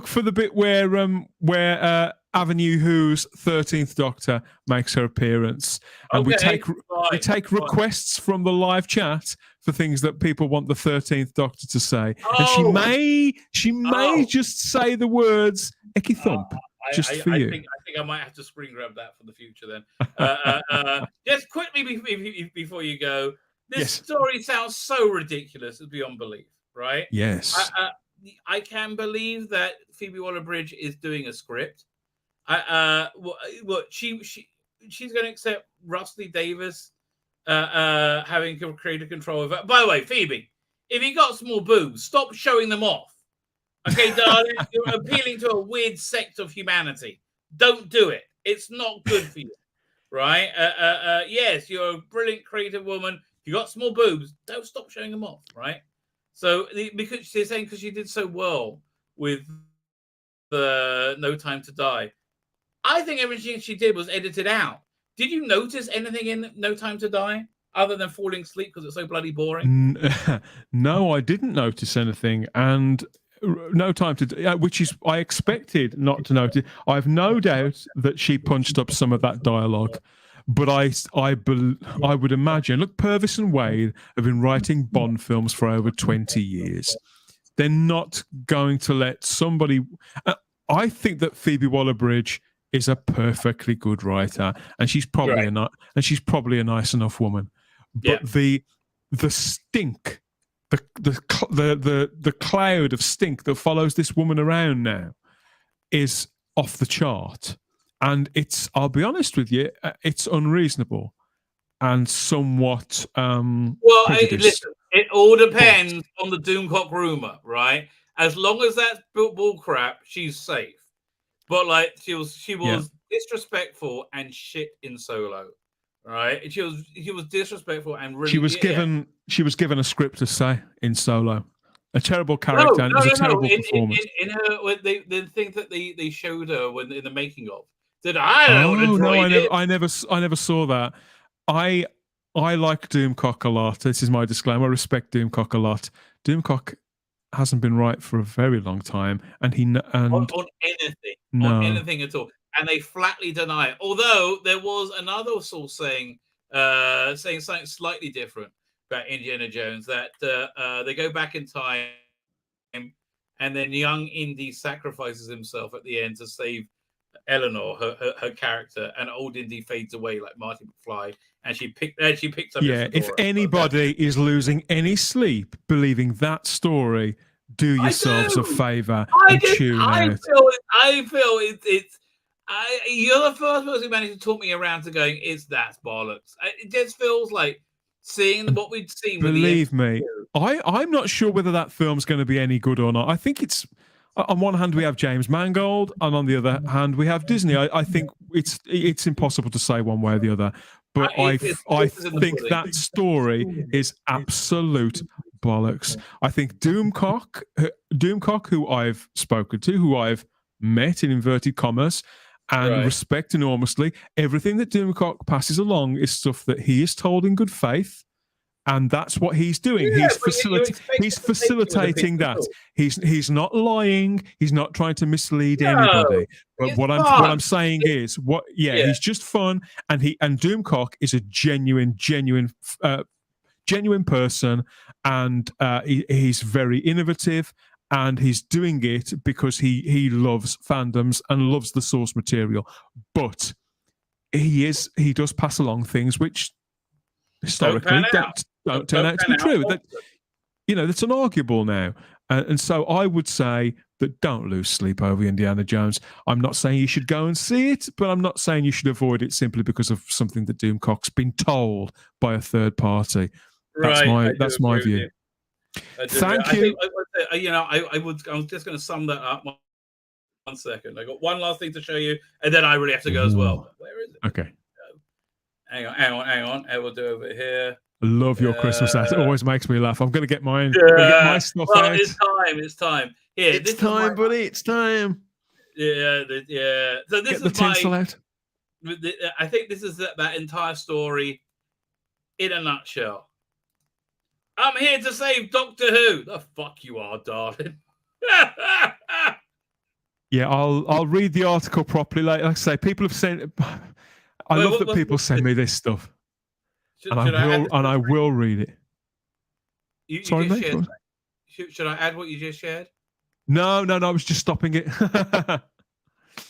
for the bit where Avenue Who's 13th Doctor makes her appearance, and we take requests from the live chat for things that people want the 13th Doctor to say, and she may just say the words "Icky Thump." Just for you. I think I might have to screen grab that for the future then. Just quickly before you go, this story sounds so ridiculous, it's beyond belief, right? Yes. I can believe that Phoebe Waller-Bridge is doing a script. She's going to accept Rusty Davis having creative control of it. By the way, Phoebe, if you got small boobs, stop showing them off. Okay, darling, you're appealing to a weird sect of humanity. Don't do it. It's not good for you, right? Yes, you're a brilliant, creative woman. You got small boobs. Don't stop showing them off, right? So, because she's saying because she did so well with the No Time to Die, I think everything she did was edited out. Did you notice anything in No Time to Die other than falling asleep because it's so bloody boring? No, I didn't notice anything, and. No Time to Die, which is I expected not to notice. I have no doubt that she punched up some of that dialogue, but I would imagine. Look, Purvis and Wade have been writing Bond films for over 20 years. They're not going to let somebody. I think that Phoebe Waller-Bridge is a perfectly good writer, and she's probably a nice enough woman. But the stink. The cloud of stink that follows this woman around now is off the chart, and I'll be honest with you, it's unreasonable and somewhat listen, it all depends on the Doomcock rumor, right? As long as that's bull crap, she's safe. But like she was disrespectful and shit in Solo. Right, she was disrespectful and really. She was given a script to say in Solo, a terrible character, and it was a terrible performance. In her, the thing that they showed her in the making of. I don't know. I never saw that. I like Doomcock a lot. This is my disclaimer. I respect Doomcock a lot. Doomcock hasn't been right for a very long time, and on anything at all. And they flatly deny it. Although there was another source saying something slightly different about Indiana Jones, that they go back in time and then young Indy sacrifices himself at the end to save Eleanor, her character, and old Indy fades away like Marty McFly, and she picks up. Yeah, if anybody is losing any sleep believing that story, do yourselves a favor and tune out. I feel it's. You're the first person who managed to talk me around to going, that's bollocks. It just feels like seeing what we'd seen. Believe me, I'm not sure whether that film's going to be any good or not. I think it's, on one hand, we have James Mangold, and on the other hand, we have Disney. I think it's impossible to say one way or the other. But I think that story is absolute bollocks. I think Doomcock, who I've spoken to, who I've met in inverted commas, and respect enormously. Everything that Doomcock passes along is stuff that he is told in good faith, and that's what he's doing. He's facilitating that. He's not lying. He's not trying to mislead anybody. But what I'm saying is, he's just fun, and Doomcock is a genuine person, and he's very innovative. And he's doing it because he loves fandoms and loves the source material. But he does pass along things which historically don't turn out to be true. That's unarguable now. And so I would say that don't lose sleep over Indiana Jones. I'm not saying you should go and see it, but I'm not saying you should avoid it simply because of something that Doomcock's been told by a third party. That's my view. Thank you. I was just going to sum that up. One second. I got one last thing to show you, and then I really have to go as well. Where is it? Okay. Hang on. I will do over here. I love your Christmas hat. It always makes me laugh. I'm going to get mine. Get my stuff out. It's time. Here, it's time, buddy. It's time. Yeah. So this get the tinsel out. I think this is that entire story in a nutshell. I'm here to save Doctor Who. The fuck you are, darling. Yeah, I'll read the article properly. Like I say, people have sent. I love that people send me this stuff, and I will read it. Sorry, mate. Should I add what you just shared? No. I was just stopping it.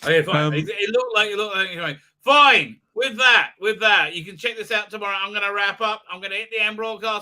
Okay, fine. It looked like fine. With that, you can check this out tomorrow. I'm going to wrap up. I'm going to hit the end broadcast.